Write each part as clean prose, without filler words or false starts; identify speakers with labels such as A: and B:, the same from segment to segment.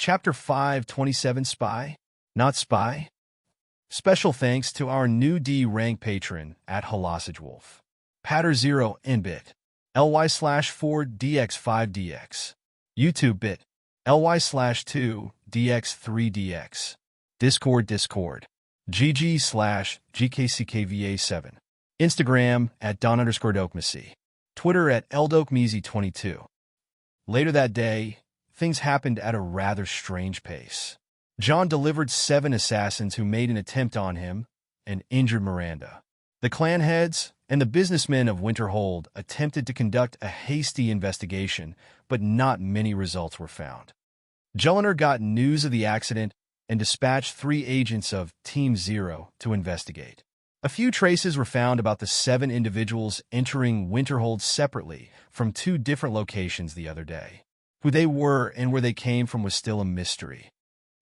A: Chapter 527 Spy? Not Spy? Special thanks to our new D rank patron at HelossageWolf. Patter 0 Nbit. ly/4dx5dx. YouTube bit. ly/2dx3dx. Discord. GG/GKCKVA7. Instagram at Don_Dokmasi. Twitter at Eldokmeezy22. Later that day, things happened at a rather strange pace. John delivered 7 assassins who made an attempt on him and injured Miranda. The clan heads and the businessmen of Winterhold attempted to conduct a hasty investigation, but not many results were found. Jelliner got news of the accident and dispatched 3 agents of Team Zero to investigate. A few traces were found about the 7 individuals entering Winterhold separately from 2 different locations the other day. Who they were and where they came from was still a mystery.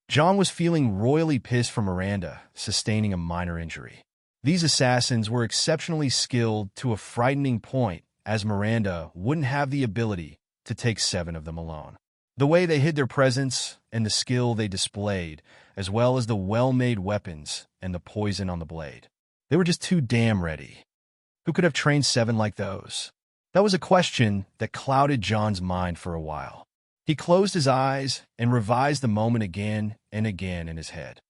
A: John was feeling royally pissed for Miranda, sustaining a minor injury. These assassins were exceptionally skilled to a frightening point, as Miranda wouldn't have the ability to take 7 of them alone. The way they hid their presence and the skill they displayed, as well as the well-made weapons and the poison on the blade. They were just too damn ready. Who could have trained 7 like those? That was a question that clouded John's mind for a while. He closed his eyes and revised the moment again and again in his head.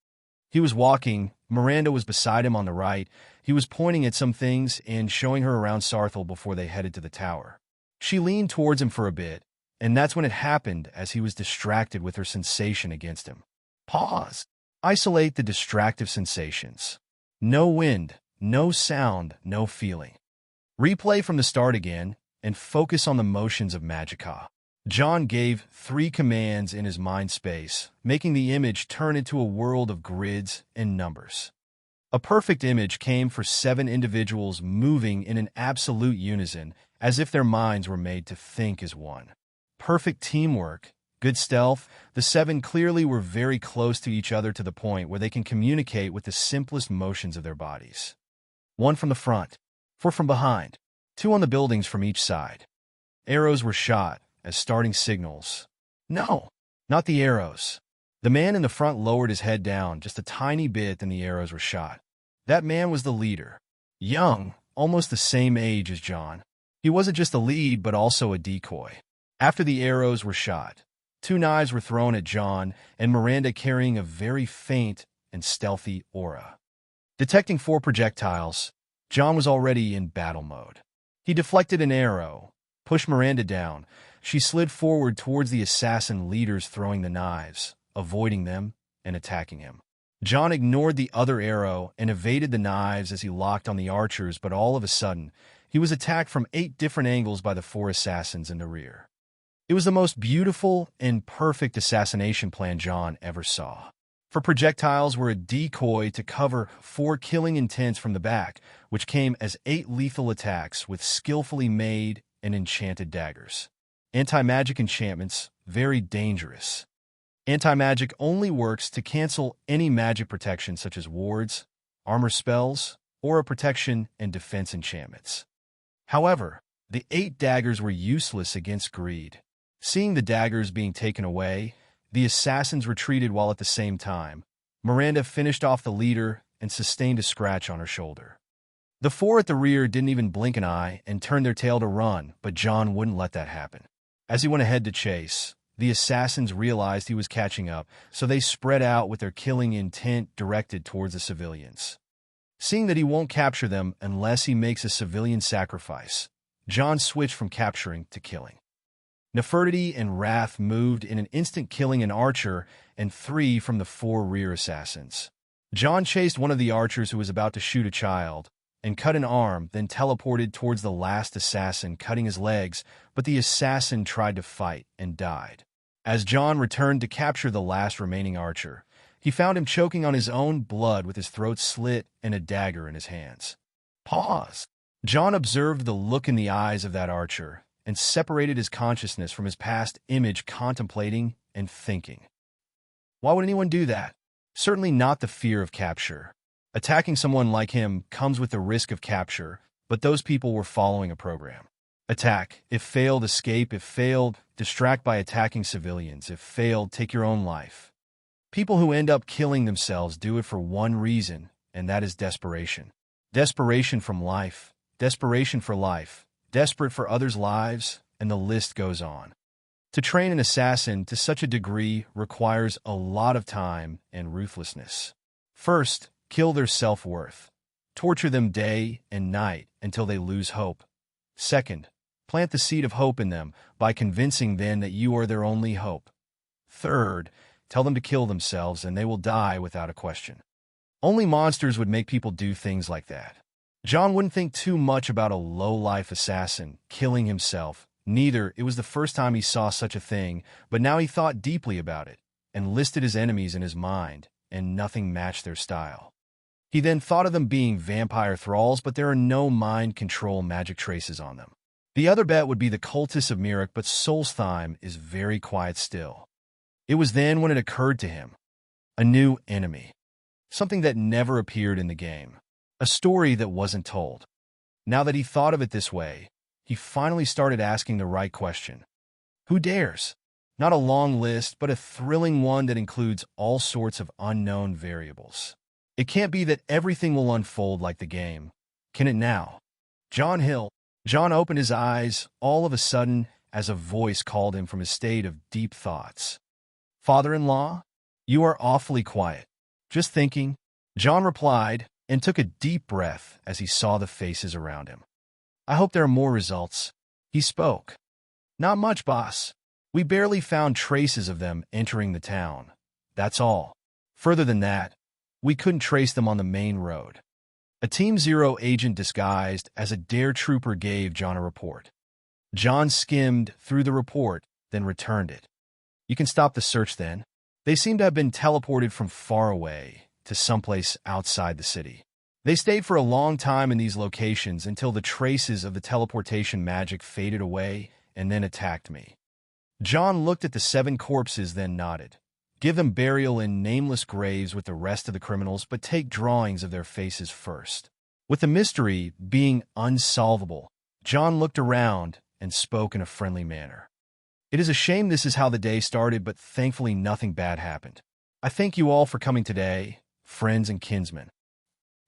A: He was walking. Miranda was beside him on the right. He was pointing at some things and showing her around Sarthel before they headed to the tower. She leaned towards him for a bit, and that's when it happened as he was distracted with her sensation against him. Pause. Isolate the distractive sensations. No wind, no sound, no feeling. Replay from the start again and focus on the motions of Magicka. John gave 3 commands in his mind space, making the image turn into a world of grids and numbers. A perfect image came for 7 individuals moving in an absolute unison, as if their minds were made to think as one. Perfect teamwork, good stealth. The 7 clearly were very close to each other to the point where they can communicate with the simplest motions of their bodies. 1 from the front, 4 from behind, 2 on the buildings from each side. Arrows were shot as starting signals. No, not the arrows. The man in the front lowered his head down just a tiny bit, and the arrows were shot. That man was the leader. Young, almost the same age as John. He wasn't just a lead, but also a decoy. After the arrows were shot, 2 knives were thrown at John and Miranda, carrying a very faint and stealthy aura. Detecting 4 projectiles, John was already in battle mode. He deflected an arrow, pushed Miranda down. She slid forward towards the assassin leaders throwing the knives, avoiding them and attacking him. John ignored the other arrow and evaded the knives as he locked on the archers, but all of a sudden, he was attacked from 8 different angles by the 4 assassins in the rear. It was the most beautiful and perfect assassination plan John ever saw. 4 projectiles were a decoy to cover 4 killing intents from the back, which came as 8 lethal attacks with skillfully made and enchanted daggers. Anti-magic enchantments, very dangerous. Anti-magic only works to cancel any magic protection such as wards, armor spells, or protection and defense enchantments. However, the 8 daggers were useless against greed. Seeing the daggers being taken away, the assassins retreated while at the same time, Miranda finished off the leader and sustained a scratch on her shoulder. The 4 at the rear didn't even blink an eye and turned their tail to run, but John wouldn't let that happen. As he went ahead to chase, the assassins realized he was catching up, so they spread out with their killing intent directed towards the civilians. Seeing that he won't capture them unless he makes a civilian sacrifice, John switched from capturing to killing. Nefertiti and Wrath moved in an instant, killing an archer and 3 from the 4 rear assassins. John chased one of the archers who was about to shoot a child and cut an arm, then teleported towards the last assassin, cutting his legs, but the assassin tried to fight and died. As John returned to capture the last remaining archer, he found him choking on his own blood with his throat slit and a dagger in his hands. Pause. John observed the look in the eyes of that archer and separated his consciousness from his past image, contemplating and thinking. Why would anyone do that? Certainly not the fear of capture. Attacking someone like him comes with the risk of capture, but those people were following a program. Attack, if failed; escape, if failed; distract by attacking civilians. If failed, take your own life. People who end up killing themselves do it for one reason, and that is desperation. Desperation from life, desperation for life, desperate for others' lives, and the list goes on. To train an assassin to such a degree requires a lot of time and ruthlessness. First, kill their self-worth. Torture them day and night until they lose hope. Second, plant the seed of hope in them by convincing them that you are their only hope. Third, tell them to kill themselves and they will die without a question. Only monsters would make people do things like that. John wouldn't think too much about a low-life assassin killing himself. Neither, it was the first time he saw such a thing, but now he thought deeply about it and listed his enemies in his mind, and nothing matched their style. He then thought of them being vampire thralls, but there are no mind control magic traces on them. The other bet would be the cultists of Mirok, but Solstheim is very quiet still. It was then when it occurred to him. A new enemy. Something that never appeared in the game. A story that wasn't told. Now that he thought of it this way, he finally started asking the right question. Who dares? Not a long list, but a thrilling one that includes all sorts of unknown variables. It can't be that everything will unfold like the game. Can it now? John Hill. John opened his eyes all of a sudden as a voice called him from his state of deep thoughts. Father-in-law, you are awfully quiet. Just thinking. John replied and took a deep breath as he saw the faces around him. I hope there are more results. He spoke. Not much, boss. We barely found traces of them entering the town. That's all. Further than that, we couldn't trace them on the main road. A Team Zero agent disguised as a dare trooper gave John a report. John skimmed through the report, then returned it. You can stop the search then. They seem to have been teleported from far away to someplace outside the city. They stayed for a long time in these locations until the traces of the teleportation magic faded away and then attacked me. John looked at the 7 corpses, then nodded. Give them burial in nameless graves with the rest of the criminals, but take drawings of their faces first. With the mystery being unsolvable, John looked around and spoke in a friendly manner. It is a shame this is how the day started, but thankfully nothing bad happened. I thank you all for coming today, friends and kinsmen.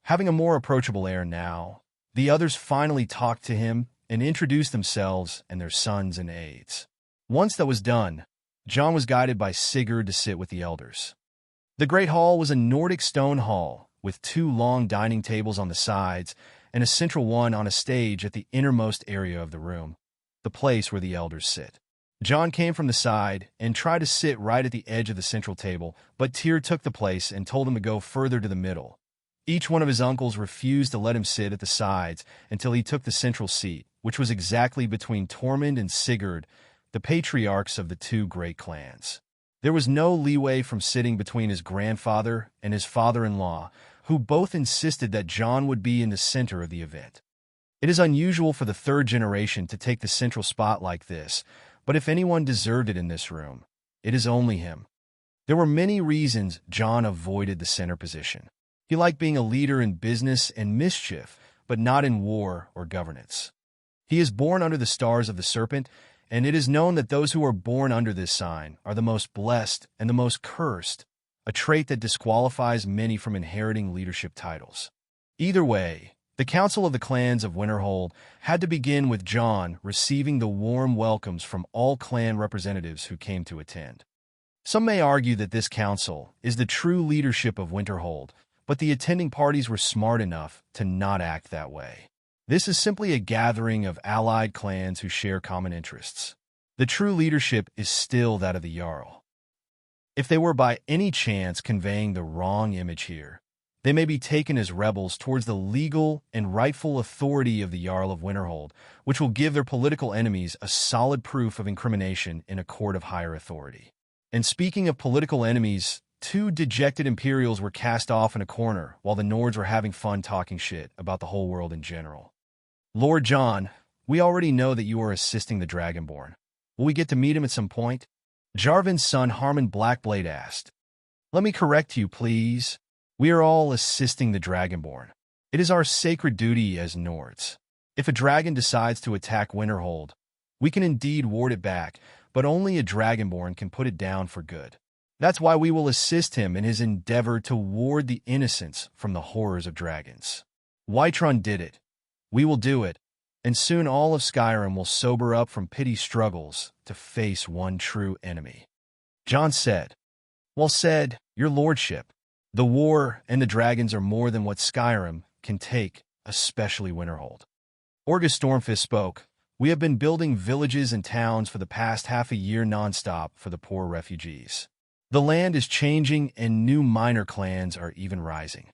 A: Having a more approachable air now, the others finally talked to him and introduced themselves and their sons and aides. Once that was done, John was guided by Sigurd to sit with the elders. The Great Hall was a Nordic stone hall with 2 long dining tables on the sides and a central one on a stage at the innermost area of the room, the place where the elders sit. John came from the side and tried to sit right at the edge of the central table, but Tyr took the place and told him to go further to the middle. Each one of his uncles refused to let him sit at the sides until he took the central seat, which was exactly between Tormund and Sigurd, the patriarchs of the 2 great clans. There was no leeway from sitting between his grandfather and his father-in-law, who both insisted that John would be in the center of the event. It is unusual for the 3rd generation to take the central spot like this, but if anyone deserved it in this room, it is only him. There were many reasons John avoided the center position. He liked being a leader in business and mischief, but not in war or governance. He is born under the stars of the serpent, and it is known that those who are born under this sign are the most blessed and the most cursed, a trait that disqualifies many from inheriting leadership titles. Either way, the Council of the Clans of Winterhold had to begin with John receiving the warm welcomes from all clan representatives who came to attend. Some may argue that this council is the true leadership of Winterhold, but the attending parties were smart enough to not act that way. This is simply a gathering of allied clans who share common interests. The true leadership is still that of the Jarl. If they were by any chance conveying the wrong image here, they may be taken as rebels towards the legal and rightful authority of the Jarl of Winterhold, which will give their political enemies a solid proof of incrimination in a court of higher authority. And speaking of political enemies, 2 dejected Imperials were cast off in a corner while the Nords were having fun talking shit about the whole world in general. Lord John, we already know that you are assisting the Dragonborn. Will we get to meet him at some point? Jarvan's son Harmon Blackblade asked. Let me correct you, please. We are all assisting the Dragonborn. It is our sacred duty as Nords. If a dragon decides to attack Winterhold, we can indeed ward it back, but only a Dragonborn can put it down for good. That's why we will assist him in his endeavor to ward the innocents from the horrors of dragons. Whiterun did it. We will do it, and soon all of Skyrim will sober up from petty struggles to face one true enemy. Jon said, "Well said, your lordship. The war and the dragons are more than what Skyrim can take, especially Winterhold." Orga Stormfist spoke, "We have been building villages and towns for the past half a year nonstop for the poor refugees. The land is changing and new minor clans are even rising."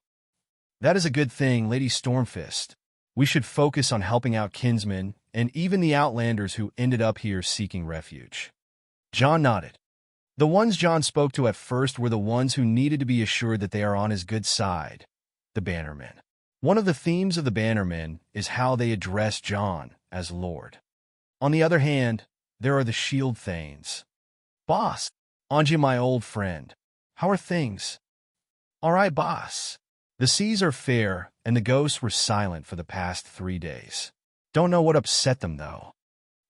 A: "That is a good thing, Lady Stormfist. We should focus on helping out kinsmen and even the outlanders who ended up here seeking refuge." Jon nodded. The ones Jon spoke to at first were the ones who needed to be assured that they are on his good side, the Bannermen. One of the themes of the Bannermen is how they address Jon as Lord. On the other hand, there are the Shield Thanes. "Boss, Anji, my old friend, how are things?" "All right, boss. The seas are fair, and the ghosts were silent for the past 3 days. Don't know what upset them, though."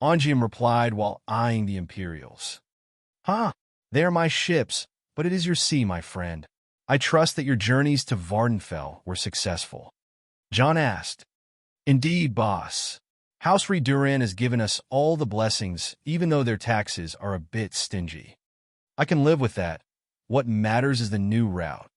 A: Anjiam replied while eyeing the Imperials. "Huh, they are my ships, but it is your sea, my friend. I trust that your journeys to Vardenfell were successful." Jon asked. "Indeed, boss. House Reduran has given us all the blessings, even though their taxes are a bit stingy. I can live with that. What matters is the new route."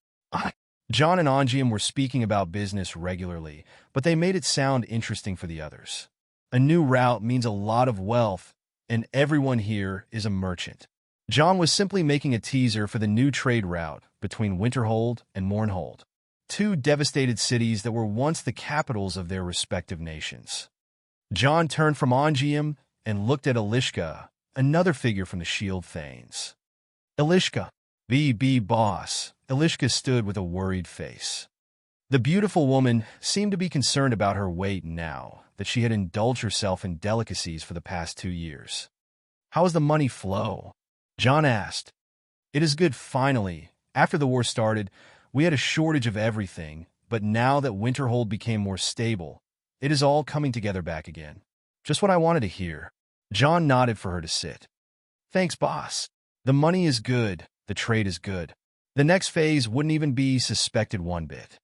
A: Jon and Anjiam were speaking about business regularly, but they made it sound interesting for the others. A new route means a lot of wealth, and everyone here is a merchant. Jon was simply making a teaser for the new trade route between Winterhold and Mournhold, two devastated cities that were once the capitals of their respective nations. Jon turned from Anjiam and looked at Elishka, another figure from the Shield Thanes. "Elishka." "B, boss." Elishka stood with a worried face. The beautiful woman seemed to be concerned about her weight now that she had indulged herself in delicacies for the past 2 years. "How is the money flow?" Jon asked. "It is good finally. After the war started, we had a shortage of everything, but now that Winterhold became more stable, it is all coming together back again." "Just what I wanted to hear." Jon nodded for her to sit. "Thanks, boss. The money is good, the trade is good. The next phase wouldn't even be suspected one bit."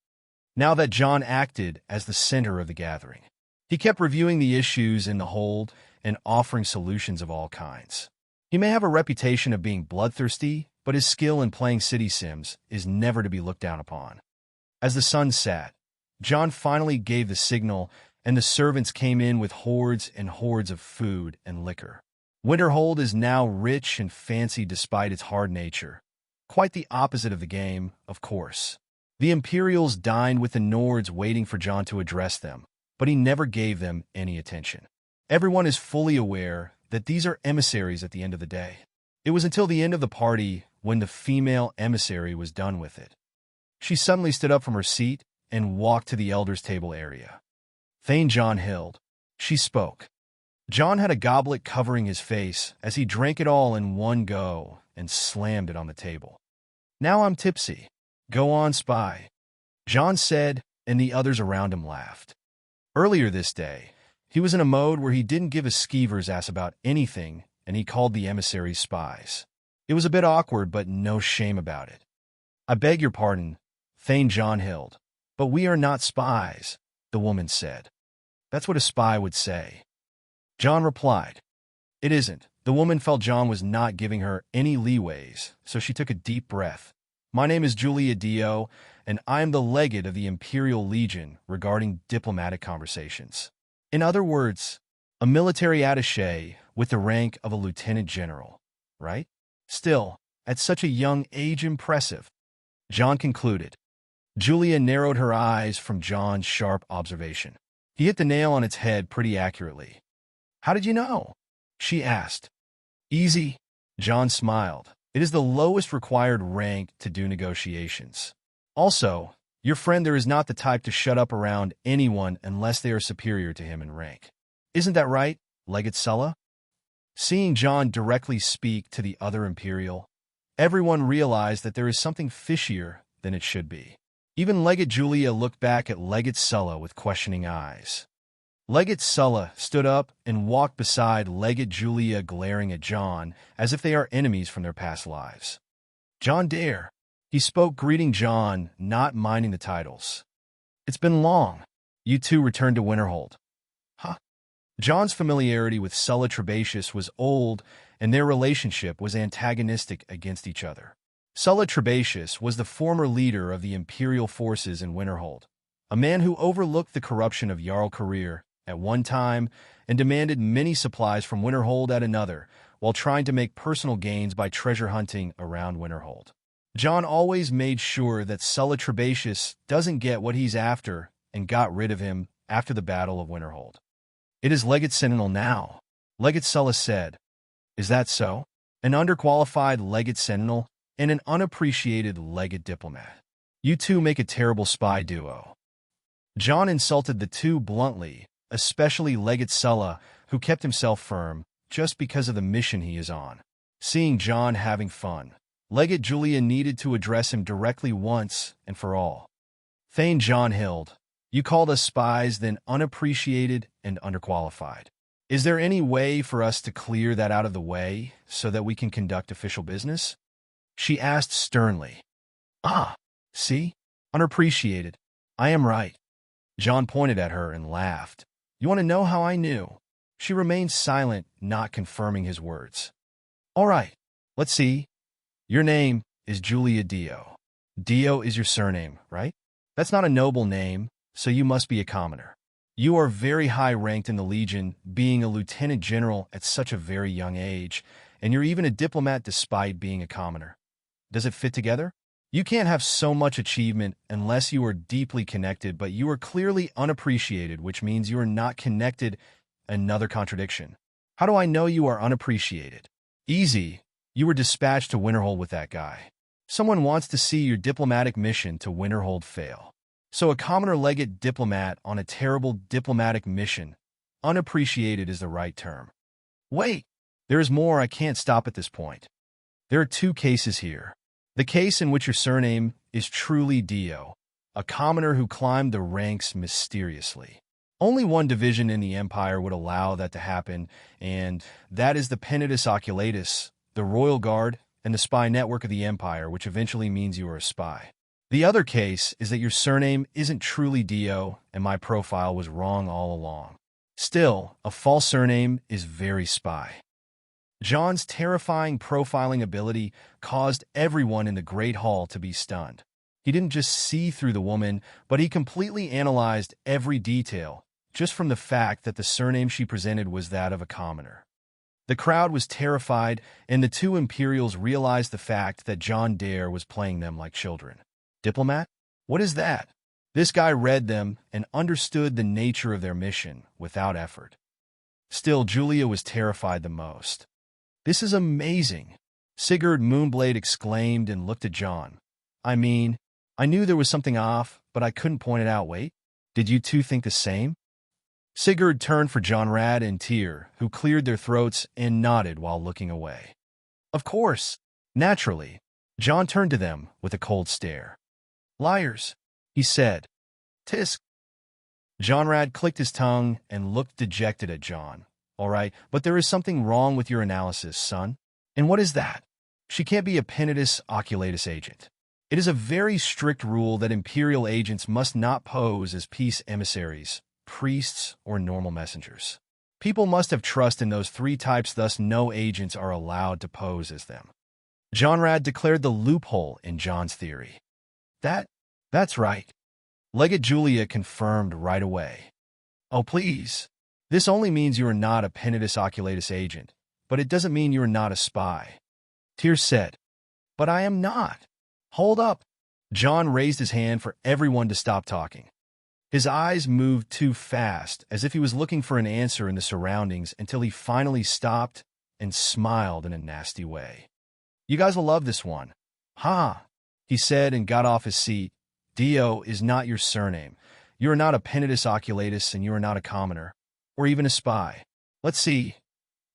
A: Now that Jon acted as the center of the gathering, he kept reviewing the issues in the hold and offering solutions of all kinds. He may have a reputation of being bloodthirsty, but his skill in playing city sims is never to be looked down upon. As the sun set, Jon finally gave the signal, and the servants came in with hordes and hordes of food and liquor. Winterhold is now rich and fancy despite its hard nature. Quite the opposite of the game, of course. The Imperials dined with the Nords waiting for Jon to address them, but he never gave them any attention. Everyone is fully aware that these are emissaries at the end of the day. It was until the end of the party when the female emissary was done with it. She suddenly stood up from her seat and walked to the elders' table area. "Thane Jon Hild." She spoke. Jon had a goblet covering his face as he drank it all in one go and slammed it on the table. "Now I'm tipsy. Go on, spy," Jon said, and the others around him laughed. Earlier this day, he was in a mode where he didn't give a skeever's ass about anything, and he called the emissaries spies. It was a bit awkward, but no shame about it. "I beg your pardon, Thane Jon Hild, but we are not spies," the woman said. "That's what a spy would say." Jon replied. "It isn't." The woman felt Jon was not giving her any leeways, so she took a deep breath. "My name is Julia Dio, and I am the legate of the Imperial Legion regarding diplomatic conversations. In other words, a military attaché with the rank of a lieutenant general, right? Still, at such a young age, impressive," Jon concluded. Julia narrowed her eyes from Jon's sharp observation. He hit the nail on its head pretty accurately. "How did you know?" she asked. "Easy," Jon smiled. "It is the lowest required rank to do negotiations. Also, your friend there is not the type to shut up around anyone unless they are superior to him in rank. Isn't that right, Legate Sulla?" Seeing Jon directly speak to the other Imperial, everyone realized that there is something fishier than it should be. Even Legate Julia looked back at Legate Sulla with questioning eyes. Legate Sulla stood up and walked beside Legate Julia, glaring at John as if they are enemies from their past lives. John Dare. He spoke, greeting John, not minding the titles. It's been long. You two returned to Winterhold. Huh? John's familiarity with Sulla Trebatius was old, and their relationship was antagonistic against each other. Sulla Trebatius was the former leader of the Imperial forces in Winterhold, a man who overlooked the corruption of Jarl Career at one time and demanded many supplies from Winterhold at another, while trying to make personal gains by treasure hunting around Winterhold. John always made sure that Sulla Trebatius doesn't get what he's after and got rid of him after the Battle of Winterhold. It is Legate Sentinel now, Legate Sulla said. Is that so? An underqualified Legate Sentinel and an unappreciated Legate Diplomat. You two make a terrible spy duo. John insulted the two bluntly, especially Legate Sulla, who kept himself firm just because of the mission he is on. Seeing John having fun, Legate Julia needed to address him directly once and for all. Thane John Hild, you called us spies, then unappreciated and underqualified. Is there any way for us to clear that out of the way so that we can conduct official business? She asked sternly. Ah, see? Unappreciated. I am right. John pointed at her and laughed. You want to know how I knew? She remained silent, not confirming his words. All right, let's see. Your name is Julia Dio. Dio is your surname, right? That's not a noble name, so you must be a commoner. You are very high-ranked in the Legion, being a lieutenant general at such a very young age, and you're even a diplomat despite being a commoner. Does it fit together? You can't have so much achievement unless you are deeply connected, but you are clearly unappreciated, which means you are not connected. Another contradiction. How do I know you are unappreciated? Easy. You were dispatched to Winterhold with that guy. Someone wants to see your diplomatic mission to Winterhold fail. So a commoner legate diplomat on a terrible diplomatic mission. Unappreciated is the right term. Wait, there is more. I can't stop at this point. There are two cases here. The case in which your surname is truly Dio, a commoner who climbed the ranks mysteriously. Only one division in the Empire would allow that to happen, and that is the Penitus Oculatus, the Royal Guard, and the spy network of the Empire, which eventually means you are a spy. The other case is that your surname isn't truly Dio, and my profile was wrong all along. Still, a false surname is very spy. John's terrifying profiling ability caused everyone in the Great Hall to be stunned. He didn't just see through the woman, but he completely analyzed every detail, just from the fact that the surname she presented was that of a commoner. The crowd was terrified, and the two Imperials realized the fact that John Dare was playing them like children. Diplomat? What is that? This guy read them and understood the nature of their mission without effort. Still, Julia was terrified the most. This is amazing, Sigurd Moonblade exclaimed and looked at John. I mean, I knew there was something off, but I couldn't point it out. Wait, did you two think the same? Sigurd turned for Jonrad and Tyr, who cleared their throats and nodded while looking away. Of course. Naturally. John turned to them with a cold stare. Liars, he said. Tisk. Jonrad clicked his tongue and looked dejected at John. All right, but there is something wrong with your analysis, son. And what is that? She can't be a Penitus Oculatus agent. It is a very strict rule that Imperial agents must not pose as peace emissaries, priests, or normal messengers. People must have trust in those three types, thus no agents are allowed to pose as them. Jonrad declared the loophole in John's theory. That's right. Legate Julia confirmed right away. Oh, please. This only means you are not a Penitus Oculatus agent, but it doesn't mean you are not a spy. Tyr said. But I am not. Hold up. John raised his hand for everyone to stop talking. His eyes moved too fast, as if he was looking for an answer in the surroundings, until he finally stopped and smiled in a nasty way. You guys will love this one. Ha, he said and got off his seat. Dio is not your surname. You are not a Penitus Oculatus, and you are not a commoner, or even a spy. Let's see.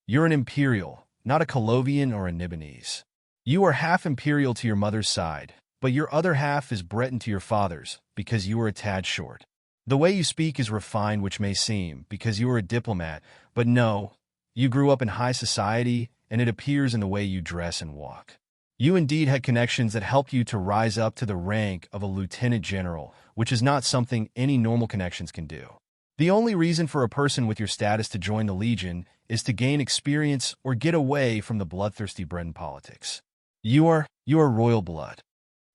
A: You're an Imperial, not a Colovian or a Nibonese. You are half Imperial to your mother's side, but your other half is Breton to your father's, because you are a tad short. The way you speak is refined, which may seem, because you are a diplomat, but no, you grew up in high society, and it appears in the way you dress and walk. You indeed had connections that helped you to rise up to the rank of a lieutenant general, which is not something any normal connections can do. The only reason for a person with your status to join the Legion is to gain experience or get away from the bloodthirsty bread and politics. You are royal blood.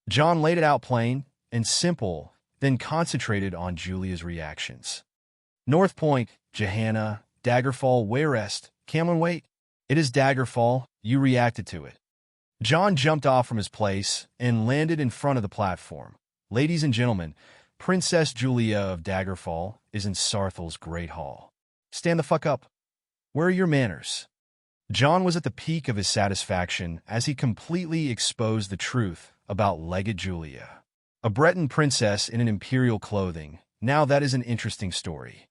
A: John laid it out plain and simple, then concentrated on Julia's reactions. North Point, Johanna, Daggerfall, Wayrest, Camlin Wait. It is Daggerfall, you reacted to it. John jumped off from his place and landed in front of the platform. Ladies and gentlemen, Princess Julia of Daggerfall is in Sarthel's Great Hall. Stand the fuck up. Where are your manners? John was at the peak of his satisfaction as he completely exposed the truth about Legate Julia. A Breton princess in an imperial clothing. Now that is an interesting story.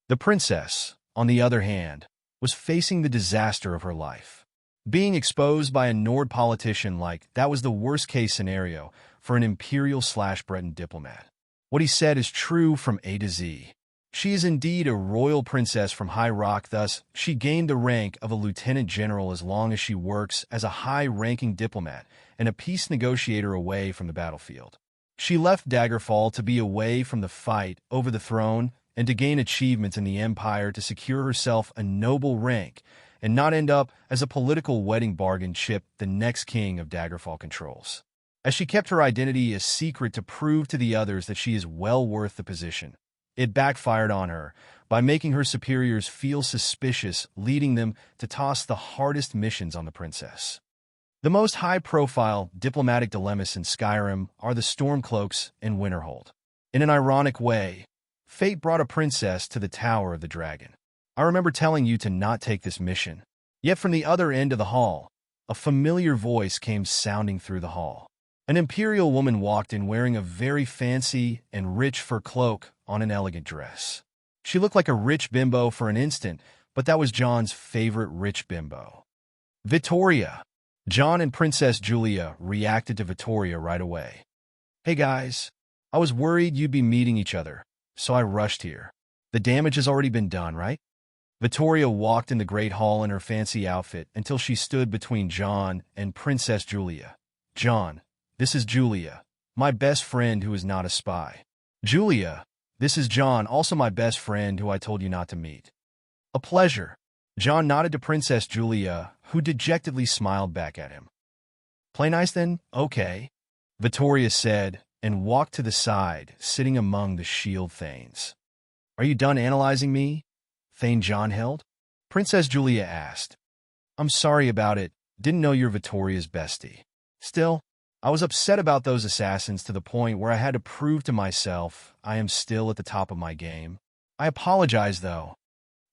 A: The princess, on the other hand, was facing the disaster of her life. Being exposed by a Nord politician like that was the worst-case scenario for an imperial/Breton diplomat. What he said is true from A to Z. She is indeed a royal princess from High Rock, thus she gained the rank of a lieutenant general as long as she works as a high-ranking diplomat and a peace negotiator away from the battlefield. She left Daggerfall to be away from the fight over the throne and to gain achievements in the Empire to secure herself a noble rank and not end up as a political wedding bargain chip the next king of Daggerfall controls. As she kept her identity a secret to prove to the others that she is well worth the position, it backfired on her by making her superiors feel suspicious, leading them to toss the hardest missions on the princess. The most high-profile diplomatic dilemmas in Skyrim are the Stormcloaks and Winterhold. In an ironic way, fate brought a princess to the Tower of the Dragon. I remember telling you to not take this mission. Yet from the other end of the hall, a familiar voice came sounding through the hall. An imperial woman walked in wearing a very fancy and rich fur cloak on an elegant dress. She looked like a rich bimbo for an instant, but that was John's favorite rich bimbo. Vittoria. John and Princess Julia reacted to Vittoria right away. Hey guys, I was worried you'd be meeting each other, so I rushed here. The damage has already been done, right? Vittoria walked in the Great Hall in her fancy outfit until she stood between John and Princess Julia. John, this is Julia, my best friend who is not a spy. Julia, this is John, also my best friend who I told you not to meet. A pleasure. John nodded to Princess Julia, who dejectedly smiled back at him. Play nice then? Okay, Vittoria said, and walked to the side, sitting among the shield thanes. Are you done analyzing me? Thane John held? Princess Julia asked. I'm sorry about it, didn't know you're Vittoria's bestie. Still, I was upset about those assassins to the point where I had to prove to myself I am still at the top of my game. I apologize, though.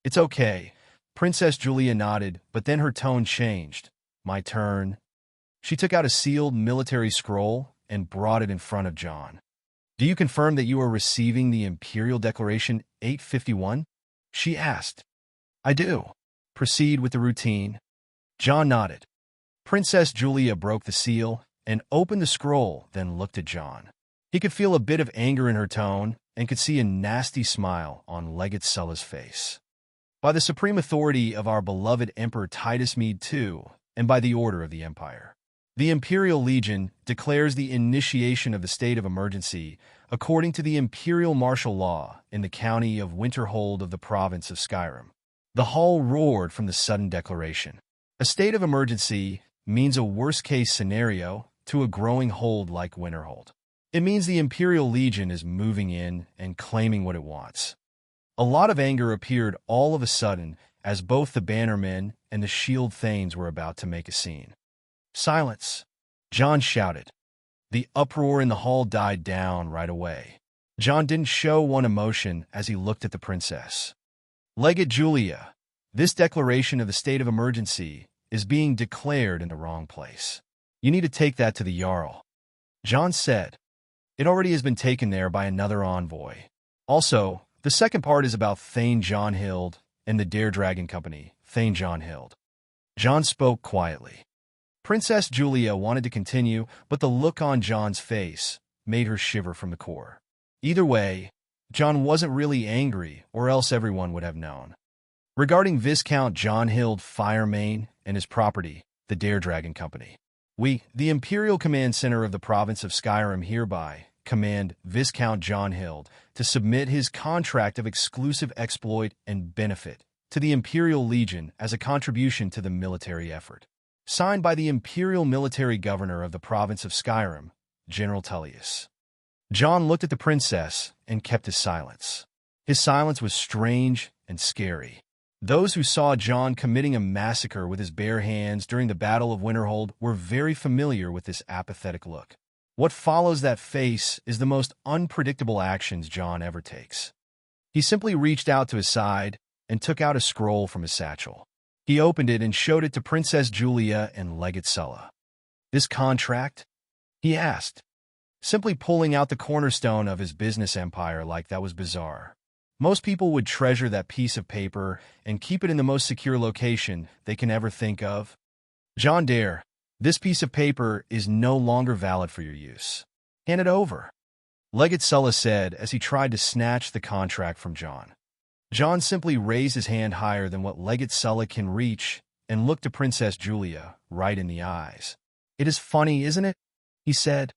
A: It's okay. Princess Julia nodded, but then her tone changed. My turn. She took out a sealed military scroll and brought it in front of John. Do you confirm that you are receiving the Imperial Declaration 851? She asked. I do. Proceed with the routine. John nodded. Princess Julia broke the seal and opened the scroll, then looked at John. He could feel a bit of anger in her tone and could see a nasty smile on Legate Sulla's face. By the supreme authority of our beloved Emperor Titus Mede II, and by the order of the Empire, the Imperial Legion declares the initiation of the state of emergency according to the Imperial Martial Law in the county of Winterhold of the province of Skyrim. The hall roared from the sudden declaration. A state of emergency means a worst-case scenario to a growing hold like Winterhold. It means the Imperial Legion is moving in and claiming what it wants. A lot of anger appeared all of a sudden as both the bannermen and the shield thanes were about to make a scene. Silence! John shouted. The uproar in the hall died down right away. John didn't show one emotion as he looked at the princess. Legate Julia, this declaration of the state of emergency is being declared in the wrong place. You need to take that to the Jarl. John said. It already has been taken there by another envoy. Also, the second part is about Thane John Hild and the Dare Dragon Company, Thane John Hild. John spoke quietly. Princess Julia wanted to continue, but the look on John's face made her shiver from the core. Either way, John wasn't really angry, or else everyone would have known. Regarding Viscount John Hild Firemain and his property, the Dare Dragon Company. We, the Imperial Command Center of the province of Skyrim, hereby command Viscount John Hild to submit his contract of exclusive exploit and benefit to the Imperial Legion as a contribution to the military effort. Signed by the Imperial Military Governor of the province of Skyrim, General Tullius. John looked at the princess and kept his silence. His silence was strange and scary. Those who saw John committing a massacre with his bare hands during the Battle of Winterhold were very familiar with this apathetic look. What follows that face is the most unpredictable actions John ever takes. He simply reached out to his side and took out a scroll from his satchel. He opened it and showed it to Princess Julia and Legate Sulla. "This contract?" he asked, simply pulling out the cornerstone of his business empire like that was bizarre. Most people would treasure that piece of paper and keep it in the most secure location they can ever think of. "John Dare, this piece of paper is no longer valid for your use. Hand it over," Legate Sulla said as he tried to snatch the contract from John. John simply raised his hand higher than what Legate Sulla can reach and looked to Princess Julia right in the eyes. "It is funny, isn't it?" he said.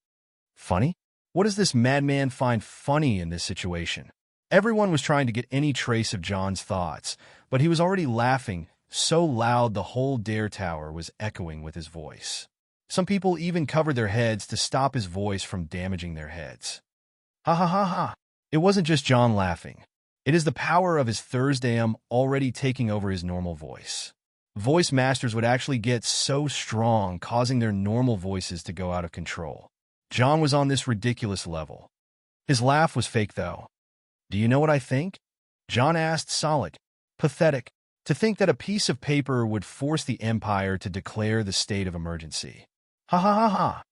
A: "Funny? What does this madman find funny in this situation?" Everyone was trying to get any trace of John's thoughts, but he was already laughing so loud the whole Dare Tower was echoing with his voice. Some people even covered their heads to stop his voice from damaging their heads. Ha ha ha ha. It wasn't just John laughing. It is the power of his Thursdayum already taking over his normal voice. Voice masters would actually get so strong, causing their normal voices to go out of control. John was on this ridiculous level. His laugh was fake, though. "Do you know what I think?" John asked, solid. "Pathetic. To think that a piece of paper would force the Empire to declare the state of emergency." Ha ha ha ha.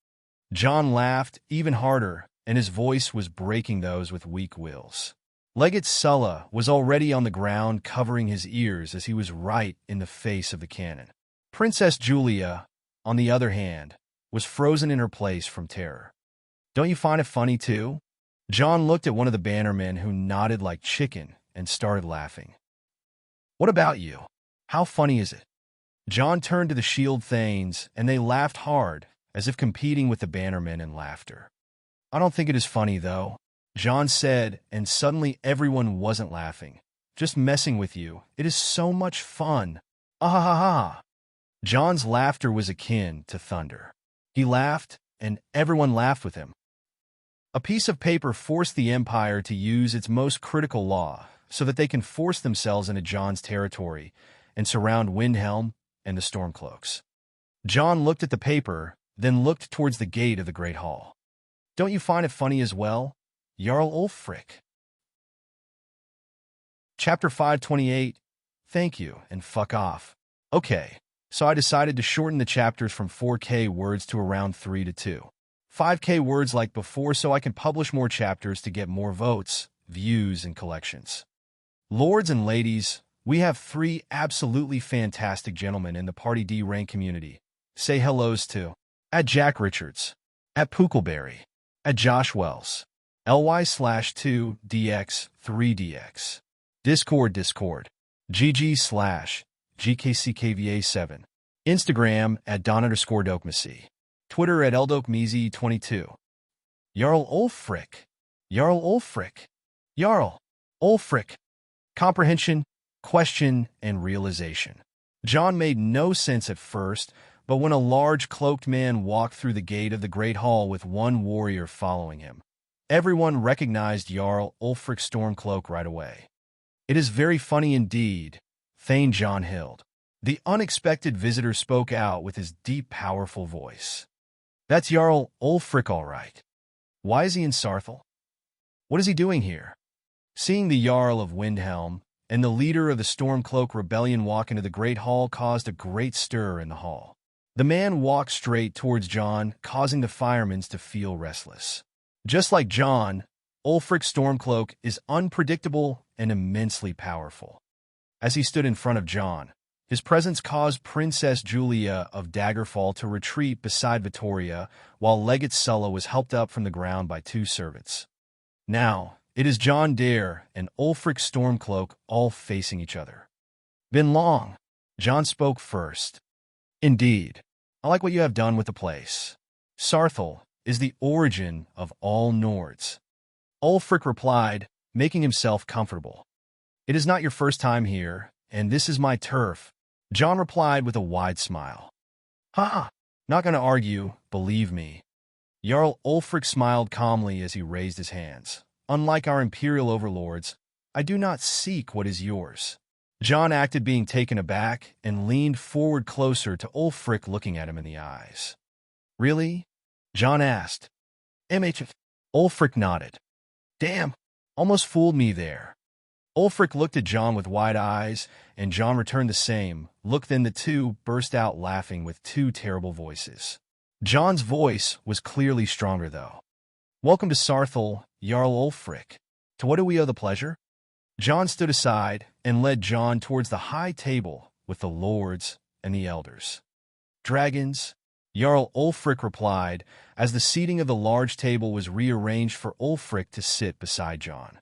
A: John laughed even harder, and his voice was breaking those with weak wills. Legate Sulla was already on the ground covering his ears as he was right in the face of the cannon. Princess Julia, on the other hand, was frozen in her place from terror. "Don't you find it funny, too?" John looked at one of the bannermen who nodded like chicken and started laughing. "What about you? How funny is it?" John turned to the shield thanes, and they laughed hard, as if competing with the bannermen in laughter. "I don't think it is funny, though," John said, and suddenly everyone wasn't laughing. "Just messing with you. It is so much fun. Ah ha ha ha." John's laughter was akin to thunder. He laughed, and everyone laughed with him. A piece of paper forced the Empire to use its most critical law so that they can force themselves into John's territory and surround Windhelm and the Stormcloaks. John looked at the paper, then looked towards the gate of the Great Hall. "Don't you find it funny as well, Jarl Ulfric?" Chapter 528, Thank You and Fuck Off. Okay, so I decided to shorten the chapters from 4K words to around 3 to 2. 5K words like before so I can publish more chapters to get more votes, views, and collections. Lords and ladies, we have 3 absolutely fantastic gentlemen in the Party D rank community. Say hellos to at Jack Richards, at Puckleberry, at Josh Wells, ly/2dx3dx, Discord, GG/GKCKVA7, Instagram at Don_Dokmacy, Twitter at Eldokmeezy22. Jarl Ulfric. Jarl Ulfric. Jarl Ulfric. Comprehension, question, and realization. John made no sense at first, but when a large cloaked man walked through the gate of the Great Hall with one warrior following him, everyone recognized Jarl Ulfric Stormcloak right away. "It is very funny indeed, Thane John Hild." The unexpected visitor spoke out with his deep, powerful voice. "That's Jarl Ulfric, all right. Why is he in Sarthal? What is he doing here?" Seeing the Jarl of Windhelm and the leader of the Stormcloak Rebellion walk into the Great Hall caused a great stir in the hall. The man walked straight towards John, causing the firemen to feel restless. Just like John, Ulfric Stormcloak is unpredictable and immensely powerful. As he stood in front of John, his presence caused Princess Julia of Daggerfall to retreat beside Vittoria, while Legate Sulla was helped up from the ground by 2 servants. Now, It is John Dare and Ulfric Stormcloak all facing each other. Been long. John spoke first. Indeed. I like what you have done with the place. Sarthel is the origin of all Nords. Ulfric replied, making himself comfortable. It is not your first time here, and this is my turf. John replied with a wide smile. Ha! Not going to argue, believe me. Jarl Ulfric smiled calmly as he raised his hands. Unlike our imperial overlords, I do not seek what is yours. John acted being taken aback and leaned forward closer to Ulfric, looking at him in the eyes. Really? John asked. MH. Ulfric nodded. Damn, almost fooled me there. Ulfric looked at John with wide eyes, and John returned the same look. Then the two burst out laughing with two terrible voices. John's voice was clearly stronger, though. Welcome to Sarthel, Jarl Ulfric. To what do we owe the pleasure? John stood aside and led John towards the high table with the lords and the elders. Dragons, Jarl Ulfric replied, as the seating of the large table was rearranged for Ulfric to sit beside John.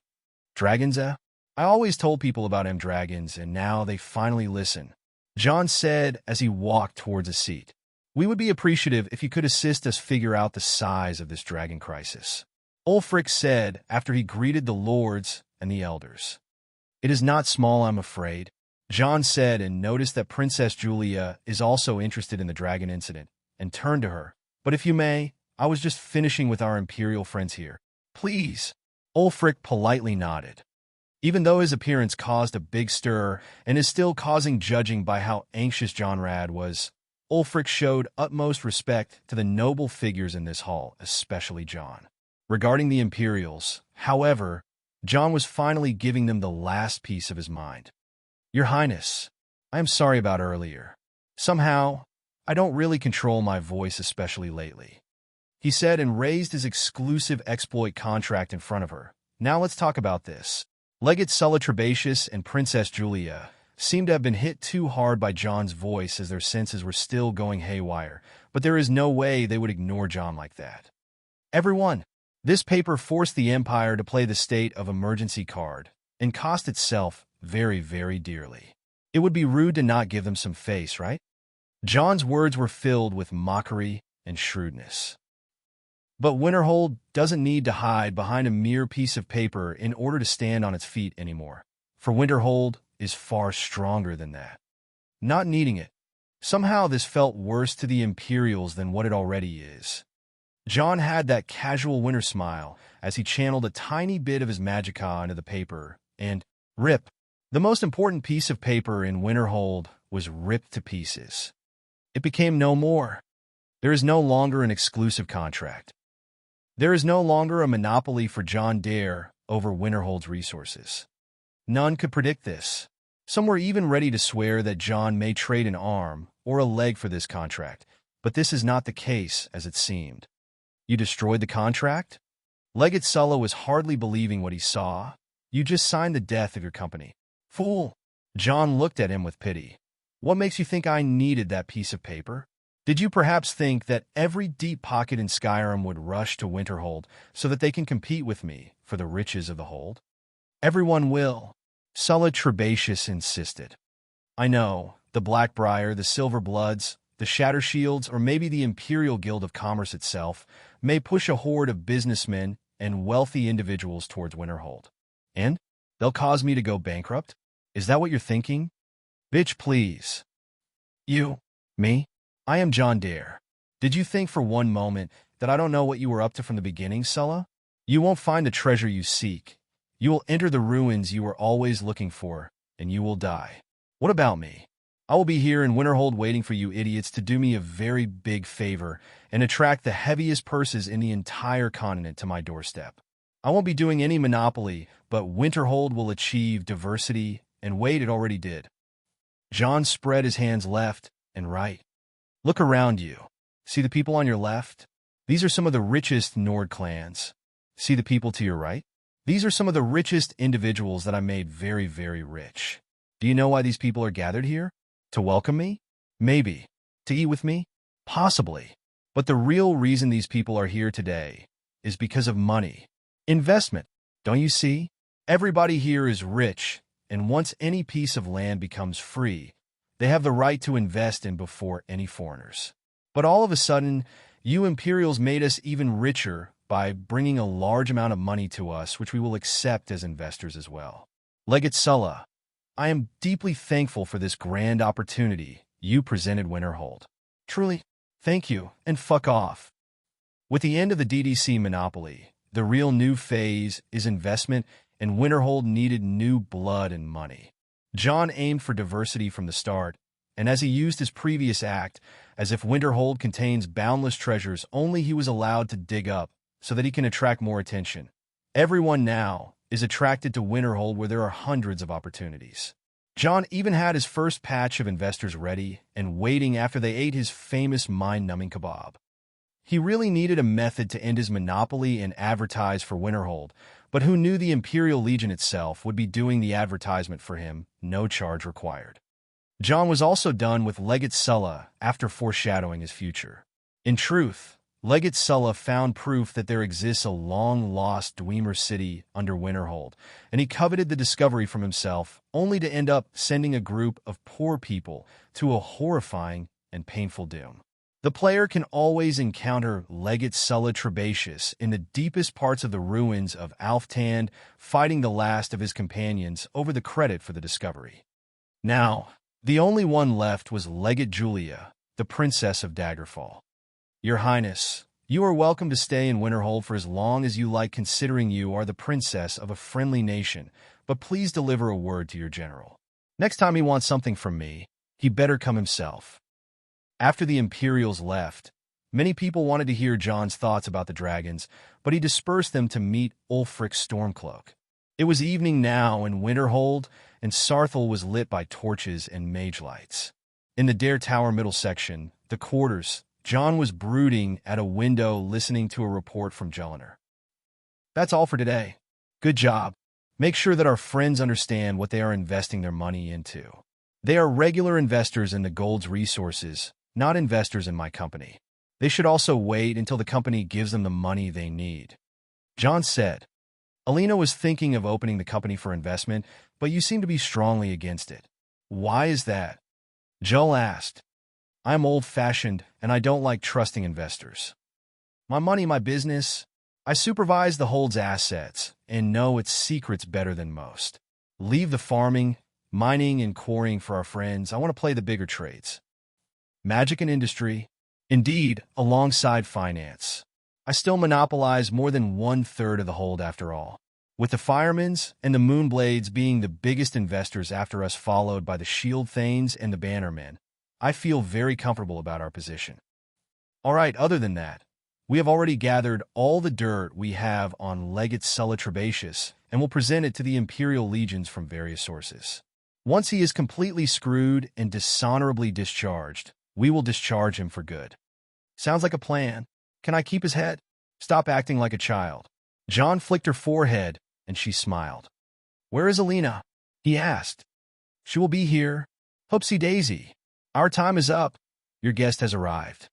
A: Dragons, I always told people about dragons, and now they finally listen, John said as he walked towards a seat. We would be appreciative if you could assist us figure out the size of this dragon crisis, Ulfric said after he greeted the lords and the elders. It is not small, I'm afraid, John said, and noticed that Princess Julia is also interested in the dragon incident, and turned to her. But if you may, I was just finishing with our imperial friends here. Please. Ulfric politely nodded. Even though his appearance caused a big stir and is still causing, judging by how anxious John Rad was, Ulfric showed utmost respect to the noble figures in this hall, especially John. Regarding the Imperials, however, John was finally giving them the last piece of his mind. Your Highness, I am sorry about earlier. Somehow, I don't really control my voice, especially lately, he said, and raised his exclusive exploit contract in front of her. Now let's talk about this. Legate Sulla Trebatius and Princess Julia seemed to have been hit too hard by John's voice, as their senses were still going haywire, but there is no way they would ignore John like that. Everyone, this paper forced the Empire to play the state of emergency card and cost itself very, very dearly. It would be rude to not give them some face, right? John's words were filled with mockery and shrewdness. But Winterhold doesn't need to hide behind a mere piece of paper in order to stand on its feet anymore, for Winterhold is far stronger than that. Not needing it, somehow this felt worse to the Imperials than what it already is. John had that casual winter smile as he channeled a tiny bit of his magicka into the paper, and, rip, the most important piece of paper in Winterhold was ripped to pieces. It became no more. There is no longer an exclusive contract. There is no longer a monopoly for John Dare over Winterhold's resources. None could predict this. Some were even ready to swear that John may trade an arm or a leg for this contract, but this is not the case as it seemed. You destroyed the contract? Legate Sulla was hardly believing what he saw. You just signed the death of your company. Fool! John looked at him with pity. What makes you think I needed that piece of paper? Did you perhaps think that every deep pocket in Skyrim would rush to Winterhold so that they can compete with me for the riches of the hold? Everyone will, Sulla Trebatius insisted. I know, the Blackbriar, the Silverbloods, the Shattershields, or maybe the Imperial Guild of Commerce itself may push a horde of businessmen and wealthy individuals towards Winterhold. And they'll cause me to go bankrupt? Is that what you're thinking? Bitch, please. You? Me? I am John Dare. Did you think for one moment that I don't know what you were up to from the beginning, Sulla? You won't find the treasure you seek. You will enter the ruins you were always looking for, and you will die. What about me? I will be here in Winterhold waiting for you idiots to do me a very big favor and attract the heaviest purses in the entire continent to my doorstep. I won't be doing any monopoly, but Winterhold will achieve diversity, and wait, it already did. John spread his hands left and right. Look around you. See the people on your left? These are some of the richest Nord clans. See the people to your right? These are some of the richest individuals that I made very, very rich. Do you know why these people are gathered here? To welcome me? Maybe. To eat with me? Possibly. But the real reason these people are here today is because of money. Investment. Don't you see? Everybody here is rich, and once any piece of land becomes free, they have the right to invest in before any foreigners. But all of a sudden, you Imperials made us even richer by bringing a large amount of money to us, which we will accept as investors as well. Legate Sulla, I am deeply thankful for this grand opportunity you presented Winterhold. Truly, thank you, and fuck off. With the end of the DDC monopoly, the real new phase is investment, and Winterhold needed new blood and money. John aimed for diversity from the start, and as he used his previous act, as if Winterhold contains boundless treasures only he was allowed to dig up so that he can attract more attention. Everyone now is attracted to Winterhold where there are hundreds of opportunities. John even had his first patch of investors ready and waiting after they ate his famous mind-numbing kebab. He really needed a method to end his monopoly and advertise for Winterhold, but who knew the Imperial Legion itself would be doing the advertisement for him, no charge required. John was also done with Legate Sulla after foreshadowing his future. In truth, Legate Sulla found proof that there exists a long-lost Dwemer city under Winterhold, and he coveted the discovery from himself, only to end up sending a group of poor people to a horrifying and painful doom. The player can always encounter Legate Sulla Trebatius in the deepest parts of the ruins of Alftand, fighting the last of his companions over the credit for the discovery. Now, the only one left was Legate Julia, the Princess of Daggerfall. Your Highness, you are welcome to stay in Winterhold for as long as you like, considering you are the princess of a friendly nation, but please deliver a word to your general. Next time he wants something from me, he better come himself. After the Imperials left, many people wanted to hear John's thoughts about the dragons, but he dispersed them to meet Ulfric Stormcloak. It was evening now in Winterhold, and Sarthel was lit by torches and mage lights. In the Dare Tower middle section, the quarters, John was brooding at a window listening to a report from Jellinar. That's all for today. Good job. Make sure that our friends understand what they are investing their money into. They are regular investors in the gold's resources, not investors in my company. They should also wait until the company gives them the money they need. John said. Alina was thinking of opening the company for investment, but you seem to be strongly against it. Why is that? Joel asked. I'm old-fashioned, and I don't like trusting investors. My money, my business. I supervise the hold's assets and know its secrets better than most. Leave the farming, mining, and quarrying for our friends. I want to play the bigger trades. Magic and industry. Indeed, alongside finance. I still monopolize more than 1/3 of the hold after all. With the Firemans and the Moonblades being the biggest investors after us, followed by the Shield Thanes and the Bannermen, I feel very comfortable about our position. All right, other than that, we have already gathered all the dirt we have on Legate Sulla Trebatius and will present it to the Imperial legions from various sources. Once he is completely screwed and dishonorably discharged, we will discharge him for good. Sounds like a plan. Can I keep his head? Stop acting like a child. John flicked her forehead, and she smiled. Where is Alina? He asked. She will be here. Hoopsie daisy. Our time is up. Your guest has arrived.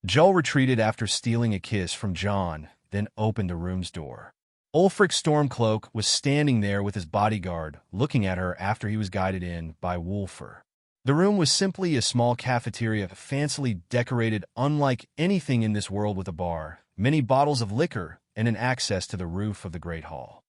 A: Joel retreated after stealing a kiss from John, then opened the room's door. Ulfric Stormcloak was standing there with his bodyguard, looking at her after he was guided in by Wulfur. The room was simply a small cafeteria, fancily decorated unlike anything in this world, with a bar, many bottles of liquor, and an access to the roof of the Great Hall.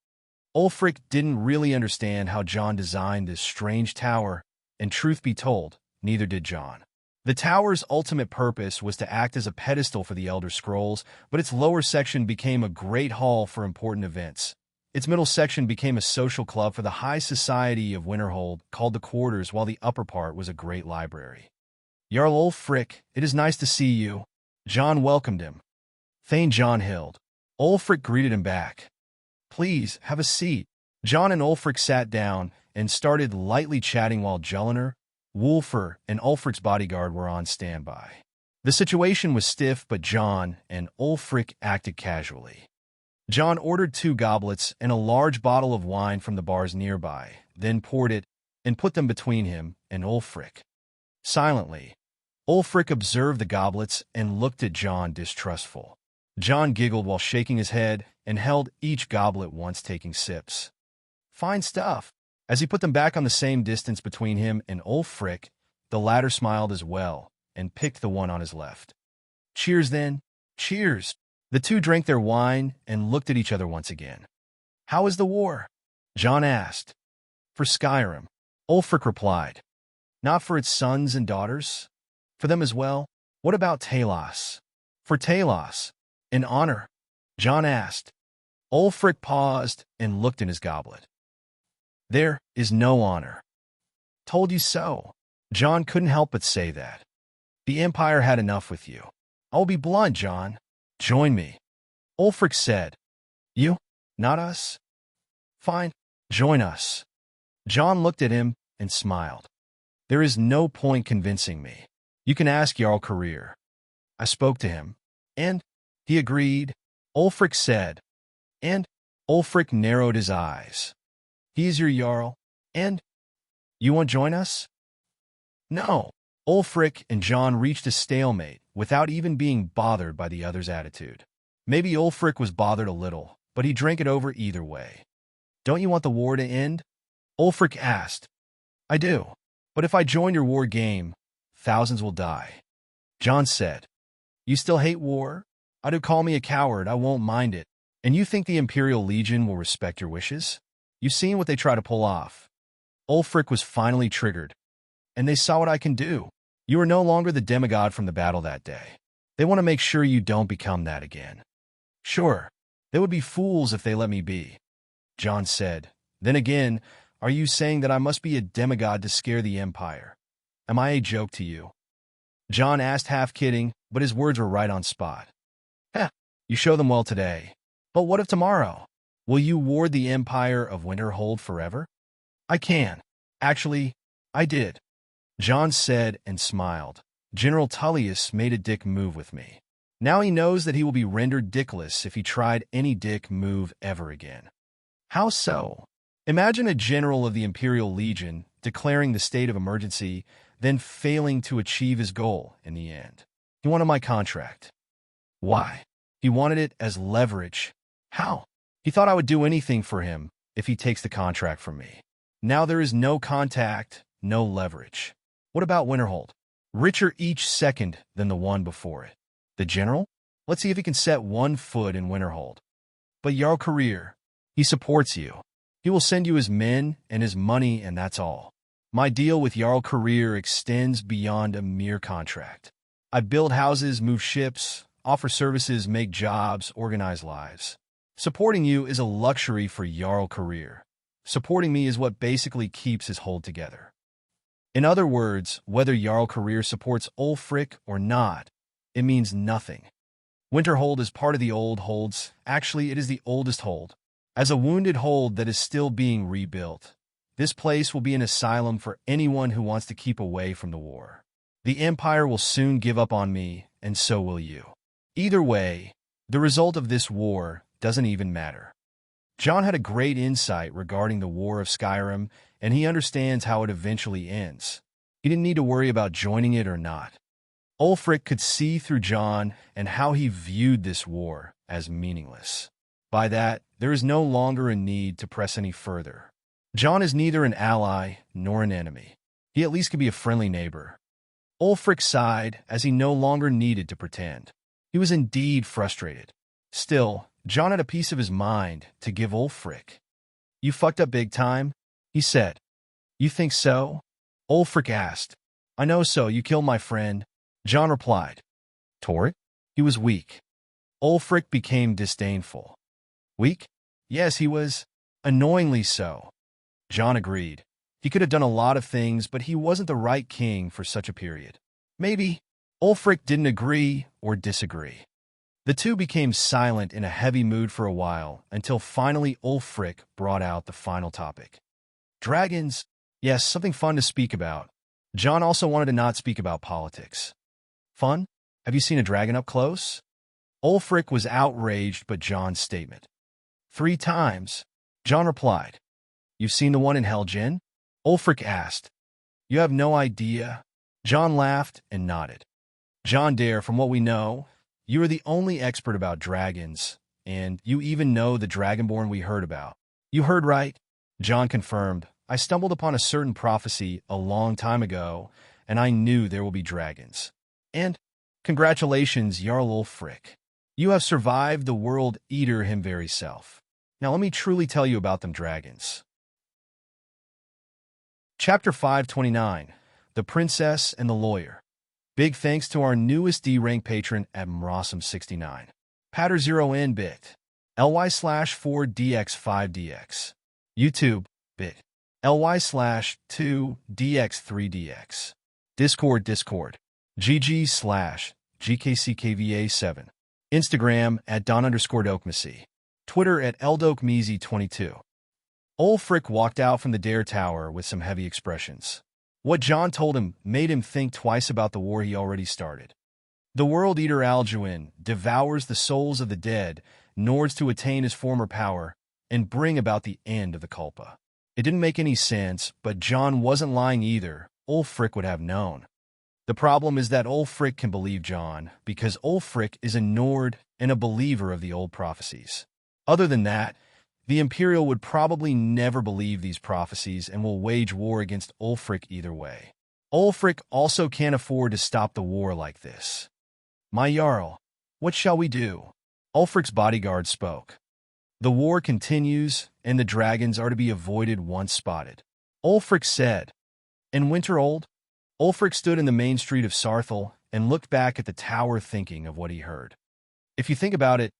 A: Ulfric didn't really understand how John designed this strange tower, and truth be told, neither did John. The tower's ultimate purpose was to act as a pedestal for the Elder Scrolls, but its lower section became a great hall for important events. Its middle section became a social club for the high society of Winterhold, called the Quarters, while the upper part was a great library. Jarl Ulfric, it is nice to see you. John welcomed him. Thane John Hild. Ulfric greeted him back. Please, have a seat. John and Ulfric sat down and started lightly chatting while Jellinar, Wulfur, and Ulfric's bodyguard were on standby. The situation was stiff, but John and Ulfric acted casually. John ordered 2 goblets and a large bottle of wine from the bars nearby, then poured it and put them between him and Ulfric. Silently, Ulfric observed the goblets and looked at John distrustful. John giggled while shaking his head and held each goblet once, taking sips. Fine stuff. As he put them back on the same distance between him and Ulfric, the latter smiled as well and picked the one on his left. Cheers, then. Cheers. The two drank their wine and looked at each other once again. How is the war? Jon asked. For Skyrim, Ulfric replied. Not for its sons and daughters? For them as well? What about Talos? For Talos. In honor? Jon asked. Ulfric paused and looked in his goblet. There is no honor. Told you so. Jon couldn't help but say that. The Empire had enough with you. I'll be blunt, Jon. Join me. Ulfric said. You? Not us? Fine. Join us. Jon looked at him and smiled. There is no point convincing me. You can ask Jarl Career. I spoke to him, and he agreed, Ulfric said. And Ulfric narrowed his eyes. He is your Jarl, and you won't join us? No. Ulfric and Jon reached a stalemate without even being bothered by the other's attitude. Maybe Ulfric was bothered a little, but he drank it over either way. Don't you want the war to end? Ulfric asked. I do. But if I join your war game, thousands will die. Jon said. You still hate war? I do. Call me a coward, I won't mind it. And you think the Imperial Legion will respect your wishes? You've seen what they try to pull off. Ulfric was finally triggered. And they saw what I can do. You are no longer the demigod from the battle that day. They want to make sure you don't become that again. Sure, they would be fools if they let me be. Jon said. Then again, are you saying that I must be a demigod to scare the Empire? Am I a joke to you? Jon asked, half kidding, but his words were right on spot. Heh, you show them well today. But what of tomorrow? Will you ward the Empire of Winterhold forever? I can. Actually, I did. Jon said and smiled. General Tullius made a dick move with me. Now he knows that he will be rendered dickless if he tried any dick move ever again. How so? Imagine a general of the Imperial Legion declaring the state of emergency, then failing to achieve his goal in the end. He wanted my contract. Why? He wanted it as leverage. How? He thought I would do anything for him if he takes the contract from me. Now there is no contact, no leverage. What about Winterhold? Richer each second than the one before it. The general? Let's see if he can set one foot in Winterhold. But Jarl Career, he supports you. He will send you his men and his money, and that's all. My deal with Jarl Career extends beyond a mere contract. I build houses, move ships, offer services, make jobs, organize lives. Supporting you is a luxury for Jarl Career. Supporting me is what basically keeps his hold together. In other words, whether Jarl Career supports Ulfric or not, it means nothing. Winterhold is part of the old holds. Actually, it is the oldest hold. As a wounded hold that is still being rebuilt, this place will be an asylum for anyone who wants to keep away from the war. The Empire will soon give up on me, and so will you. Either way, the result of this war doesn't even matter. Jon had a great insight regarding the War of Skyrim, and he understands how it eventually ends. He didn't need to worry about joining it or not. Ulfric could see through Jon and how he viewed this war as meaningless. By that, there is no longer a need to press any further. Jon is neither an ally nor an enemy. He at least could be a friendly neighbor. Ulfric sighed as he no longer needed to pretend. He was indeed frustrated. Still, Jon had a piece of his mind to give Ulfric. You fucked up big time, he said. You think so? Ulfric asked. I know so, you killed my friend. Jon replied. Torrik? He was weak. Ulfric became disdainful. Weak? Yes, he was. Annoyingly so. Jon agreed. He could have done a lot of things, but he wasn't the right king for such a period. Maybe. Ulfric didn't agree or disagree. The two became silent in a heavy mood for a while, until finally Ulfric brought out the final topic. Dragons. Yes, something fun to speak about. Jon also wanted to not speak about politics. Fun? Have you seen a dragon up close? Ulfric was outraged by Jon's statement. 3 times, Jon replied. You've seen the one in Helgen? Ulfric asked. You have no idea. Jon laughed and nodded. Jon Dare, from what we know, you are the only expert about dragons, and you even know the Dragonborn we heard about. You heard right, John confirmed. I stumbled upon a certain prophecy a long time ago, and I knew there will be dragons. And congratulations, Jarl Ulfric. You have survived the World Eater him very self. Now let me truly tell you about them dragons. Chapter 529, The Princess and the Lawyer. Big thanks to our newest D-rank patron at Mrossum69. Patter 0N bit. ly/4dx5dx. YouTube bit. ly/2dx3dx. Discord. GG/GKCKVA7. Instagram at Don_Dokmacy. Twitter at Eldokmeezy22. Ulfric walked out from the Dare Tower with some heavy expressions. What John told him made him think twice about the war he already started. The World Eater Alduin devours the souls of the dead, Nords to attain his former power, and bring about the end of the Culpa. It didn't make any sense, but John wasn't lying either. Ulfric would have known. The problem is that Ulfric can believe John, because Ulfric is a Nord and a believer of the old prophecies. Other than that, the Imperial would probably never believe these prophecies and will wage war against Ulfric either way. Ulfric also can't afford to stop the war like this. My Jarl, what shall we do? Ulfric's bodyguard spoke. The war continues, and the dragons are to be avoided once spotted. Ulfric said. And Winterold? Ulfric stood in the main street of Sarthel and looked back at the tower thinking of what he heard. If you think about it,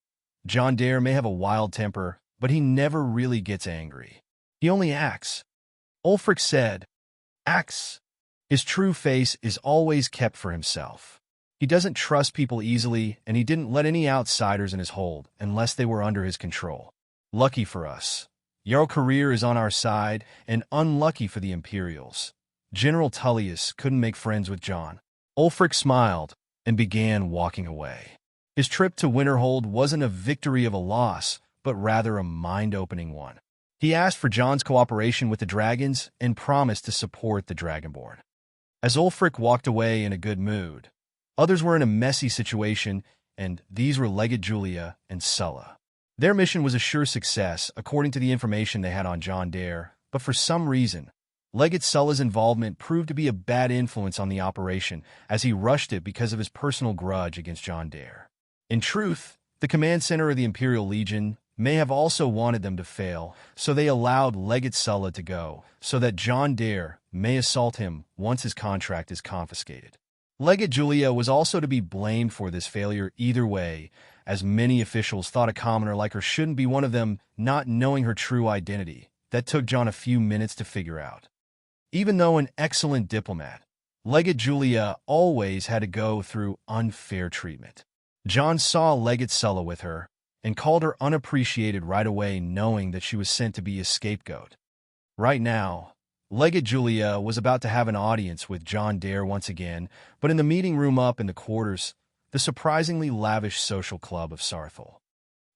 A: John Dare may have a wild temper, but he never really gets angry. He only acts. Ulfric said, acts. His true face is always kept for himself. He doesn't trust people easily, and he didn't let any outsiders in his hold unless they were under his control. Lucky for us. Jarl Career is on our side, and unlucky for the Imperials. General Tullius couldn't make friends with John. Ulfric smiled and began walking away. His trip to Winterhold wasn't a victory of a loss, but rather a mind-opening one. He asked for John's cooperation with the dragons and promised to support the Dragonborn. As Ulfric walked away in a good mood, others were in a messy situation, and these were Legate Julia and Sulla. Their mission was a sure success, according to the information they had on John Dare, but for some reason, Legate Sulla's involvement proved to be a bad influence on the operation, as he rushed it because of his personal grudge against John Dare. In truth, the command center of the Imperial Legion may have also wanted them to fail, so they allowed Legate Sulla to go, so that John Dare may assault him once his contract is confiscated. Legate Julia was also to be blamed for this failure either way, as many officials thought a commoner like her shouldn't be one of them, not knowing her true identity. That took John a few minutes to figure out. Even though an excellent diplomat, Legate Julia always had to go through unfair treatment. John saw Legate Sulla with her, and called her unappreciated right away, knowing that she was sent to be a scapegoat. Right now, Legate Julia was about to have an audience with John Dare once again, but in the meeting room up in the quarters, the surprisingly lavish social club of Sarthel.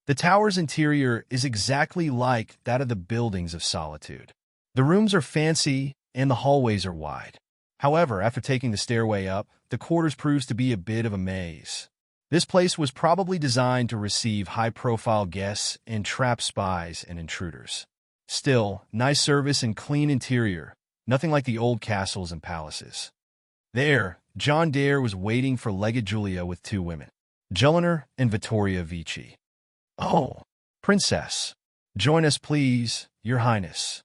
A: The tower's interior is exactly like that of the buildings of Solitude. The rooms are fancy, and the hallways are wide. However, after taking the stairway up, the quarters proves to be a bit of a maze. This place was probably designed to receive high-profile guests and trap spies and intruders. Still, nice service and clean interior, nothing like the old castles and palaces. There, John Dare was waiting for Legate Julia with two women, Jellinar and Vittoria Vici. Oh, Princess, join us please, Your Highness.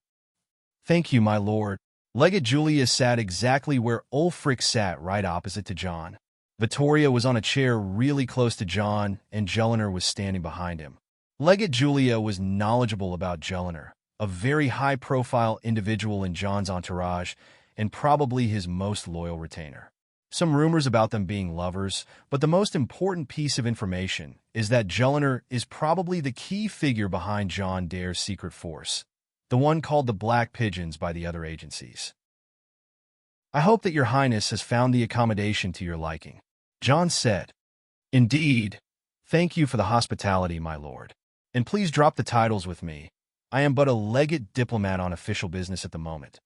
A: Thank you, my lord. Legate Julia sat exactly where Ulfric sat, right opposite to John. Vittoria was on a chair really close to John, and Jellinar was standing behind him. Legate Julia was knowledgeable about Jellinar, a very high-profile individual in John's entourage, and probably his most loyal retainer. Some rumors about them being lovers, but the most important piece of information is that Jellinar is probably the key figure behind John Dare's secret force, the one called the Black Pigeons by the other agencies. I hope that Your Highness has found the accommodation to your liking, John said. Indeed. Thank you for the hospitality, my lord. And please drop the titles with me. I am but a legate diplomat on official business at the moment.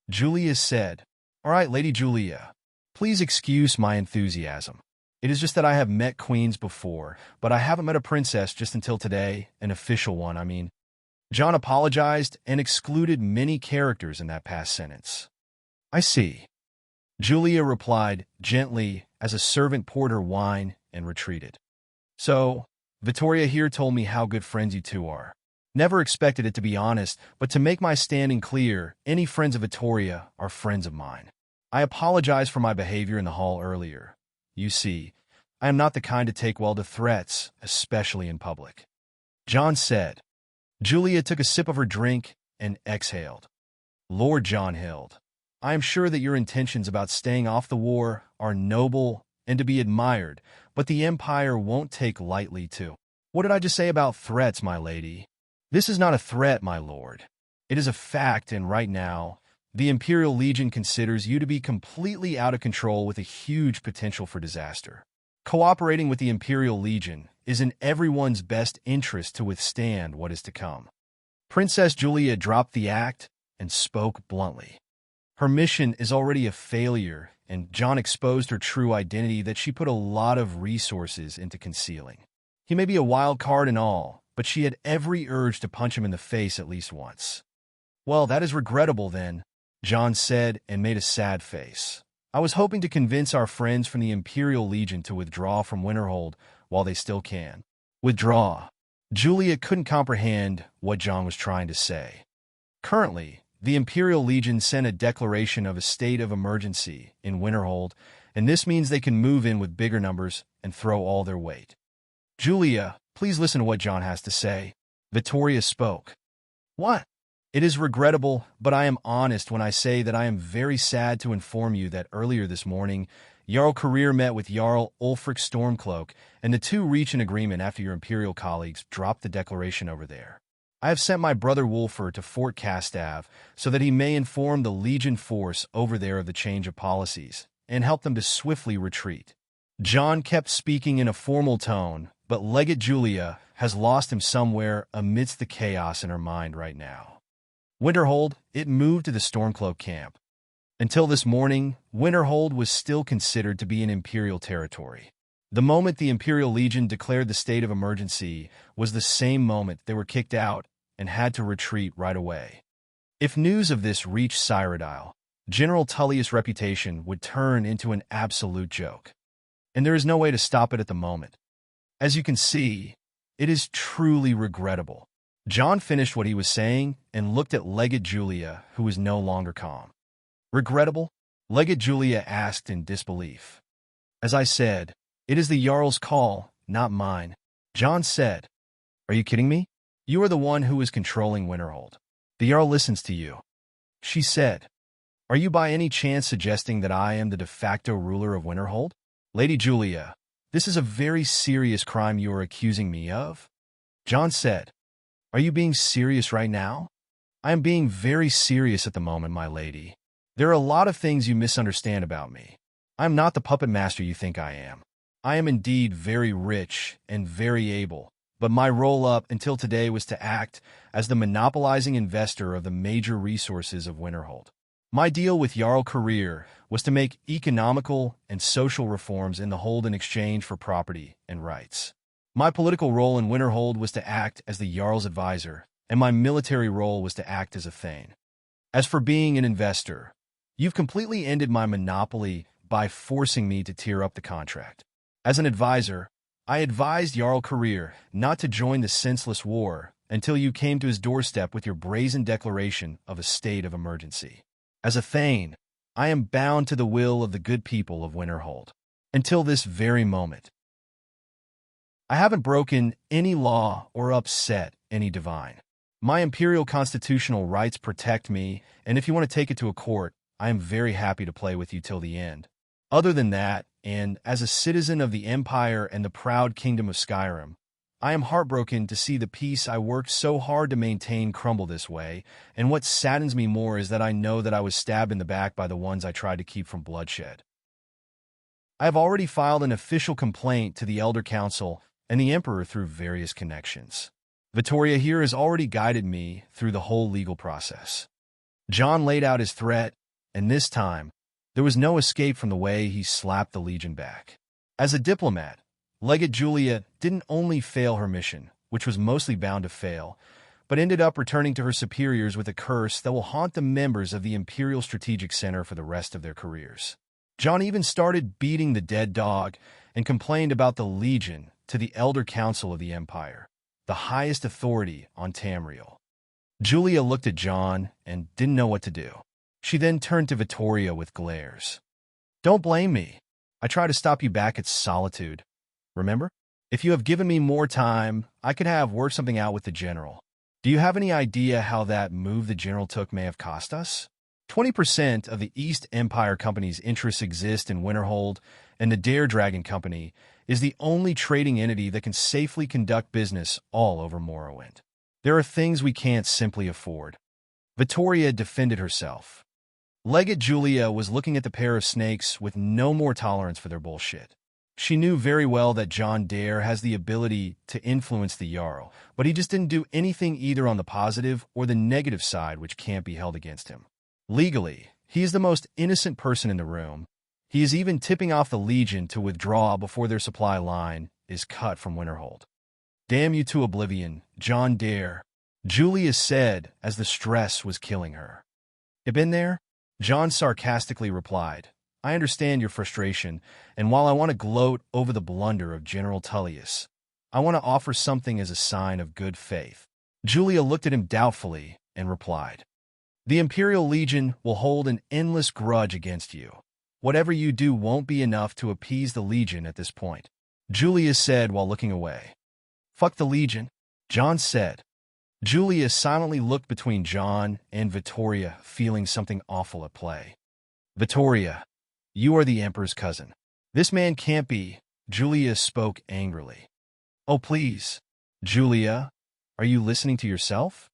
A: Julia said. All right, Lady Julia. Please excuse my enthusiasm. It is just that I have met queens before, but I haven't met a princess just until today, an official one, I mean. John apologized and excluded many characters in that past sentence. I see. Julia replied gently as a servant poured her wine and retreated. So, Vittoria here told me how good friends you two are. Never expected it, to be honest, but to make my standing clear, any friends of Vittoria are friends of mine. I apologize for my behavior in the hall earlier. You see, I am not the kind to take well to threats, especially in public. John said. Julia took a sip of her drink and exhaled. Lord John Hild, I am sure that your intentions about staying off the war are noble and to be admired, but the Empire won't take lightly to. What did I just say about threats, my lady? This is not a threat, my lord. It is a fact, and right now, the Imperial Legion considers you to be completely out of control with a huge potential for disaster. Cooperating with the Imperial Legion is in everyone's best interest to withstand what is to come. Princess Julia dropped the act and spoke bluntly. Her mission is already a failure, and John exposed her true identity that she put a lot of resources into concealing. He may be a wild card and all, but she had every urge to punch him in the face at least once. Well, that is regrettable then, John said and made a sad face. I was hoping to convince our friends from the Imperial Legion to withdraw from Winterhold while they still can. Withdraw. Julia couldn't comprehend what John was trying to say. Currently, the Imperial Legion sent a declaration of a state of emergency in Winterhold, and this means they can move in with bigger numbers and throw all their weight. Julia, please listen to what John has to say. Vittoria spoke. What? It is regrettable, but I am honest when I say that I am very sad to inform you that earlier this morning, Jarl Career met with Jarl Ulfric Stormcloak, and the two reached an agreement after your Imperial colleagues dropped the declaration over there. I have sent my brother Wulfur to Fort Castav so that he may inform the Legion force over there of the change of policies and help them to swiftly retreat. John kept speaking in a formal tone, but Legate Julia has lost him somewhere amidst the chaos in her mind right now. Winterhold, it moved to the Stormcloak camp. Until this morning, Winterhold was still considered to be an Imperial territory. The moment the Imperial Legion declared the state of emergency was the same moment they were kicked out and had to retreat right away. If news of this reached Cyrodiil, General Tullius' reputation would turn into an absolute joke. And there is no way to stop it at the moment. As you can see, it is truly regrettable. John finished what he was saying and looked at Legate Julia, who was no longer calm. Regrettable? Legate Julia asked in disbelief. As I said, it is the Jarl's call, not mine. John said. Are you kidding me? You are the one who is controlling Winterhold. The Jarl listens to you. She said. Are you by any chance suggesting that I am the de facto ruler of Winterhold? Lady Julia, this is a very serious crime you are accusing me of. John said. Are you being serious right now? I am being very serious at the moment, my lady. There are a lot of things you misunderstand about me. I am not the puppet master you think I am. I am indeed very rich and very able, but my role up until today was to act as the monopolizing investor of the major resources of Winterhold. My deal with Jarl Career was to make economical and social reforms in the hold in exchange for property and rights. My political role in Winterhold was to act as the Jarl's advisor, and my military role was to act as a thane. As for being an investor, you've completely ended my monopoly by forcing me to tear up the contract. As an advisor, I advised Jarl Career not to join the senseless war until you came to his doorstep with your brazen declaration of a state of emergency. As a thane, I am bound to the will of the good people of Winterhold. Until this very moment, I haven't broken any law or upset any divine. My imperial constitutional rights protect me, and if you want to take it to a court, I am very happy to play with you till the end. Other than that, and as a citizen of the Empire and the proud kingdom of Skyrim, I am heartbroken to see the peace I worked so hard to maintain crumble this way, and what saddens me more is that I know that I was stabbed in the back by the ones I tried to keep from bloodshed. I have already filed an official complaint to the Elder Council and the Emperor through various connections. Vittoria here has already guided me through the whole legal process. John laid out his threat, and this time, there was no escape from the way he slapped the Legion back. As a diplomat, Legate Julia didn't only fail her mission, which was mostly bound to fail, but ended up returning to her superiors with a curse that will haunt the members of the Imperial Strategic Center for the rest of their careers. John even started beating the dead dog and complained about the Legion to the Elder Council of the Empire, the highest authority on Tamriel. Julia looked at John and didn't know what to do. She then turned to Vittoria with glares. "Don't blame me. I tried to stop you back at Solitude. Remember? If you have given me more time, I could have worked something out with the General. Do you have any idea how that move the General took may have cost us? 20% of the East Empire Company's interests exist in Winterhold, and the Dare Dragon Company is the only trading entity that can safely conduct business all over Morrowind. There are things we can't simply afford." Vittoria defended herself. Legate Julia was looking at the pair of snakes with no more tolerance for their bullshit. She knew very well that John Dare has the ability to influence the Jarl, but he just didn't do anything either on the positive or the negative side which can't be held against him. Legally, he is the most innocent person in the room. He is even tipping off the Legion to withdraw before their supply line is cut from Winterhold. "Damn you to oblivion, John Dare," Julia said as the stress was killing her. "You been there?" John sarcastically replied. "I understand your frustration, and while I want to gloat over the blunder of General Tullius, I want to offer something as a sign of good faith." Julia looked at him doubtfully and replied, "The Imperial Legion will hold an endless grudge against you. Whatever you do won't be enough to appease the Legion at this point," Julia said while looking away. "Fuck the Legion," John said. Julia silently looked between John and Vittoria, feeling something awful at play. "Vittoria, you are the Emperor's cousin. This man can't be," Julia spoke angrily. "Oh, please. Julia, are you listening to yourself?"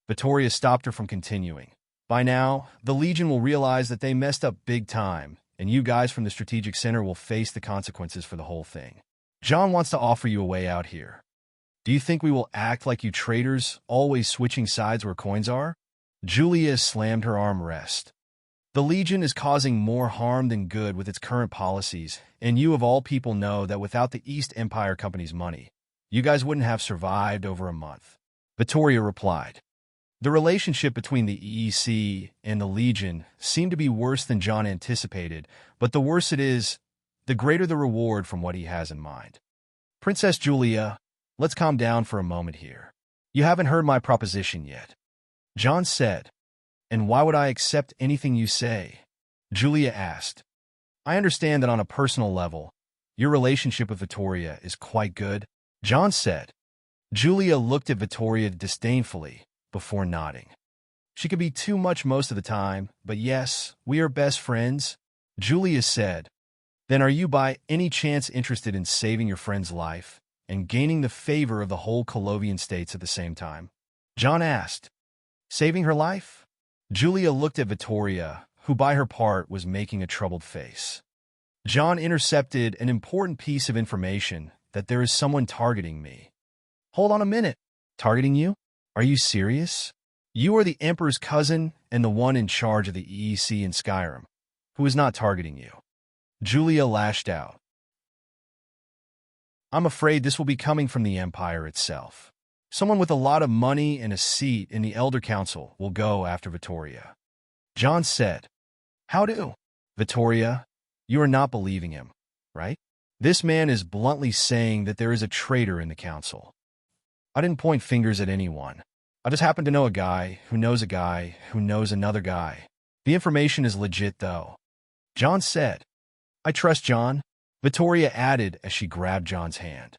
A: Vittoria stopped her from continuing. "By now, the Legion will realize that they messed up big time, and you guys from the Strategic Center will face the consequences for the whole thing. John wants to offer you a way out here. Do you think we will act like you traitors, always switching sides where coins are?" Julia slammed her arm rest. "The Legion is causing more harm than good with its current policies, and you of all people know that without the East Empire Company's money, you guys wouldn't have survived over a month." Vittoria replied. The relationship between the EEC and the Legion seemed to be worse than John anticipated, but the worse it is, the greater the reward from what he has in mind. "Princess Julia, let's calm down for a moment here. You haven't heard my proposition yet," John said. "And why would I accept anything you say?" Julia asked. "I understand that on a personal level, your relationship with Vittoria is quite good," John said. Julia looked at Vittoria disdainfully before nodding. "She could be too much most of the time, but yes, we are best friends," Julia said. "Then are you by any chance interested in saving your friend's life and gaining the favor of the whole Colovian states at the same time?" John asked. "Saving her life?" Julia looked at Vittoria, who by her part was making a troubled face. John intercepted an important piece of information that there is someone targeting me. "Hold on a minute. Targeting you? Are you serious? You are the Emperor's cousin and the one in charge of the EEC in Skyrim, who is not targeting you." Julia lashed out. "I'm afraid this will be coming from the Empire itself. Someone with a lot of money and a seat in the Elder Council will go after Vittoria." John said. "How do?" "Vittoria, you are not believing him, right? This man is bluntly saying that there is a traitor in the council. I didn't point fingers at anyone. I just happen to know a guy who knows a guy who knows another guy. The information is legit, though," John said. "I trust John," Vittoria added as she grabbed John's hand.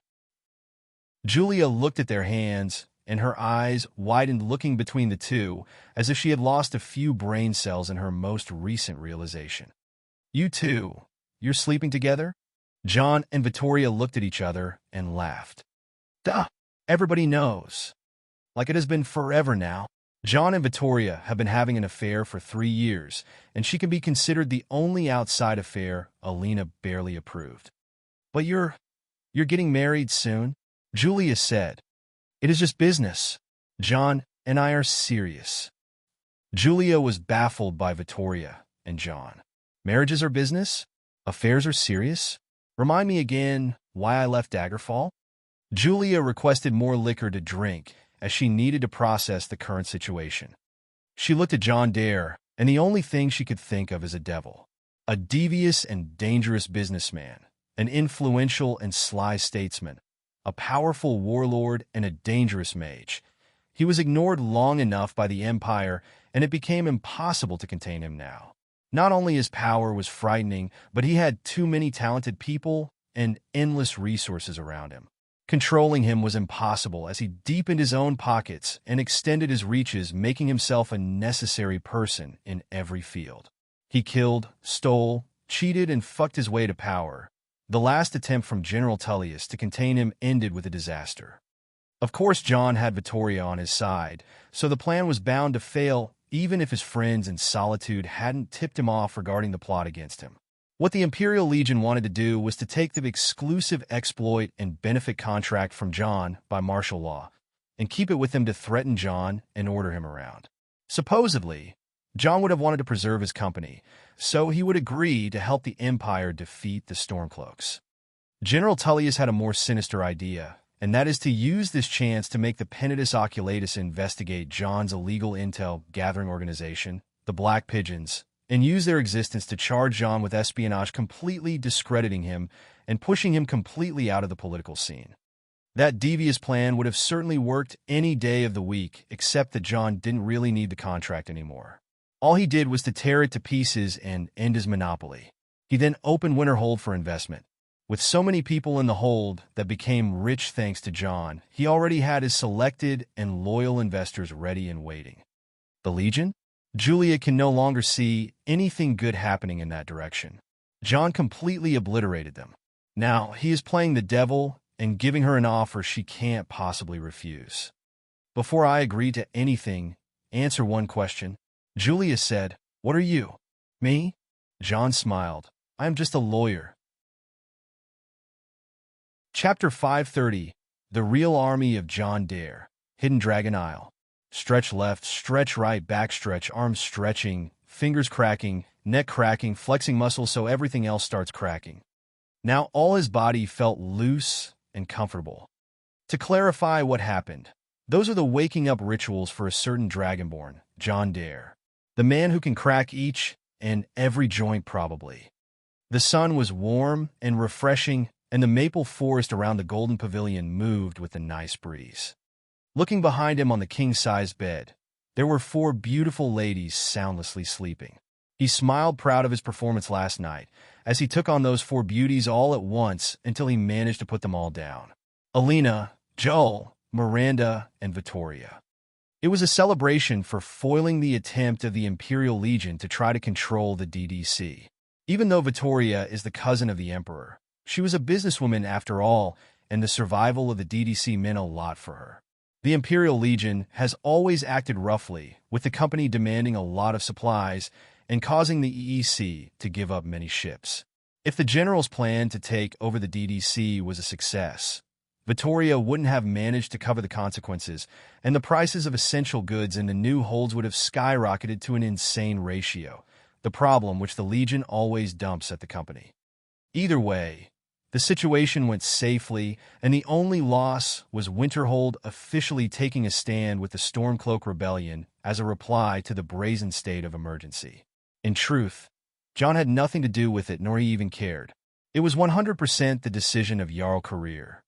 A: Julia looked at their hands, and her eyes widened looking between the two, as if she had lost a few brain cells in her most recent realization. "You two, you're sleeping together?" John and Vittoria looked at each other and laughed. "Duh, everybody knows. Like it has been forever now. John and Vittoria have been having an affair for 3 years, and she can be considered the only outside affair Alina barely approved." "But you're getting married soon," Julia said. "It is just business. John and I are serious." Julia was baffled by Vittoria and John. Marriages are business? Affairs are serious? Remind me again why I left Daggerfall? Julia requested more liquor to drink as she needed to process the current situation. She looked at John Dare, and the only thing she could think of is a devil. A devious and dangerous businessman, an influential and sly statesman, a powerful warlord and a dangerous mage. He was ignored long enough by the Empire, and it became impossible to contain him now. Not only his power was frightening, but he had too many talented people and endless resources around him. Controlling him was impossible as he deepened his own pockets and extended his reaches, making himself a necessary person in every field. He killed, stole, cheated, and fucked his way to power. The last attempt from General Tullius to contain him ended with a disaster. Of course, John had Vittoria on his side, so the plan was bound to fail even if his friends in Solitude hadn't tipped him off regarding the plot against him. What the Imperial Legion wanted to do was to take the exclusive exploit and benefit contract from John by martial law and keep it with him to threaten John and order him around. Supposedly, John would have wanted to preserve his company, so he would agree to help the Empire defeat the Stormcloaks. General Tullius had a more sinister idea, and that is to use this chance to make the Penitus Oculatus investigate John's illegal intel gathering organization, the Black Pigeons, and use their existence to charge John with espionage, completely discrediting him and pushing him completely out of the political scene. That devious plan would have certainly worked any day of the week, except that John didn't really need the contract anymore. All he did was to tear it to pieces and end his monopoly. He then opened Winterhold for investment. With so many people in the hold that became rich thanks to John, he already had his selected and loyal investors ready and waiting. The Legion? Julia can no longer see anything good happening in that direction. John completely obliterated them. Now, he is playing the devil and giving her an offer she can't possibly refuse. Before I agree to anything, answer one question. Julia said, "What are you?" "Me?" John smiled. "I am just a lawyer." Chapter 530, The Real Army of John Dare, Hidden Dragon Isle. Stretch left, stretch right, back stretch, arms stretching, fingers cracking, neck cracking, flexing muscles so everything else starts cracking. Now all his body felt loose and comfortable. To clarify what happened, those are the waking up rituals for a certain Dragonborn, John Dare, the man who can crack each and every joint probably. The sun was warm and refreshing, and the maple forest around the golden pavilion moved with a nice breeze. Looking behind him on the king-sized bed, there were 4 beautiful ladies soundlessly sleeping. He smiled, proud of his performance last night, as he took on those 4 beauties all at once until he managed to put them all down. Alina, Joel, Miranda, and Vittoria. It was a celebration for foiling the attempt of the Imperial Legion to try to control the DDC. Even though Vittoria is the cousin of the Emperor, she was a businesswoman after all, and the survival of the DDC meant a lot for her. The Imperial Legion has always acted roughly, with the company demanding a lot of supplies and causing the EEC to give up many ships. If the general's plan to take over the DDC was a success, Vittoria wouldn't have managed to cover the consequences, and the prices of essential goods in the new holds would have skyrocketed to an insane ratio, the problem which the Legion always dumps at the company. Either way, the situation went safely, and the only loss was Winterhold officially taking a stand with the Stormcloak Rebellion as a reply to the brazen state of emergency. In truth, John had nothing to do with it, nor he even cared. It was 100% the decision of Jarl Career.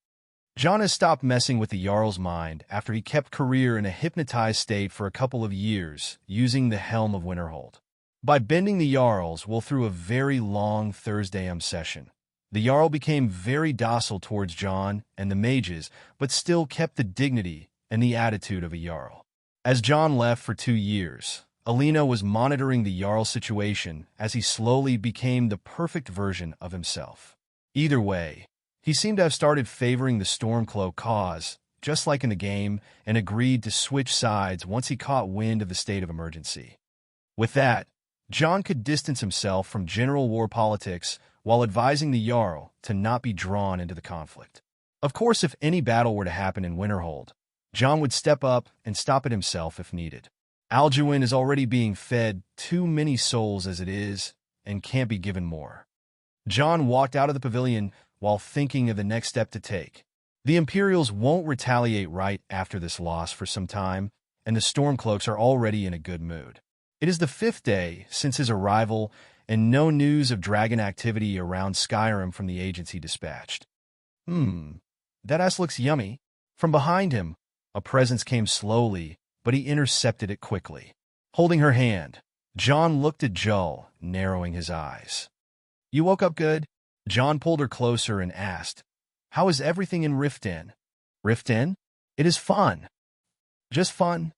A: John has stopped messing with the Jarl's mind after he kept Career in a hypnotized state for a couple of years, using the Helm of Winterhold. By bending the Jarl's will through a very long Thursday session, the Jarl became very docile towards John and the mages, but still kept the dignity and the attitude of a Jarl. As John left for 2 years, Alina was monitoring the Jarl's situation as he slowly became the perfect version of himself. Either way, he seemed to have started favoring the Stormcloak cause, just like in the game, and agreed to switch sides once he caught wind of the state of emergency. With that, John could distance himself from general war politics while advising the Jarl to not be drawn into the conflict. Of course, if any battle were to happen in Winterhold, John would step up and stop it himself if needed. Alduin is already being fed too many souls as it is and can't be given more. John walked out of the pavilion while thinking of the next step to take. The Imperials won't retaliate right after this loss for some time, and the Stormcloaks are already in a good mood. It is the 5th day since his arrival, and no news of dragon activity around Skyrim from the agents he dispatched. That ass looks yummy. From behind him, a presence came slowly, but he intercepted it quickly. Holding her hand, John looked at Joel, narrowing his eyes. "You woke up good?" John pulled her closer and asked, "How is everything in Rift Inn?" "Rift Inn? It is fun." "Just fun?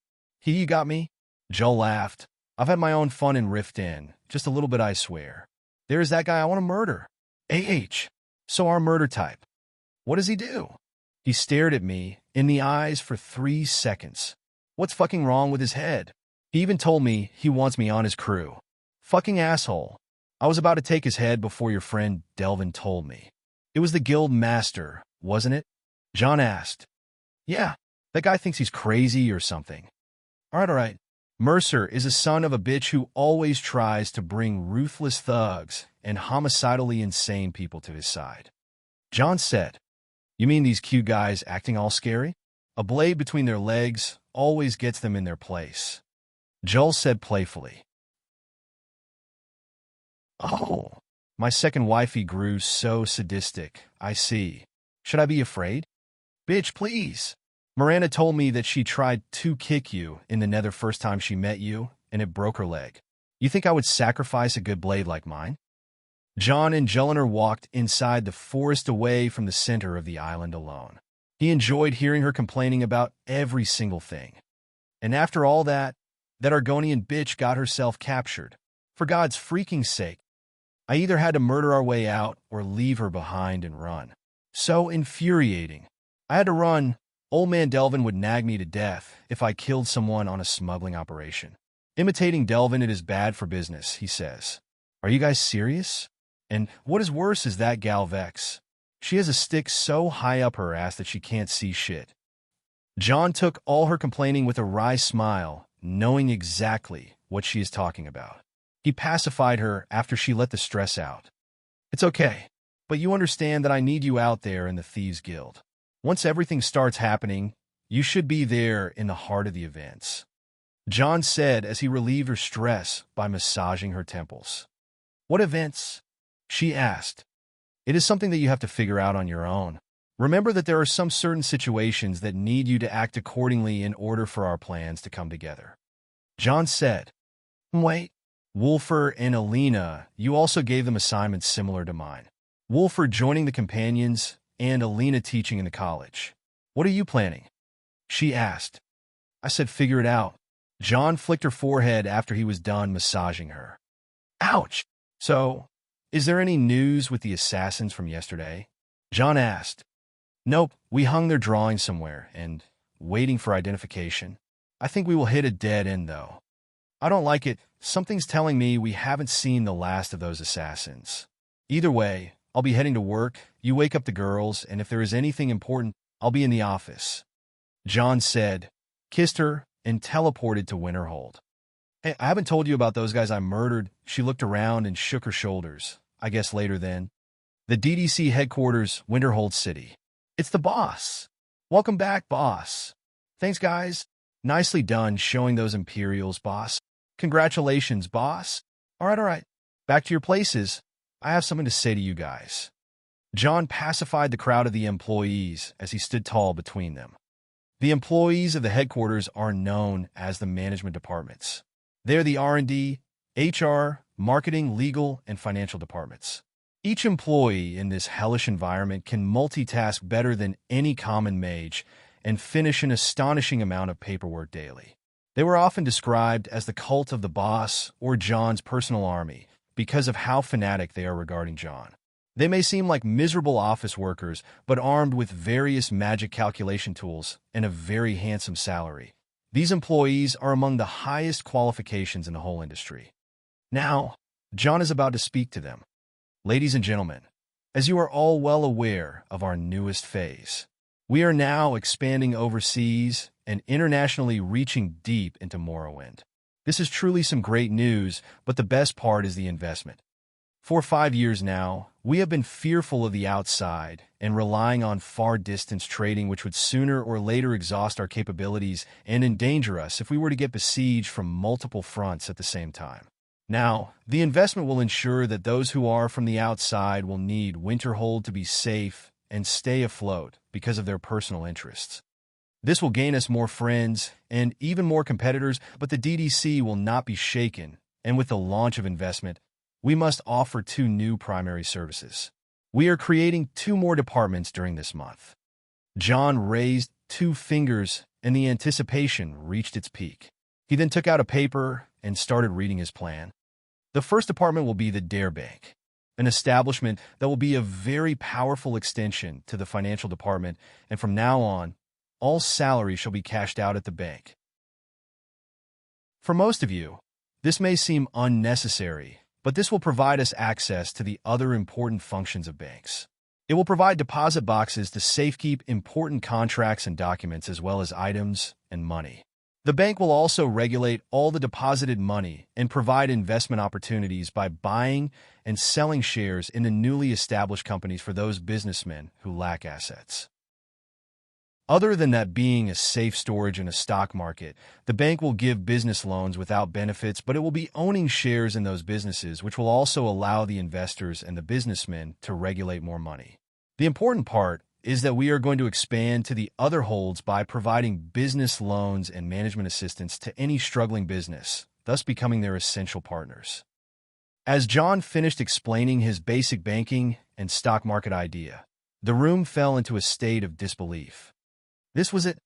A: You got me?" Joel laughed. "I've had my own fun in Rift Inn, just a little bit, I swear. There is that guy I want to murder. So our murder type. What does he do?" He stared at me in the eyes for 3 seconds. "What's fucking wrong with his head? He even told me he wants me on his crew. Fucking asshole. I was about to take his head before your friend Delvin told me." "It was the guild master, wasn't it?" John asked. "Yeah, that guy thinks he's crazy or something." All right. Mercer is a son of a bitch who always tries to bring ruthless thugs and homicidally insane people to his side." John said. "You mean these cute guys acting all scary? A blade between their legs always gets them in their place." Joel said playfully. "Oh, my second wifey grew so sadistic, I see. Should I be afraid?" "Bitch, please. Miranda told me that she tried to kick you in the nether first time she met you, and it broke her leg. You think I would sacrifice a good blade like mine?" John and Jelliner walked inside the forest away from the center of the island alone. He enjoyed hearing her complaining about every single thing. And after all that Argonian bitch got herself captured. For God's freaking sake. I either had to murder our way out or leave her behind and run. So infuriating. I had to run. Old man Delvin would nag me to death if I killed someone on a smuggling operation. Imitating Delvin, it is bad for business, he says. Are you guys serious? And what is worse is that gal Vex. She has a stick so high up her ass that she can't see shit. John took all her complaining with a wry smile, knowing exactly what she is talking about. He pacified her after she let the stress out. It's okay, but you understand that I need you out there in the Thieves Guild. Once everything starts happening, you should be there in the heart of the events. John said as he relieved her stress by massaging her temples. What events? She asked. It is something that you have to figure out on your own. Remember that there are some certain situations that need you to act accordingly in order for our plans to come together. John said, Wait, Wolfer and Alina, you also gave them assignments similar to mine. Wolfer joining the companions and Alina teaching in the college. What are you planning? She asked. I said figure it out. John flicked her forehead after he was done massaging her. Ouch! So, is there any news with the assassins from yesterday? John asked. Nope, we hung their drawing somewhere and waiting for identification. I think we will hit a dead end, though. I don't like it. Something's telling me we haven't seen the last of those assassins. Either way, I'll be heading to work. You wake up the girls, and if there is anything important, I'll be in the office. John said, kissed her, and teleported to Winterhold. Hey, I haven't told you about those guys I murdered. She looked around and shook her shoulders. I guess later then. The DDC headquarters, Winterhold City. It's the boss. Welcome back, boss. Thanks, guys. Nicely done showing those Imperials, boss. Congratulations, boss. All right. Back to your places. I have something to say to you guys. John pacified the crowd of the employees as he stood tall between them. The employees of the headquarters are known as the management departments. They are the R&D, HR, marketing, legal, and financial departments. Each employee in this hellish environment can multitask better than any common mage and finish an astonishing amount of paperwork daily. They were often described as the cult of the boss or John's personal army because of how fanatic they are regarding John. They may seem like miserable office workers, but armed with various magic calculation tools and a very handsome salary. These employees are among the highest qualifications in the whole industry. Now, John is about to speak to them. Ladies and gentlemen, as you are all well aware of our newest phase, we are now expanding overseas and internationally reaching deep into Morrowind. This is truly some great news, but the best part is the investment. For 5 years now, We have been fearful of the outside and relying on far-distance trading, which would sooner or later exhaust our capabilities and endanger us if we were to get besieged from multiple fronts at the same time. Now, the investment will ensure that those who are from the outside will need Winterhold to be safe and stay afloat because of their personal interests. This will gain us more friends and even more competitors, but the DDC will not be shaken, and with the launch of investment, we must offer 2 new primary services. We are creating 2 more departments during this month. John raised 2 fingers, and the anticipation reached its peak. He then took out a paper and started reading his plan. The first department will be the Dare Bank, an establishment that will be a very powerful extension to the financial department, and from now on, all salary shall be cashed out at the bank. For most of you, this may seem unnecessary, but this will provide us access to the other important functions of banks. It will provide deposit boxes to safekeep important contracts and documents as well as items and money. The bank will also regulate all the deposited money and provide investment opportunities by buying and selling shares in the newly established companies for those businessmen who lack assets. Other than that being a safe storage in a stock market, the bank will give business loans without benefits, but it will be owning shares in those businesses, which will also allow the investors and the businessmen to regulate more money. The important part is that we are going to expand to the other holds by providing business loans and management assistance to any struggling business, thus becoming their essential partners. As John finished explaining his basic banking and stock market idea, the room fell into a state of disbelief. This was it.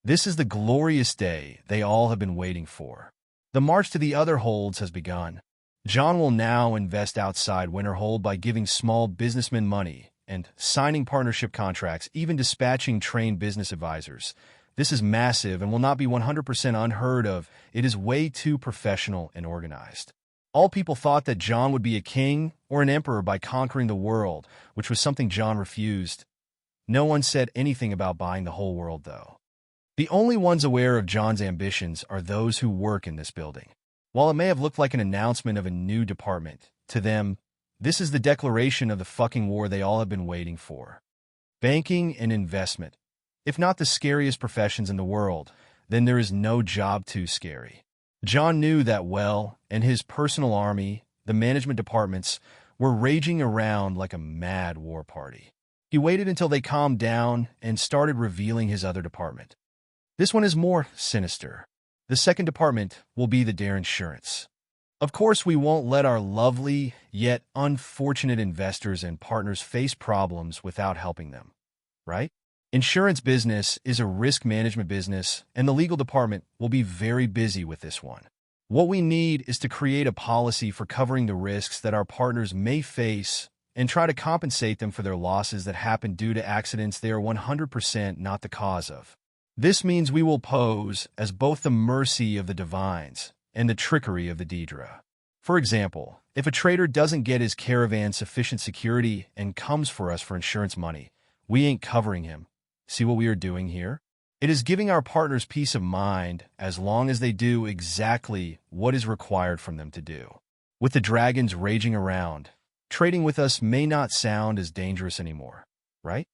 A: This is the glorious day they all have been waiting for. The march to the other holds has begun. John will now invest outside Winterhold by giving small businessmen money and signing partnership contracts, even dispatching trained business advisors. This is massive and will not be 100% unheard of. It is way too professional and organized. All people thought that John would be a king or an emperor by conquering the world, which was something John refused. No one said anything about buying the whole world, though. The only ones aware of John's ambitions are those who work in this building. While it may have looked like an announcement of a new department, to them, this is the declaration of the fucking war they all have been waiting for. Banking and investment. If not the scariest professions in the world, then there is no job too scary. John knew that well, and his personal army, the management departments, were raging around like a mad war party. He waited until they calmed down and started revealing his other department. This one is more sinister. The second department will be the Dare Insurance. Of course, we won't let our lovely, yet unfortunate investors and partners face problems without helping them, right? Insurance business is a risk management business, and the legal department will be very busy with this one. What we need is to create a policy for covering the risks that our partners may face and try to compensate them for their losses that happen due to accidents they are 100% not the cause of. This means we will pose as both the mercy of the divines and the trickery of the Daedra. For example, if a trader doesn't get his caravan sufficient security and comes for us for insurance money, we ain't covering him. See what we are doing here? It is giving our partners peace of mind as long as they do exactly what is required from them to do. With the dragons raging around, trading with us may not sound as dangerous anymore, right?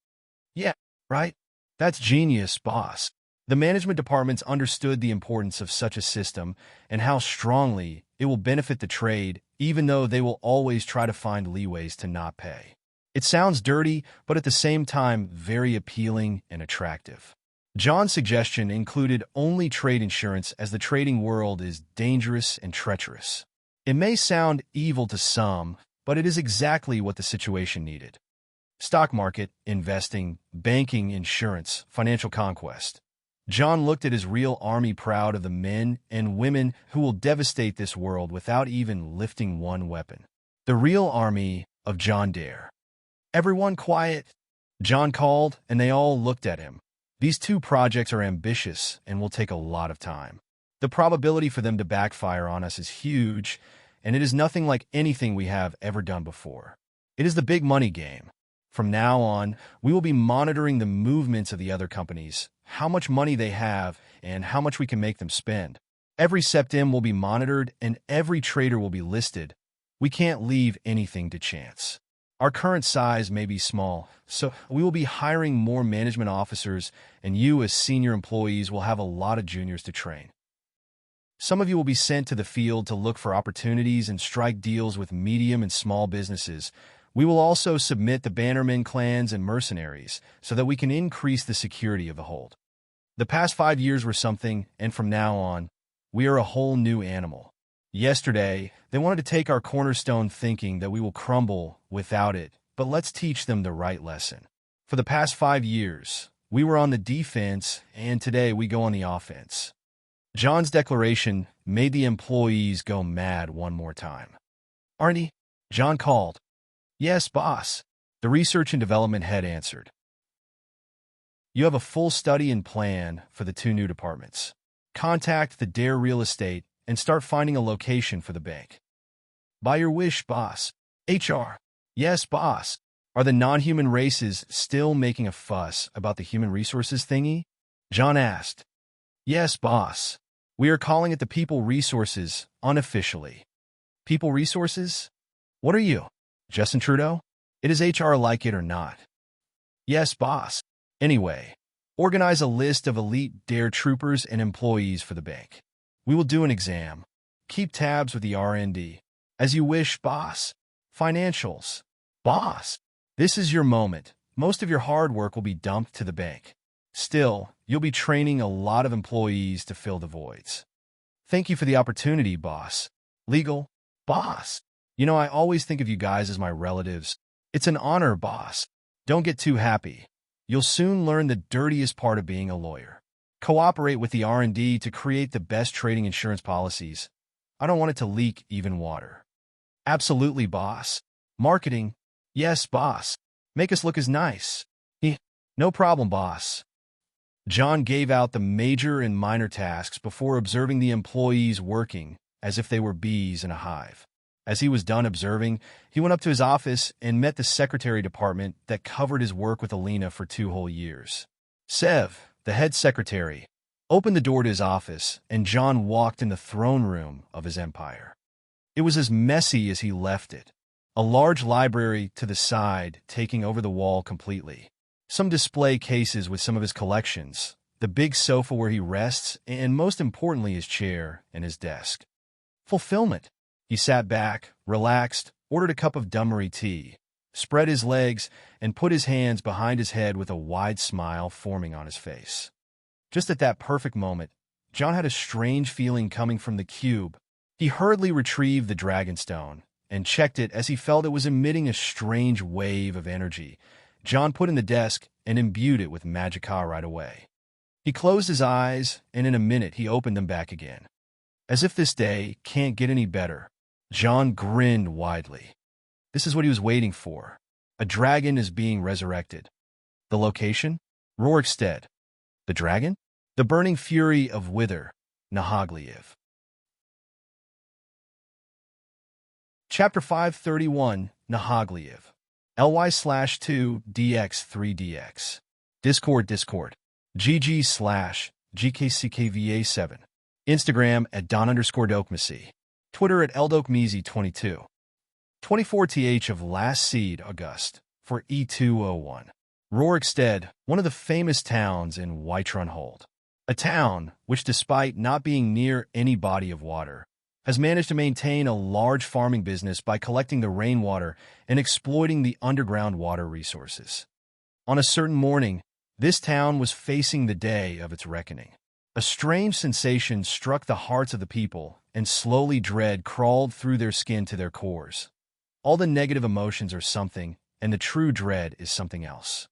A: Yeah, right? That's genius, boss. The management departments understood the importance of such a system and how strongly it will benefit the trade, even though they will always try to find leeways to not pay. It sounds dirty, but at the same time very appealing and attractive. John's suggestion included only trade insurance, as the trading world is dangerous and treacherous. It may sound evil to some, but it is exactly what the situation needed. Stock market, investing, banking, insurance, financial conquest. John looked at his real army, proud of the men and women who will devastate this world without even lifting one weapon. The real army of John Dare. Everyone quiet, John called, and they all looked at him. These 2 projects are ambitious and will take a lot of time. The probability for them to backfire on us is huge, and it is nothing like anything we have ever done before. It is the big money game. From now on, we will be monitoring the movements of the other companies, how much money they have, and how much we can make them spend. Every septim will be monitored, and every trader will be listed. We can't leave anything to chance. Our current size may be small, so we will be hiring more management officers, and you as senior employees will have a lot of juniors to train. Some of you will be sent to the field to look for opportunities and strike deals with medium and small businesses. We will also submit the bannermen clans and mercenaries so that we can increase the security of the hold. The past 5 years were something, and from now on, we are a whole new animal. Yesterday, they wanted to take our cornerstone thinking that we will crumble without it, but let's teach them the right lesson. For the past 5 years, we were on the defense, and today we go on the offense. John's declaration made the employees go mad one more time. Aren't he? John called. Yes, boss, the research and development head answered. You have a full study and plan for the 2 new departments. Contact the Dare Real Estate and start finding a location for the bank. By your wish, boss. HR. Yes, boss. Are the non-human races still making a fuss about the human resources thingy? John asked. Yes, boss. We are calling it the People Resources, unofficially. People Resources? What are you? Justin Trudeau? It is HR, like it or not. Yes, boss. Anyway, organize a list of elite Dare troopers and employees for the bank. We will do an exam. Keep tabs with the R&D. As you wish, boss. Financials. Boss. This is your moment. Most of your hard work will be dumped to the bank. Still, you'll be training a lot of employees to fill the voids. Thank you for the opportunity, boss. Legal. Boss. You know, I always think of you guys as my relatives. It's an honor, boss. Don't get too happy. You'll soon learn the dirtiest part of being a lawyer. Cooperate with the R&D to create the best trading insurance policies. I don't want it to leak even water. Absolutely, boss. Marketing. Yes, boss. Make us look as nice. No problem, boss. John gave out the major and minor tasks before observing the employees working as if they were bees in a hive. As he was done observing, he went up to his office and met the secretary department that covered his work with Alina for 2 whole years. Sev, the head secretary, opened the door to his office, and John walked in the throne room of his empire. It was as messy as he left it. A large library to the side taking over the wall completely. Some display cases with some of his collections, the big sofa where he rests, and most importantly his chair and his desk. Fulfillment. He sat back, relaxed, ordered a cup of Dummery tea, spread his legs, and put his hands behind his head with a wide smile forming on his face. Just at that perfect moment, John had a strange feeling coming from the cube. He hurriedly retrieved the Dragonstone and checked it as he felt it was emitting a strange wave of energy. John put in the desk and imbued it with Magicka right away. He closed his eyes, and in a minute he opened them back again. As if this day can't get any better, John grinned widely. This is what he was waiting for. A dragon is being resurrected. The location? Rorikstead. The dragon? The burning fury of Wither, Nahagliev. Chapter 531, Nahagliev. LY/2 DX3DX. Discord. GG/GKCKVA7. Instagram at Don_Dokmacy. Twitter at Eldokmeasy22. 24th of last seed August for E201. Rorikstead, one of the famous towns in Whiterunhold. A town which, despite not being near any body of water, has managed to maintain a large farming business by collecting the rainwater and exploiting the underground water resources. On a certain morning, this town was facing the day of its reckoning. A strange sensation struck the hearts of the people, and slowly dread crawled through their skin to their cores. All the negative emotions are something, and the true dread is something else.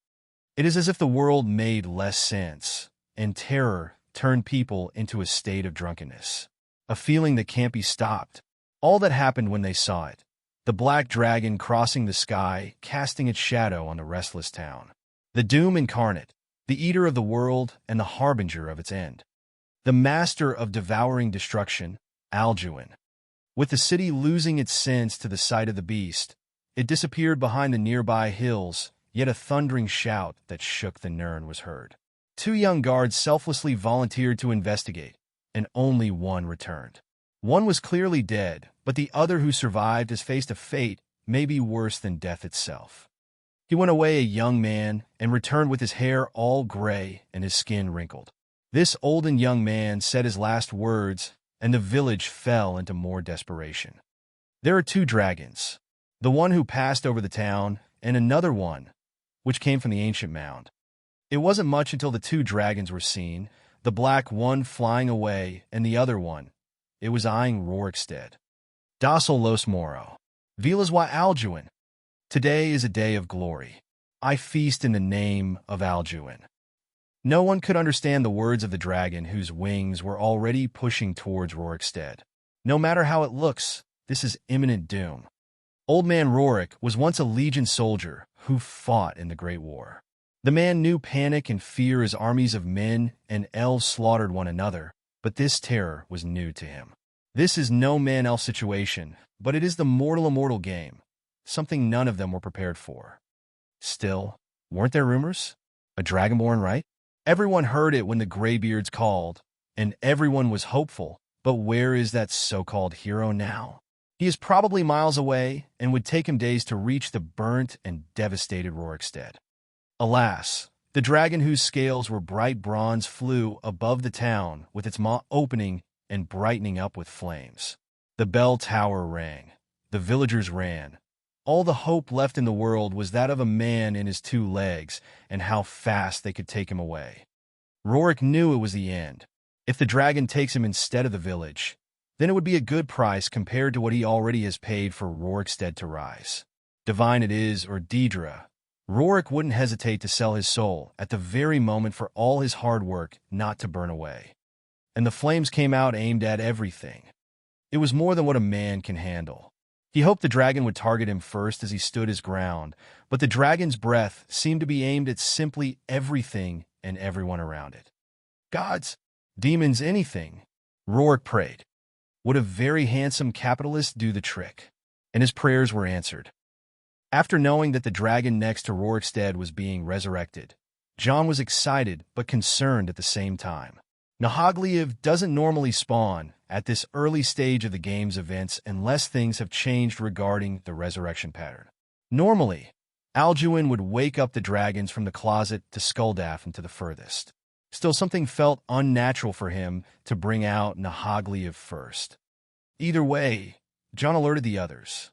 A: It is as if the world made less sense, and terror turned people into a state of drunkenness. A feeling that can't be stopped. All that happened when they saw it. The black dragon crossing the sky, casting its shadow on the restless town. The doom incarnate, the eater of the world and the harbinger of its end. The master of devouring destruction, Alduin. With the city losing its sense to the sight of the beast, it disappeared behind the nearby hills, yet a thundering shout that shook the Nirn was heard. 2 young guards selflessly volunteered to investigate, and only one returned. One was clearly dead, but the other who survived has faced a fate may be worse than death itself. He went away a young man and returned with his hair all gray and his skin wrinkled. This old and young man said his last words, and the village fell into more desperation. There are two dragons, the one who passed over the town and another one, which came from the ancient mound. It wasn't much until the two dragons were seen, the black one flying away and the other one. It was eyeing Rorikstead. Docile los moro. Vilas wa Alduin. Today is a day of glory. I feast in the name of Alduin. No one could understand the words of the dragon whose wings were already pushing towards Rorikstead. No matter how it looks, this is imminent doom. Old Man Rorik was once a legion soldier who fought in the Great War. The man knew panic and fear as armies of men and elves slaughtered one another, but this terror was new to him. This is no man-elf situation, but it is the mortal-immortal game, something none of them were prepared for. Still, weren't there rumors? A Dragonborn, right? Everyone heard it when the Greybeards called, and everyone was hopeful, but where is that so-called hero now? He is probably miles away and would take him days to reach the burnt and devastated Rorikstead. Alas, the dragon whose scales were bright bronze flew above the town with its maw opening and brightening up with flames. The bell tower rang. The villagers ran. All the hope left in the world was that of a man in his two legs and how fast they could take him away. Rorik knew it was the end. If the dragon takes him instead of the village, then it would be a good price compared to what he already has paid for Rorikstead to rise. Divine it is, or Deidre, Rorik wouldn't hesitate to sell his soul at the very moment for all his hard work not to burn away. And the flames came out aimed at everything. It was more than what a man can handle. He hoped the dragon would target him first as he stood his ground, but the dragon's breath seemed to be aimed at simply everything and everyone around it. Gods, demons, anything. Rorik prayed. Would a very handsome capitalist do the trick? And his prayers were answered. After knowing that the dragon next to Rorikstead was being resurrected, John was excited but concerned at the same time. Nahagliv doesn't normally spawn at this early stage of the game's events unless things have changed regarding the resurrection pattern. Normally, Alduin would wake up the dragons from the closet to Skuldafn to the furthest. Still, something felt unnatural for him to bring out Nahagliv first. Either way, John alerted the others.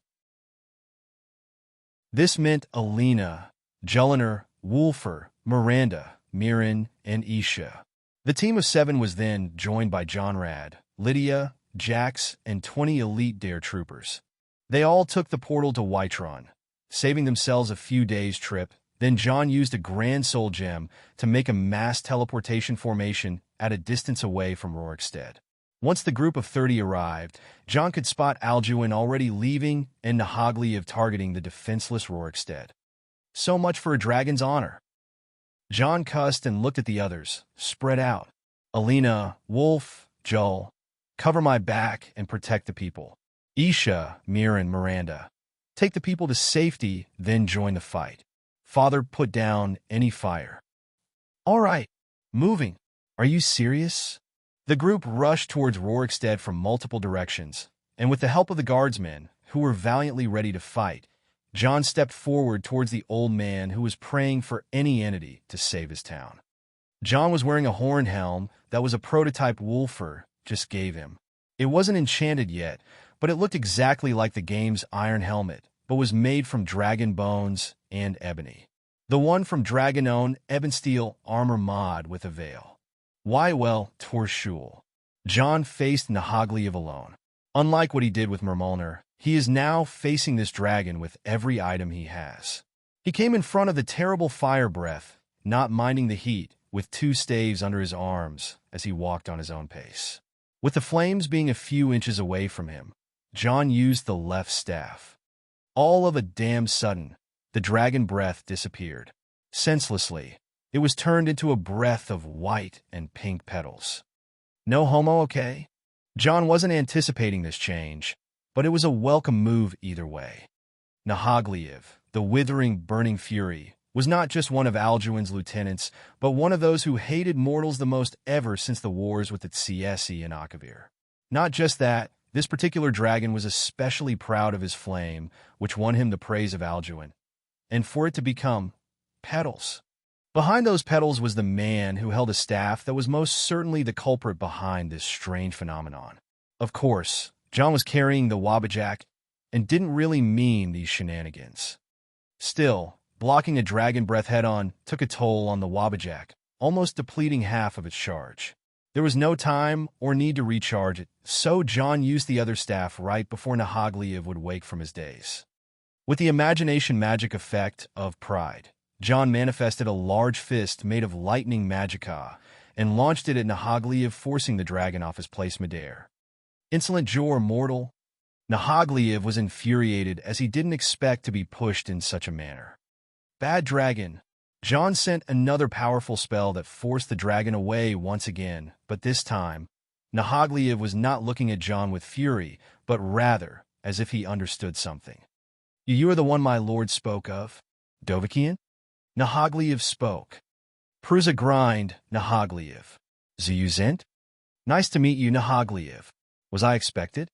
A: This meant Alina, Julliner, Wolfer, Miranda, Mirren, and Isha. The team of 7 was then joined by John Rad, Lydia, Jax, and 20 elite dare troopers. They all took the portal to Whitron, saving themselves a few days' trip. Then John used a Grand Soul Gem to make a mass teleportation formation at a distance away from Rorikstead. Once the group of 30 arrived, John could spot Alduin already leaving and Nahagliv targeting the defenseless Rorikstead. So much for a dragon's honor. John cussed and looked at the others, spread out. Alina, Wolf, Joel, cover my back and protect the people. Isha, Mirren, Miranda, take the people to safety, then join the fight. Father, put down any fire. All right, moving. Are you serious? The group rushed towards Rorikstead from multiple directions, and with the help of the guardsmen, who were valiantly ready to fight, John stepped forward towards the old man who was praying for any entity to save his town. John was wearing a horn helm that was a prototype Wolfer just gave him. It wasn't enchanted yet, but it looked exactly like the game's iron helmet, but was made from dragon bones and ebony. The one from Dragon-owned Ebonsteel armor mod with a veil. Why, well, Torshul. John faced Nahagliv alone. Unlike what he did with Mermulner, he is now facing this dragon with every item he has. He came in front of the terrible fire breath, not minding the heat, with 2 staves under his arms as he walked on his own pace. With the flames being a few inches away from him, John used the left staff. All of a damn sudden, the dragon breath disappeared. Senselessly, it was turned into a breath of white and pink petals. No homo, okay? John wasn't anticipating this change, but it was a welcome move either way. Nahagliv, the withering, burning fury, was not just one of Alduin's lieutenants, but one of those who hated mortals the most ever since the wars with the Tsiesi and Akavir. Not just that, This particular dragon was especially proud of his flame, which won him the praise of Alduin, and for it to become petals. Behind those petals was the man who held a staff that was most certainly the culprit behind this strange phenomenon. Of course, John was carrying the Wabbajack and didn't really mean these shenanigans. Still, blocking a dragon breath head-on took a toll on the Wabbajack, almost depleting half of its charge. There was no time or need to recharge it, so John used the other staff right before Nahagliyev would wake from his daze. With the imagination magic effect of pride, John manifested a large fist made of lightning magica and launched it at Nahagliyev, forcing the dragon off his place midair. Insolent Jor mortal! Nahagliyev was infuriated as he didn't expect to be pushed in such a manner. Bad dragon! John sent another powerful spell that forced the dragon away once again, but this time, Nahagliyev was not looking at John with fury, but rather as if he understood something. You are the one my lord spoke of, Dovakian? Nahagliyev spoke. Prusa grind, Nahagliyev. Zuyuzent? Nice to meet you, Nahagliyev. Was I expected?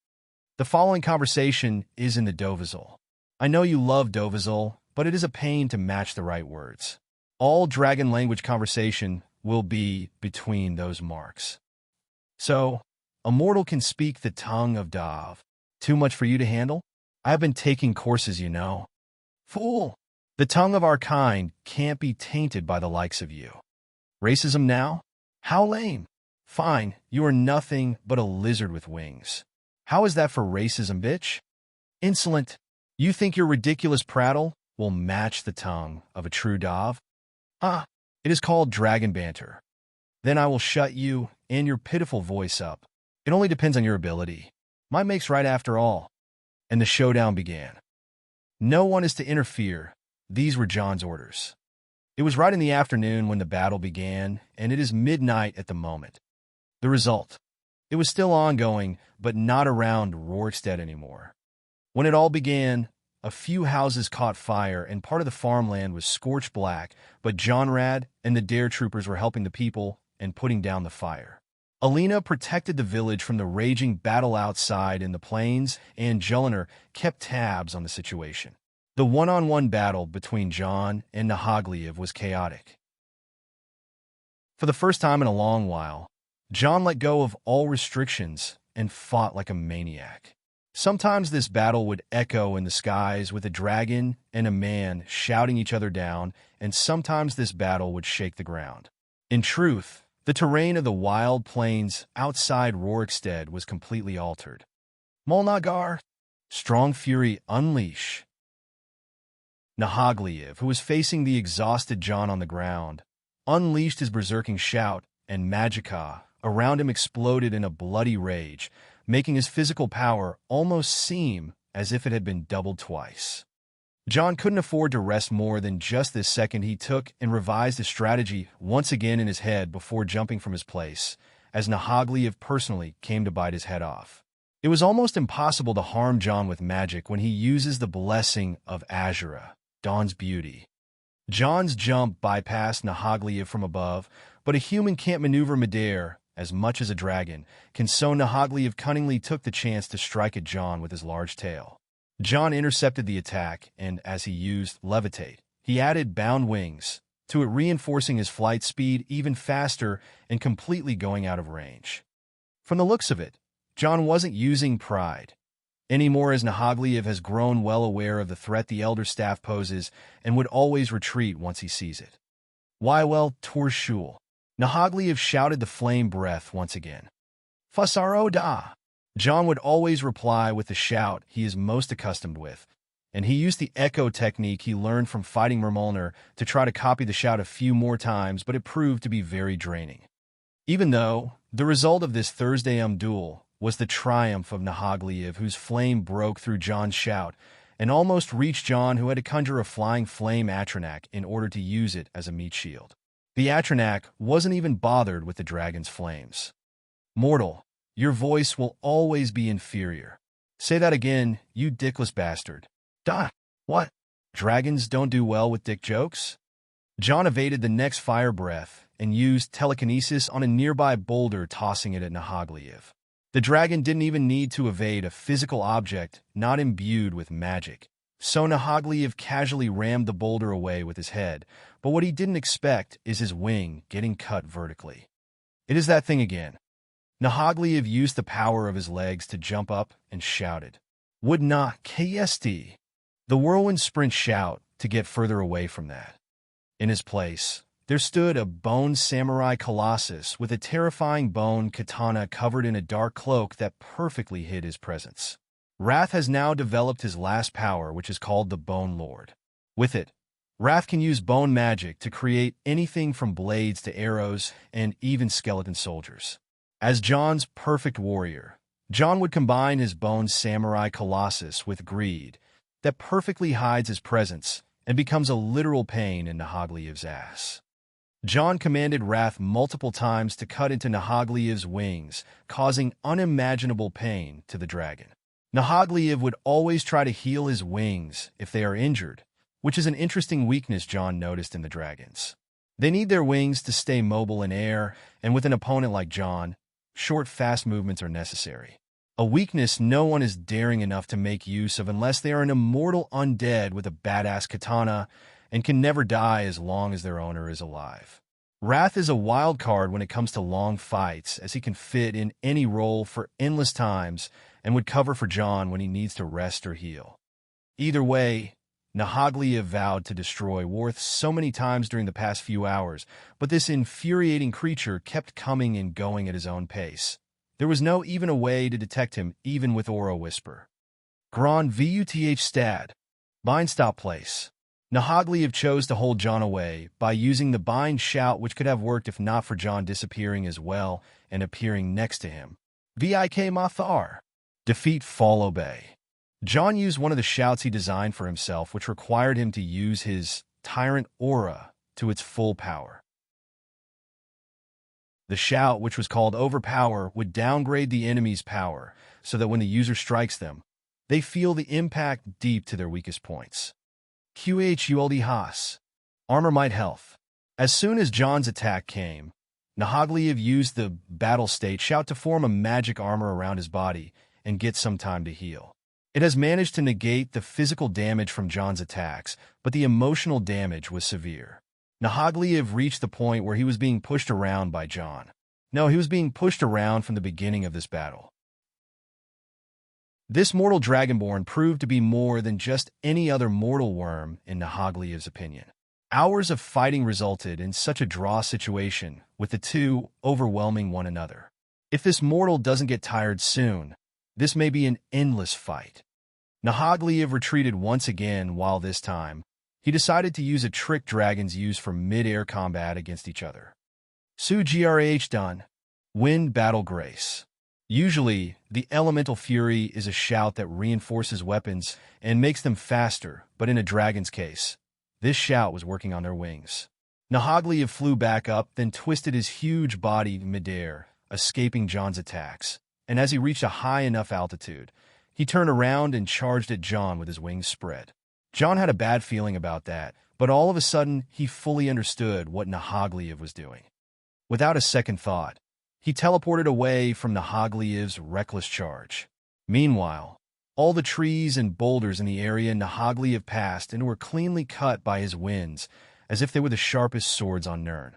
A: The following conversation is in the Dovizul. I know you love Dovizul, but it is a pain to match the right words. All dragon language conversation will be between those marks. So, a mortal can speak the tongue of Dav. Too much for you to handle? I have been taking courses, you know. Fool! The tongue of our kind can't be tainted by the likes of you. Racism now? How lame. Fine, you are nothing but a lizard with wings. How is that for racism, bitch? Insolent. You think your ridiculous prattle will match the tongue of a true Dav? Ah, it is called dragon banter. Then I will shut you and your pitiful voice up. It only depends on your ability. Might makes right after all. And the showdown began. No one is to interfere. These were John's orders. It was right in the afternoon when the battle began, and it is midnight at the moment. The result. It was still ongoing, but not around Rorikstead anymore. When it all began, a few houses caught fire and part of the farmland was scorched black, but Johnrad and the Dare troopers were helping the people and putting down the fire. Alina protected the village from the raging battle outside in the plains, and Jelinar kept tabs on the situation. The one-on-one battle between John and Nahagliyev was chaotic. For the first time in a long while, John let go of all restrictions and fought like a maniac. Sometimes this battle would echo in the skies with a dragon and a man shouting each other down, and sometimes this battle would shake the ground. In truth, the terrain of the wild plains outside Rorikstead was completely altered. Molnagar, strong fury unleash. Nahagliyev, who was facing the exhausted John on the ground, unleashed his berserking shout, and magicka around him exploded in a bloody rage, making his physical power almost seem as if it had been doubled twice. John couldn't afford to rest more than just this second. He took and revised his strategy once again in his head before jumping from his place, as Nahagliyev personally came to bite his head off. It was almost impossible to harm John with magic when he uses the blessing of Azura, Dawn's beauty. John's jump bypassed Nahagliyev from above, but a human can't maneuver midair as much as a dragon can, so Nahagliyev cunningly took the chance to strike at John with his large tail. John intercepted the attack, and as he used levitate, he added bound wings to it, reinforcing his flight speed even faster and completely going out of range. From the looks of it, John wasn't using pride anymore, as Nahagliyev has grown well aware of the threat the Elder Staff poses and would always retreat once he sees it. Why, well, Torshul. Nahagliyev shouted the flame breath once again. Fusaro da! John would always reply with the shout he is most accustomed with, and he used the echo technique he learned from fighting Mermolner to try to copy the shout a few more times, but it proved to be very draining. Even though the result of this Thursday duel was the triumph of Nahagliyev, whose flame broke through John's shout and almost reached John, who had to conjure a flying flame Atronak in order to use it as a meat shield. The Atronak wasn't even bothered with the dragon's flames. Mortal, your voice will always be inferior. Say that again, you dickless bastard. Duh. What? Dragons don't do well with dick jokes? John evaded the next fire breath and used telekinesis on a nearby boulder, tossing it at Nahagliyev. The dragon didn't even need to evade a physical object not imbued with magic. So Nahagliev casually rammed the boulder away with his head, but what he didn't expect is his wing getting cut vertically. It is that thing again. Nahagliev used the power of his legs to jump up and shouted, "Would not KSD!" The whirlwind sprint shout to get further away from that. In his place, there stood a bone samurai colossus with a terrifying bone katana covered in a dark cloak that perfectly hid his presence. Wrath has now developed his last power, which is called the Bone Lord. With it, Wrath can use bone magic to create anything from blades to arrows and even skeleton soldiers. As John's perfect warrior, John would combine his bone samurai colossus with greed that perfectly hides his presence and becomes a literal pain in Nahagliev's ass. John commanded Wrath multiple times to cut into Nahagliev's wings, causing unimaginable pain to the dragon. Nahagliev would always try to heal his wings if they are injured, which is an interesting weakness John noticed in the dragons. They need their wings to stay mobile in air, and with an opponent like John, short, fast movements are necessary. A weakness no one is daring enough to make use of unless they are an immortal undead with a badass katana and can never die as long as their owner is alive. Wrath is a wild card when it comes to long fights, as he can fit in any role for endless times and would cover for John when he needs to rest or heal. Either way, Nahagliev vowed to destroy Worth so many times during the past few hours, but this infuriating creature kept coming and going at his own pace. There was no even a way to detect him, even with Aura Whisper. Grand Vuth Stad. Bind Stop Place. Nahagliev chose to hold John away by using the Bind Shout, which could have worked if not for John disappearing as well and appearing next to him. Vik Mathar. Defeat Fall Obey. John used one of the shouts he designed for himself, which required him to use his Tyrant Aura to its full power. The shout, which was called Overpower, would downgrade the enemy's power so that when the user strikes them, they feel the impact deep to their weakest points. Qhuld Haas. Armor Might Health. As soon as John's attack came, Nahagliev used the Battle State shout to form a magic armor around his body and get some time to heal. It has managed to negate the physical damage from John's attacks, but the emotional damage was severe. Nahagliev reached the point where he was being pushed around by John. No, he was being pushed around from the beginning of this battle. This mortal Dragonborn proved to be more than just any other mortal worm, in Nahagliev's opinion. Hours of fighting resulted in such a draw situation, with the two overwhelming one another. If this mortal doesn't get tired soon, this may be an endless fight. Nahagliev retreated once again, while this time, he decided to use a trick dragons use for mid-air combat against each other. Su Grah Dun. Wind Battle Grace. Usually, the Elemental Fury is a shout that reinforces weapons and makes them faster, but in a dragon's case, this shout was working on their wings. Nahagliev flew back up, then twisted his huge body mid-air, escaping John's attacks, and as he reached a high enough altitude, he turned around and charged at John with his wings spread. John had a bad feeling about that, but all of a sudden, he fully understood what Nahagliev was doing. Without a second thought, he teleported away from Nahagliev's reckless charge. Meanwhile, all the trees and boulders in the area Nahagliev passed and were cleanly cut by his winds, as if they were the sharpest swords on Nirn.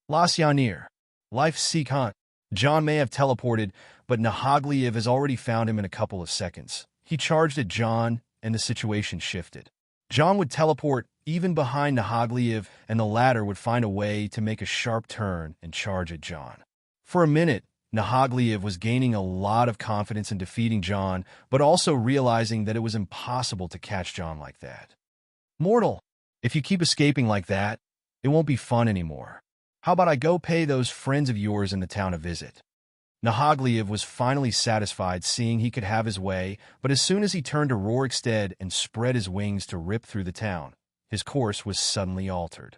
A: Las Yanir. Life Seek Hunt. John may have teleported, but Nahagliev has already found him in a couple of seconds. He charged at John, and the situation shifted. John would teleport even behind Nahagliev, and the latter would find a way to make a sharp turn and charge at John. For a minute, Nahagliev was gaining a lot of confidence in defeating John, but also realizing that it was impossible to catch John like that. Mortal, if you keep escaping like that, it won't be fun anymore. How about I go pay those friends of yours in the town a visit? Nahagliev was finally satisfied seeing he could have his way, but as soon as he turned to Rorikstead and spread his wings to rip through the town, his course was suddenly altered.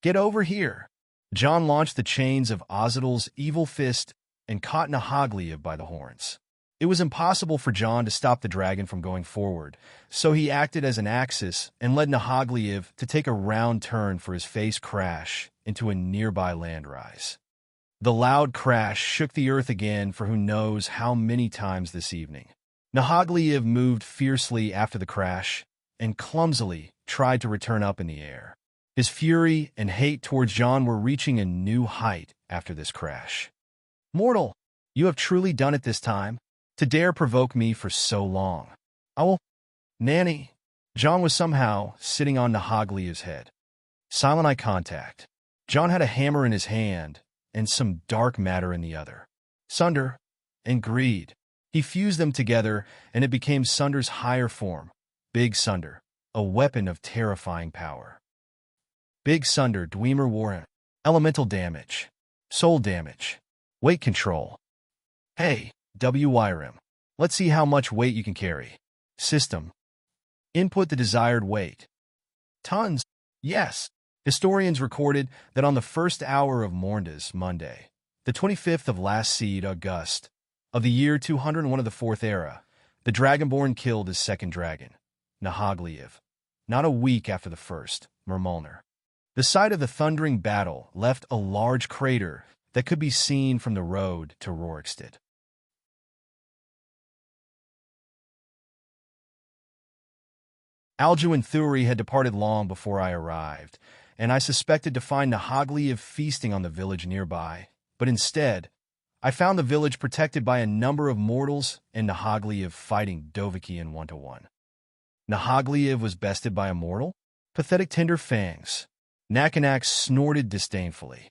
A: Get over here! John launched the chains of Ozidal's evil fist and caught Nahagliev by the horns. It was impossible for John to stop the dragon from going forward, so he acted as an axis and led Nahagliev to take a round turn for his face crash into a nearby landrise. The loud crash shook the earth again for who knows how many times this evening. Nahagliev moved fiercely after the crash and clumsily tried to return up in the air. His fury and hate towards John were reaching a new height after this crash. "Mortal, you have truly done it this time, to dare provoke me for so long. I will—" "Nanny." John was somehow sitting on Nahagliev's head. Silent eye contact. John had a hammer in his hand and some dark matter in the other. Sunder and greed. He fused them together, and it became Sunder's higher form, Big Sunder, a weapon of terrifying power. Big Sunder, Dwemer Warren. Elemental damage. Soul damage. Weight control. Hey, WYRM. Let's see how much weight you can carry. System. Input the desired weight. Tons. Yes. Historians recorded that on the first hour of Morndas, Monday, the 25th of last seed August, of the year 201 of the Fourth Era, the Dragonborn killed his second dragon, Nahagliev, not a week after the first, Mermulner. The site of the thundering battle left a large crater that could be seen from the road to Rorikstead. Alju and Thuri had departed long before I arrived, and I suspected to find Nahagliev feasting on the village nearby, but instead, I found the village protected by a number of mortals and Nahagliev fighting Dovakian one-to-one. Nahagliev was bested by a mortal? Pathetic tender fangs. Nakanax snorted disdainfully.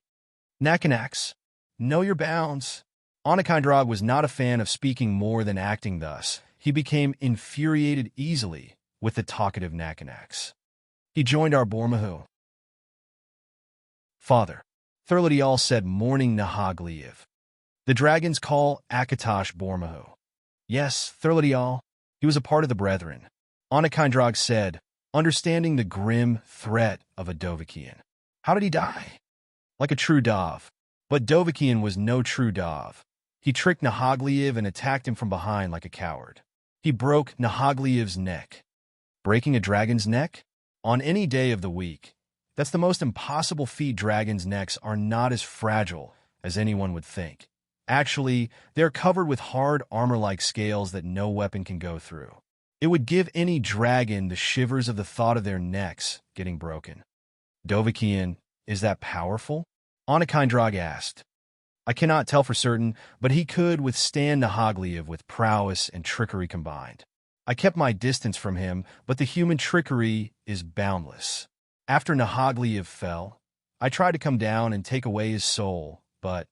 A: Nakanax, know your bounds. Onakindrog was not a fan of speaking more than acting thus. He became infuriated easily with the talkative Nakanax. He joined our Bormahu. Father, Thurladial said, mourning Nahagliev. The dragons call Akatosh Bormahu. Yes, Thurladial. He was a part of the Brethren. Onakindrog said, understanding the grim threat of a Dovakian. How did he die? Like a true Dov. But Dovakian was no true Dov. He tricked Nahagliev and attacked him from behind like a coward. He broke Nahagliev's neck. Breaking a dragon's neck? On any day of the week. That's the most impossible feat. Dragons' necks are not as fragile as anyone would think. Actually, they're covered with hard armor-like scales that no weapon can go through. It would give any dragon the shivers of the thought of their necks getting broken. Dovakian, is that powerful? Onakindrog asked. I cannot tell for certain, but he could withstand Nahagliev with prowess and trickery combined. I kept my distance from him, but the human trickery is boundless. After Nahagliev fell, I tried to come down and take away his soul, but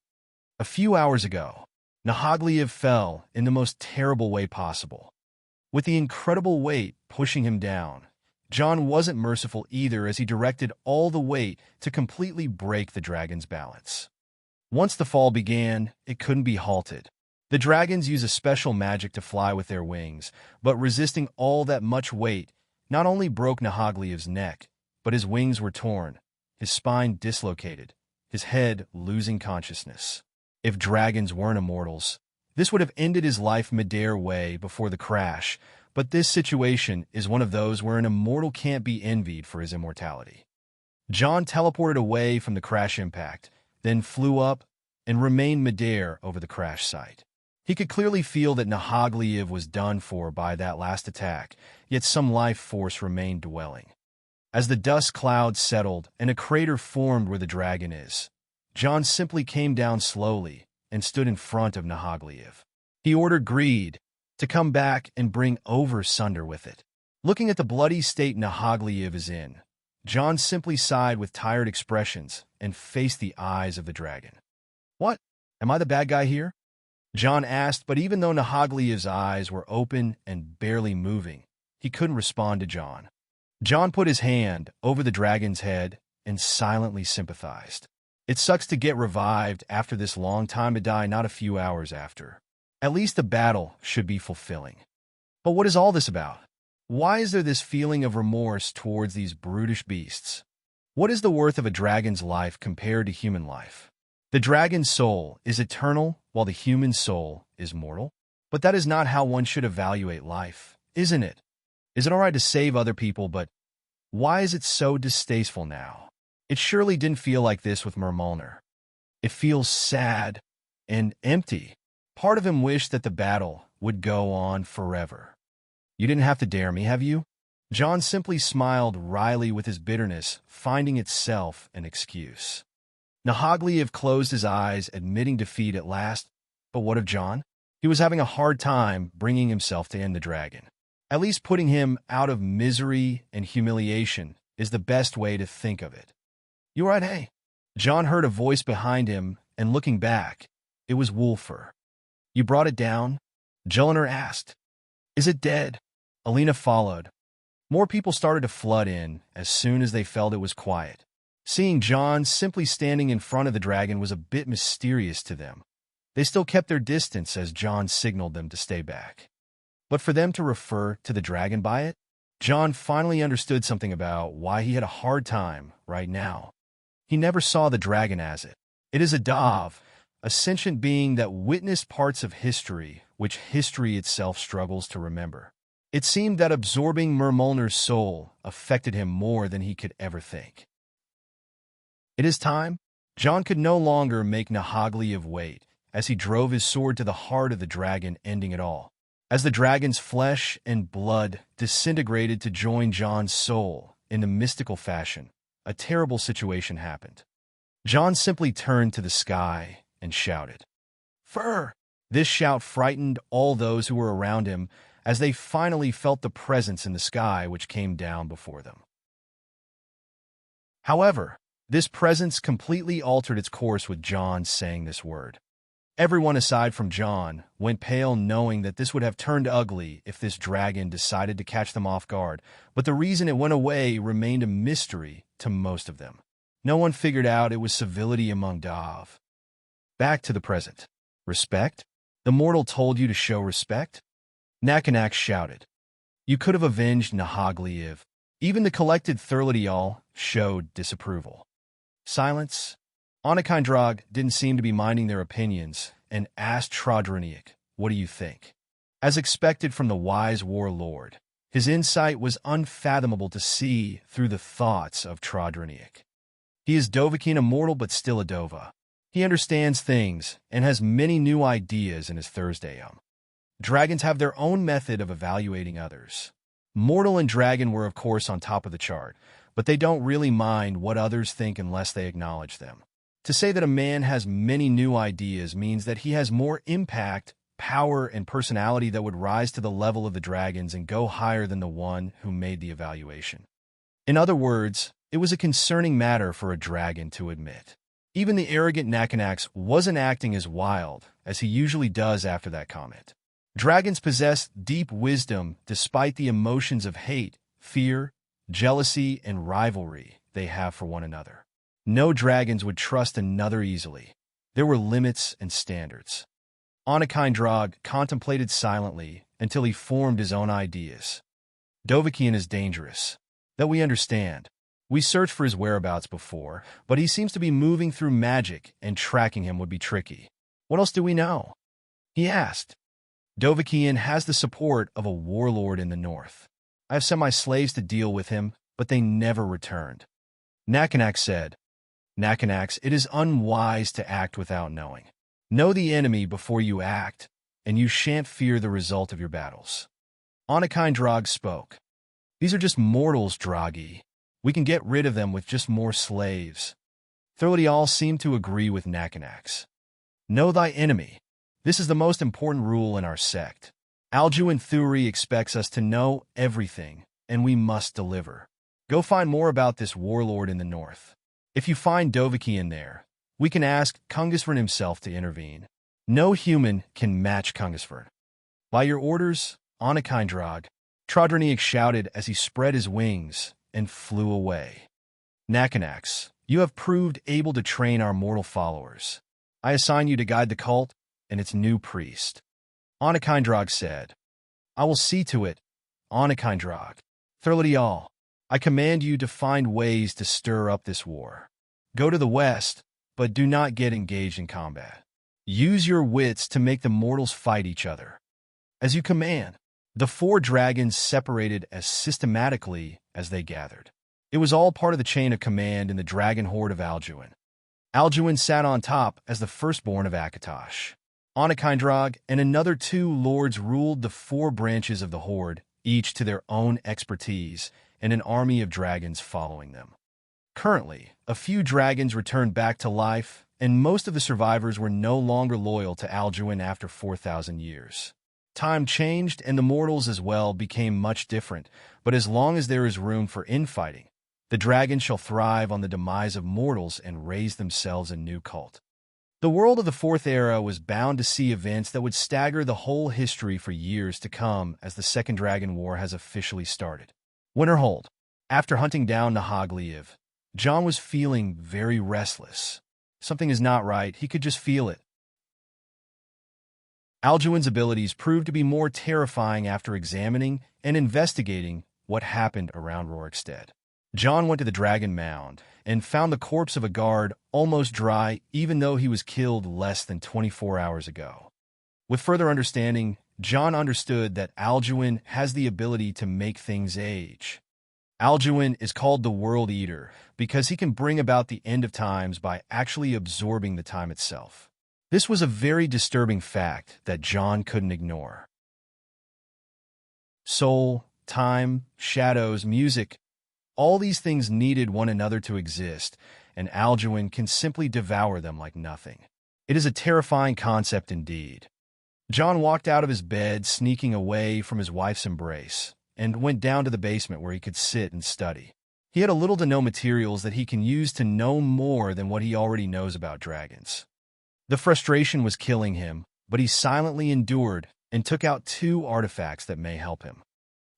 A: a few hours ago, Nahagliev fell in the most terrible way possible. With the incredible weight pushing him down, John wasn't merciful either, as he directed all the weight to completely break the dragon's balance. Once the fall began, it couldn't be halted. The dragons use a special magic to fly with their wings, but resisting all that much weight not only broke Nahagliev's neck, but his wings were torn, his spine dislocated, his head losing consciousness. If dragons weren't immortals, this would have ended his life midair way before the crash, but this situation is one of those where an immortal can't be envied for his immortality. John teleported away from the crash impact, then flew up and remained midair over the crash site. He could clearly feel that Nahagliev was done for by that last attack, yet some life force remained dwelling. As the dust clouds settled and a crater formed where the dragon is, John simply came down slowly and stood in front of Nahagliev. He ordered Greed to come back and bring over Sunder with it. Looking at the bloody state Nahagliev is in, John simply sighed with tired expressions and faced the eyes of the dragon. What? Am I the bad guy here? John asked, but even though Nahagliev's eyes were open and barely moving, he couldn't respond to John. John put his hand over the dragon's head and silently sympathized. It sucks to get revived after this long time, to die not a few hours after. At least the battle should be fulfilling. But what is all this about? Why is there this feeling of remorse towards these brutish beasts? What is the worth of a dragon's life compared to human life? The dragon's soul is eternal, while the human soul is mortal. But that is not how one should evaluate life, isn't it? Is it all right to save other people, but why is it so distasteful now? It surely didn't feel like this with Mermulner. It feels sad and empty. Part of him wished that the battle would go on forever. You didn't have to dare me, have you? John simply smiled wryly with his bitterness, finding itself an excuse. Nahagliev closed his eyes, admitting defeat at last. But what of John? He was having a hard time bringing himself to end the dragon. At least putting him out of misery and humiliation is the best way to think of it. You all right, hey? John heard a voice behind him, and looking back, it was Wolfer. You brought it down? Jelinar asked. Is it dead? Alina followed. More people started to flood in as soon as they felt it was quiet. Seeing John simply standing in front of the dragon was a bit mysterious to them. They still kept their distance as John signaled them to stay back. But for them to refer to the dragon by it, John finally understood something about why he had a hard time right now. He never saw the dragon as it. It is a Dove, a sentient being that witnessed parts of history which history itself struggles to remember. It seemed that absorbing Mermolner's soul affected him more than he could ever think. It is time. John could no longer make Nahagliev wait, as he drove his sword to the heart of the dragon, ending it all. As the dragon's flesh and blood disintegrated to join John's soul in a mystical fashion, a terrible situation happened. John simply turned to the sky and shouted, "Fur!" This shout frightened all those who were around him as they finally felt the presence in the sky which came down before them. However, this presence completely altered its course with John saying this word. Everyone aside from John went pale, knowing that this would have turned ugly if this dragon decided to catch them off guard, but the reason it went away remained a mystery to most of them. No one figured out it was civility among Dov. Back to the present. Respect? The mortal told you to show respect? Nakanak shouted. You could have avenged Nahagliev. Even the collected Thurladial showed disapproval. Silence. Anakindrag didn't seem to be minding their opinions and asked Trodroniak, "What do you think?" As expected from the wise warlord, his insight was unfathomable to see through the thoughts of Trodroniak. He is Dovahkiin, immortal but still a Dova. He understands things and has many new ideas in his Thursdayum. Dragons have their own method of evaluating others. Mortal and dragon were of course on top of the chart, but they don't really mind what others think unless they acknowledge them. To say that a man has many new ideas means that he has more impact, power, and personality that would rise to the level of the dragons and go higher than the one who made the evaluation. In other words, it was a concerning matter for a dragon to admit. Even the arrogant Nakanax wasn't acting as wild as he usually does after that comment. Dragons possess deep wisdom despite the emotions of hate, fear, jealousy, and rivalry they have for one another. No dragons would trust another easily. There were limits and standards. Anakindrag contemplated silently until he formed his own ideas. Dovahkiin is dangerous. That we understand. We searched for his whereabouts before, but he seems to be moving through magic, and tracking him would be tricky. What else do we know? He asked. Dovahkiin has the support of a warlord in the north. I have sent my slaves to deal with him, but they never returned. Nakanak said, Nakanax, it is unwise to act without knowing. Know the enemy before you act, and you shan't fear the result of your battles. Anakindrag spoke. These are just mortals, Dragi. We can get rid of them with just more slaves. Thurladial seemed to agree with Nakanax. Know thy enemy. This is the most important rule in our sect. Alduin Thuri expects us to know everything, and we must deliver. Go find more about this warlord in the north. If you find Dovahkiin there, we can ask Kungasvern himself to intervene. No human can match Kungasvern. By your orders, Anakindrag, Trodroniak shouted as he spread his wings and flew away. Nakanax, you have proved able to train our mortal followers. I assign you to guide the cult and its new priest. Anakindrag said, I will see to it, Anakindrag. Thurladial, I command you to find ways to stir up this war. Go to the west, but do not get engaged in combat. Use your wits to make the mortals fight each other. As you command. The four dragons separated as systematically as they gathered. It was all part of the chain of command in the dragon horde of Alduin. Alduin sat on top as the firstborn of Akatosh. Onakindrog and another 2 lords ruled the 4 branches of the Horde, each to their own expertise, and an army of dragons following them. Currently, a few dragons returned back to life, and most of the survivors were no longer loyal to Alduin after 4,000 years. Time changed, and the mortals as well became much different, but as long as there is room for infighting, the dragons shall thrive on the demise of mortals and raise themselves a new cult. The world of the Fourth Era was bound to see events that would stagger the whole history for years to come as the Second Dragon War has officially started. Winterhold. After hunting down Nahagliv, John was feeling very restless. Something is not right, he could just feel it. Alduin's abilities proved to be more terrifying after examining and investigating what happened around Rorikstead. John went to the Dragon Mound and found the corpse of a guard almost dry even though he was killed less than 24 hours ago. With further understanding, John understood that Alduin has the ability to make things age. Alduin is called the World Eater because he can bring about the end of times by actually absorbing the time itself. This was a very disturbing fact that John couldn't ignore. Soul, time, shadows, music, all these things needed one another to exist, and Alduin can simply devour them like nothing. It is a terrifying concept indeed. John walked out of his bed, sneaking away from his wife's embrace, and went down to the basement where he could sit and study. He had a little to no materials that he can use to know more than what he already knows about dragons. The frustration was killing him, but he silently endured and took out 2 artifacts that may help him.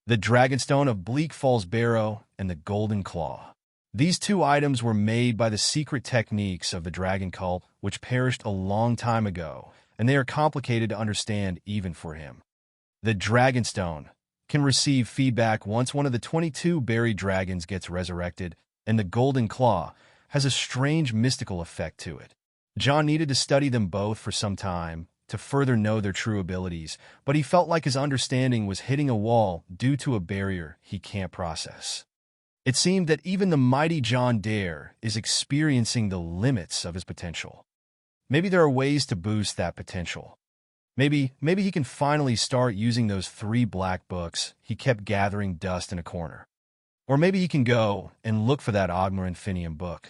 A: The Dragonstone of Bleak Falls Barrow and the Golden Claw. These 2 items were made by the secret techniques of the dragon cult, which perished a long time ago, and they are complicated to understand even for him. The Dragonstone can receive feedback once one of the 22 buried dragons gets resurrected, and the Golden Claw has a strange mystical effect to it. John needed to study them both for some time to further know their true abilities, but he felt like his understanding was hitting a wall due to a barrier he can't process. It seemed that even the mighty John Dare is experiencing the limits of his potential. Maybe there are ways to boost that potential. Maybe he can finally start using those 3 black books he kept gathering dust in a corner. Or maybe he can go and look for that Ogmar Infinium book.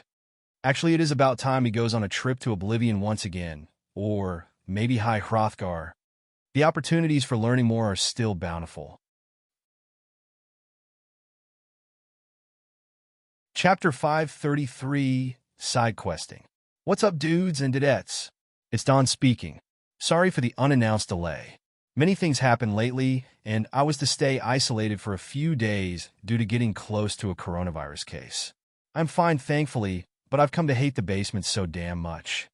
A: Actually, it is about time he goes on a trip to Oblivion once again, or maybe High Hrothgar. The opportunities for learning more are still bountiful. Chapter 533, Side Questing. What's up, dudes and dudettes? It's Don speaking. Sorry for the unannounced delay. Many things happened lately, and I was to stay isolated for a few days due to getting close to a coronavirus case. I'm fine, thankfully, but I've come to hate the basement so damn much.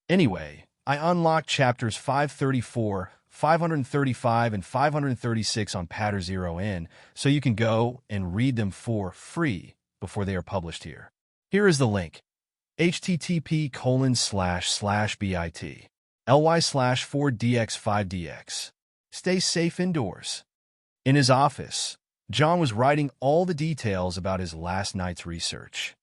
A: Anyway, I unlocked chapters 534, 535, and 536 on Patter 0N, so you can go and read them for free before they are published here. Here is the link: http://bit.ly/4dx5dx. Stay safe indoors. In his office, John was writing all the details about his last night's research.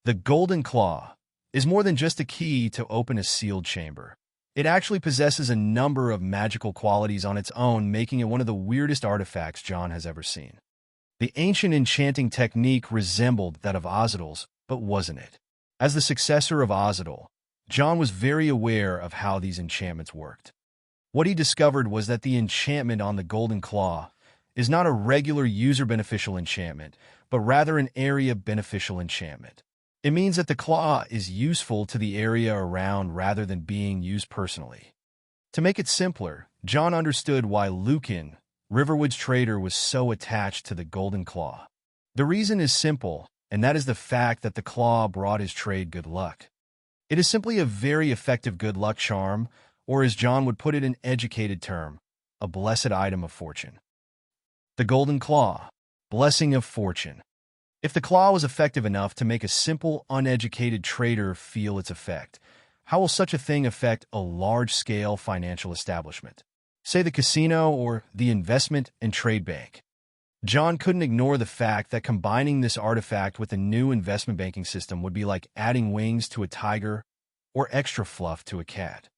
A: The Golden Claw is more than just a key to open a sealed chamber. It actually possesses a number of magical qualities on its own, making it one of the weirdest artifacts John has ever seen. The ancient enchanting technique resembled that of Ozidal's, but wasn't it? As the successor of Ozidal, John was very aware of how these enchantments worked. What he discovered was that the enchantment on the Golden Claw is not a regular user-beneficial enchantment, but rather an area-beneficial enchantment. It means that the claw is useful to the area around rather than being used personally. To make it simpler, John understood why Lucan, Riverwood's trader, was so attached to the Golden Claw. The reason is simple, and that is the fact that the claw brought his trade good luck. It is simply a very effective good luck charm, or as John would put it in educated term, a blessed item of fortune. The Golden Claw, blessing of fortune. If the claw was effective enough to make a simple, uneducated trader feel its effect, how will such a thing affect a large-scale financial establishment? Say the casino or the investment and trade bank. John couldn't ignore the fact that combining this artifact with a new investment banking system would be like adding wings to a tiger or extra fluff to a cat.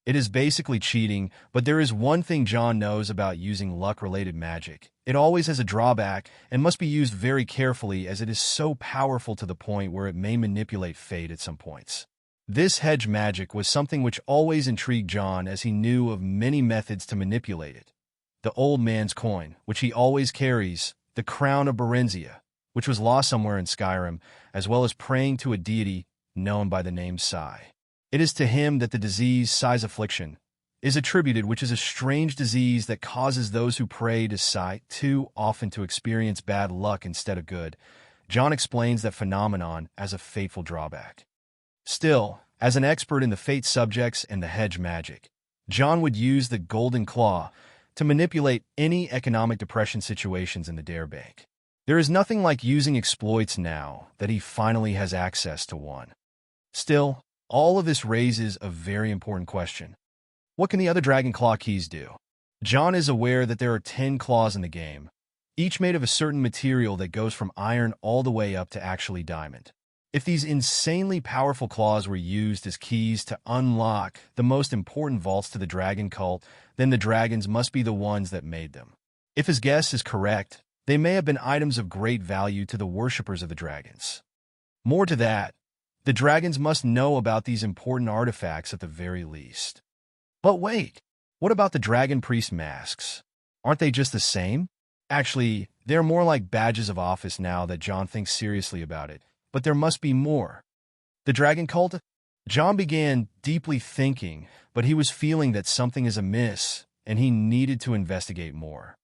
A: It is basically cheating, but there is one thing John knows about using luck-related magic. It always has a drawback and must be used very carefully, as it is so powerful to the point where it may manipulate fate at some points. This hedge magic was something which always intrigued John, as he knew of many methods to manipulate it. The old man's coin, which he always carries, the crown of Berenzia, which was lost somewhere in Skyrim, as well as praying to a deity known by the name Sai. It is to him that the disease Sai's affliction is attributed, which is a strange disease that causes those who pray to Sai too often to experience bad luck instead of good. John explains that phenomenon as a fateful drawback. Still, as an expert in the fate subjects and the hedge magic, John would use the golden claw to manipulate any economic depression situations in the Dare Bank. There is nothing like using exploits now that he finally has access to one. Still, all of this raises a very important question. What can the other Dragon Claw keys do? John is aware that there are 10 claws in the game, each made of a certain material that goes from iron all the way up to actually diamond. If these insanely powerful claws were used as keys to unlock the most important vaults to the dragon cult, then the dragons must be the ones that made them. If his guess is correct, they may have been items of great value to the worshippers of the dragons. More to that, the dragons must know about these important artifacts at the very least. But wait, what about the dragon priest masks? Aren't they just the same? Actually, they're more like badges of office now that John thinks seriously about it, but there must be more. The dragon cult? John began deeply thinking, but he was feeling that something is amiss, and he needed to investigate more.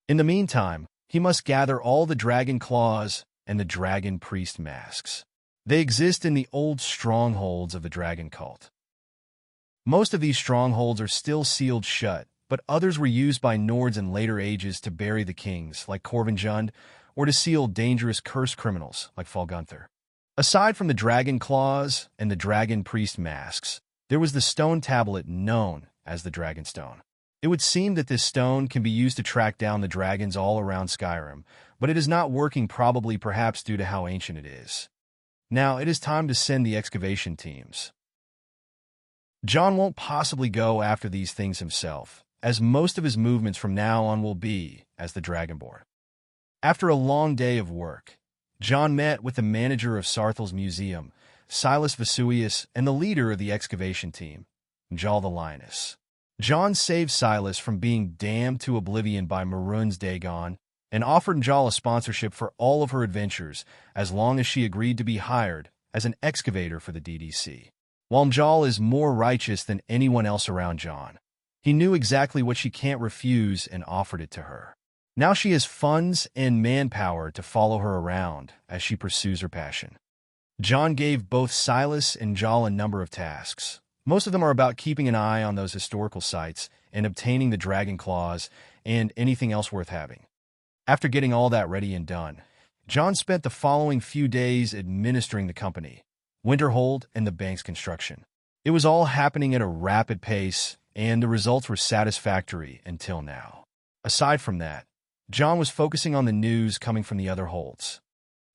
A: In the meantime, he must gather all the dragon claws and the dragon priest masks. They exist in the old strongholds of the dragon cult. Most of these strongholds are still sealed shut, but others were used by Nords in later ages to bury the kings, like Corvinjund, or to seal dangerous cursed criminals, like Falgunther. Aside from the dragon claws and the dragon priest masks, there was the stone tablet known as the Dragonstone. It would seem that this stone can be used to track down the dragons all around Skyrim, but it is not working, probably perhaps due to how ancient it is. Now, it is time to send the excavation teams. John won't possibly go after these things himself, as most of his movements from now on will be as the Dragonborn. After a long day of work, John met with the manager of Sarthel's museum, Silas Vesuvius, and the leader of the excavation team, Njal the Lioness. John saved Silas from being damned to oblivion by Marun's Dagon and offered Njal a sponsorship for all of her adventures as long as she agreed to be hired as an excavator for the DDC. While Njal is more righteous than anyone else around John, he knew exactly what she can't refuse and offered it to her. Now she has funds and manpower to follow her around as she pursues her passion. John gave both Silas and Njal a number of tasks. Most of them are about keeping an eye on those historical sites and obtaining the dragon claws and anything else worth having. After getting all that ready and done, John spent the following few days administering the company, Winterhold, and the bank's construction. It was all happening at a rapid pace, and the results were satisfactory until now. Aside from that, John was focusing on the news coming from the other holds.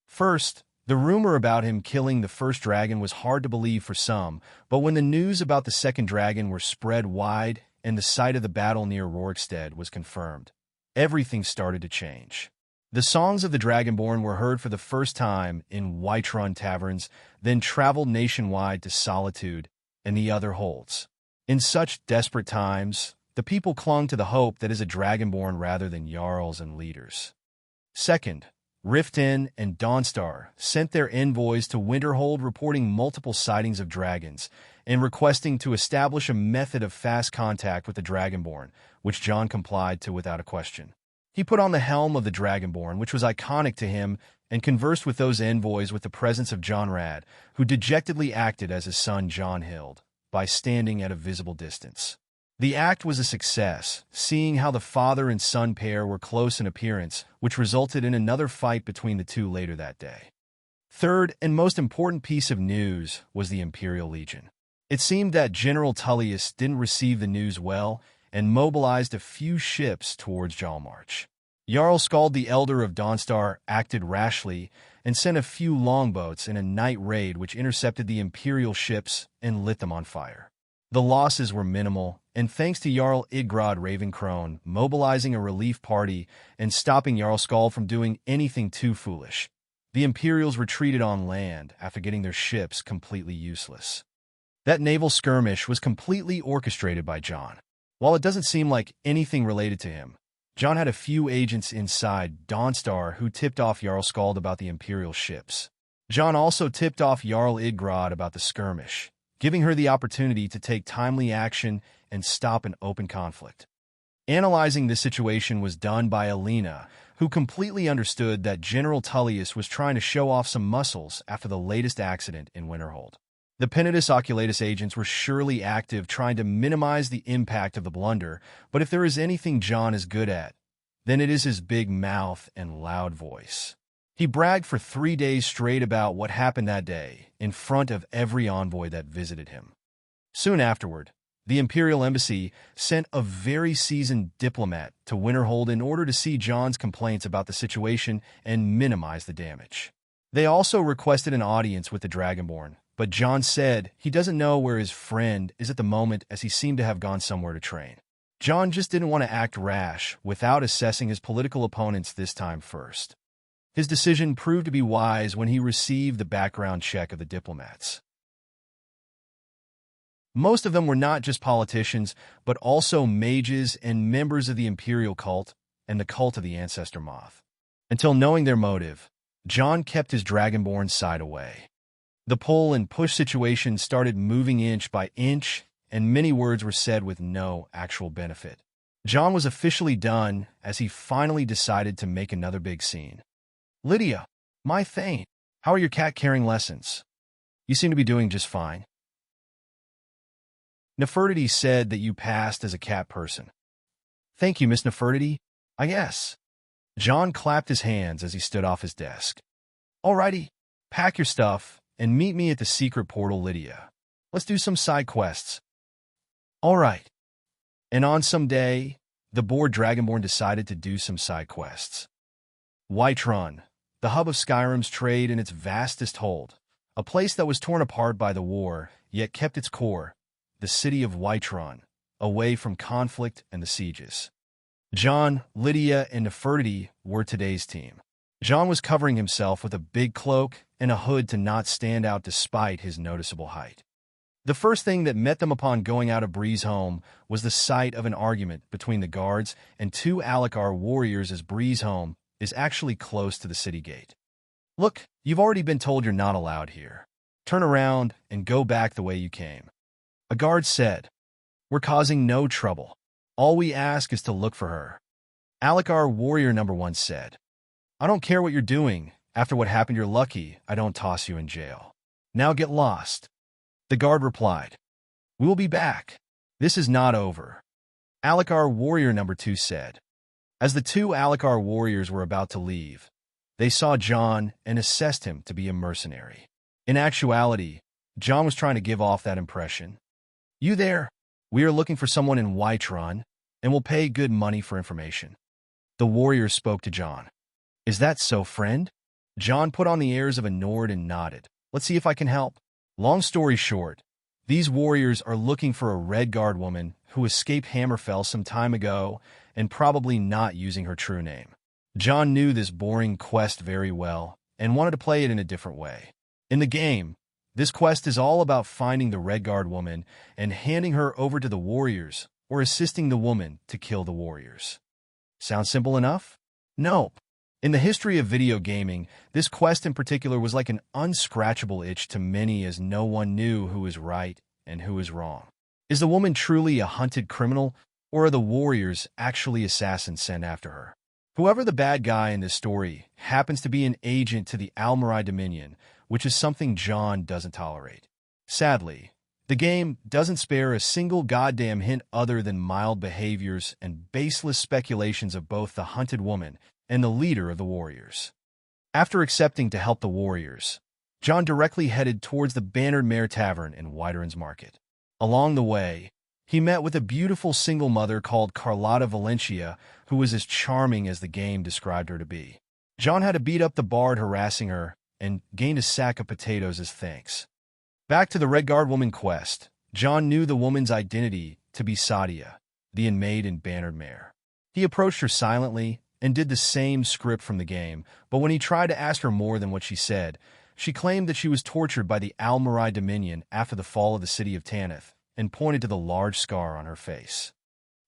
A: First, the rumor about him killing the first dragon was hard to believe for some, but when the news about the second dragon were spread wide and the site of the battle near Rorikstead was confirmed, everything started to change. The songs of the Dragonborn were heard for the first time in Whiterun taverns, then traveled nationwide to Solitude and the other holds. In such desperate times, the people clung to the hope that is a Dragonborn rather than Jarls and leaders. Second, Riften and Dawnstar sent their envoys to Winterhold reporting multiple sightings of dragons and requesting to establish a method of fast contact with the Dragonborn, which John complied to without a question. He put on the helm of the Dragonborn, which was iconic to him, and conversed with those envoys with the presence of John Rad, who dejectedly acted as his son John Hild, by standing at a visible distance. The act was a success, seeing how the father and son pair were close in appearance, which resulted in another fight between the two later that day. Third, and most important piece of news, was the Imperial Legion. It seemed that General Tullius didn't receive the news well and mobilized a few ships towards Jalmarch. Jarl Skald the Elder of Dawnstar acted rashly and sent a few longboats in a night raid which intercepted the Imperial ships and lit them on fire. The losses were minimal, and thanks to Jarl Idgrod Ravencrone mobilizing a relief party and stopping Jarl Skald from doing anything too foolish, the Imperials retreated on land after getting their ships completely useless. That naval skirmish was completely orchestrated by John. While it doesn't seem like anything related to him, John had a few agents inside Dawnstar who tipped off Jarl Skald about the Imperial ships. John also tipped off Jarl Idgrod about the skirmish, giving her the opportunity to take timely action and stop an open conflict. Analyzing this situation was done by Alina, who completely understood that General Tullius was trying to show off some muscles after the latest accident in Winterhold. The Penitus Oculatus agents were surely active trying to minimize the impact of the blunder, but if there is anything John is good at, then it is his big mouth and loud voice. He bragged for 3 days straight about what happened that day in front of every envoy that visited him. Soon afterward, the Imperial Embassy sent a very seasoned diplomat to Winterhold in order to see John's complaints about the situation and minimize the damage. They also requested an audience with the Dragonborn, but John said he doesn't know where his friend is at the moment as he seemed to have gone somewhere to train. John just didn't want to act rash without assessing his political opponents this time first. His decision proved to be wise when he received the background check of the diplomats. Most of them were not just politicians, but also mages and members of the Imperial cult and the cult of the Ancestor Moth. Until knowing their motive, John kept his Dragonborn side away. The pull and push situation started moving inch by inch, and many words were said with no actual benefit. John was officially done as he finally decided to make another big scene. "Lydia, my Thane, how are your cat-carrying lessons? You seem to be doing just fine." Nefertiti said that you passed as a cat person. "Thank you, Miss Nefertiti. I guess." John clapped his hands as he stood off his desk. "Alrighty, pack your stuff and meet me at the secret portal, Lydia. Let's do some side quests." "All right." And on some day, the bored Dragonborn decided to do some side quests. Whiterun, the hub of Skyrim's trade in its vastest hold, a place that was torn apart by the war, yet kept its core, the city of Whiterun, away from conflict and the sieges. John, Lydia, and Nefertiti were today's team. John was covering himself with a big cloak and a hood to not stand out despite his noticeable height. The first thing that met them upon going out of Bree's home was the sight of an argument between the guards and 2 Alakar warriors as Bree's home is actually close to the city gate. "Look, you've already been told you're not allowed here. Turn around and go back the way you came." A guard said, "We're causing no trouble. All we ask is to look for her." Alakar warrior number 1 said, "I don't care what you're doing. After what happened, you're lucky I don't toss you in jail. Now get lost." The guard replied, "We will be back. This is not over." Alakar warrior number 2 said. As the 2 Alakar warriors were about to leave, they saw John and assessed him to be a mercenary. In actuality, John was trying to give off that impression. "You there? We are looking for someone in Whiterun, and will pay good money for information." The warriors spoke to John. "Is that so, friend?" John put on the airs of a Nord and nodded. "Let's see if I can help." Long story short, these warriors are looking for a Redguard woman who escaped Hammerfell some time ago and probably not using her true name. John knew this boring quest very well and wanted to play it in a different way. In the game, this quest is all about finding the Redguard woman and handing her over to the warriors or assisting the woman to kill the warriors. Sound simple enough? Nope. In the history of video gaming, this quest in particular was like an unscratchable itch to many as no one knew who was right and who was wrong. Is the woman truly a hunted criminal, or are the warriors actually assassins sent after her? Whoever the bad guy in this story happens to be an agent to the Almarai Dominion, which is something John doesn't tolerate. Sadly, the game doesn't spare a single goddamn hint other than mild behaviors and baseless speculations of both the hunted woman and the leader of the warriors. After accepting to help the warriors, John directly headed towards the Bannered Mare Tavern in Whiterun's Market. Along the way, He met with a beautiful single mother called Carlotta Valencia, who was as charming as the game described her to be. John had to beat up the bard harassing her and gained a sack of potatoes as thanks. Back to the Redguard woman quest, John knew the woman's identity to be Sadia, the unmade and bannered mare. He approached her silently and did the same script from the game, but when he tried to ask her more than what she said, she claimed that she was tortured by the Almarai Dominion after the fall of the city of Tanith, and pointed to the large scar on her face.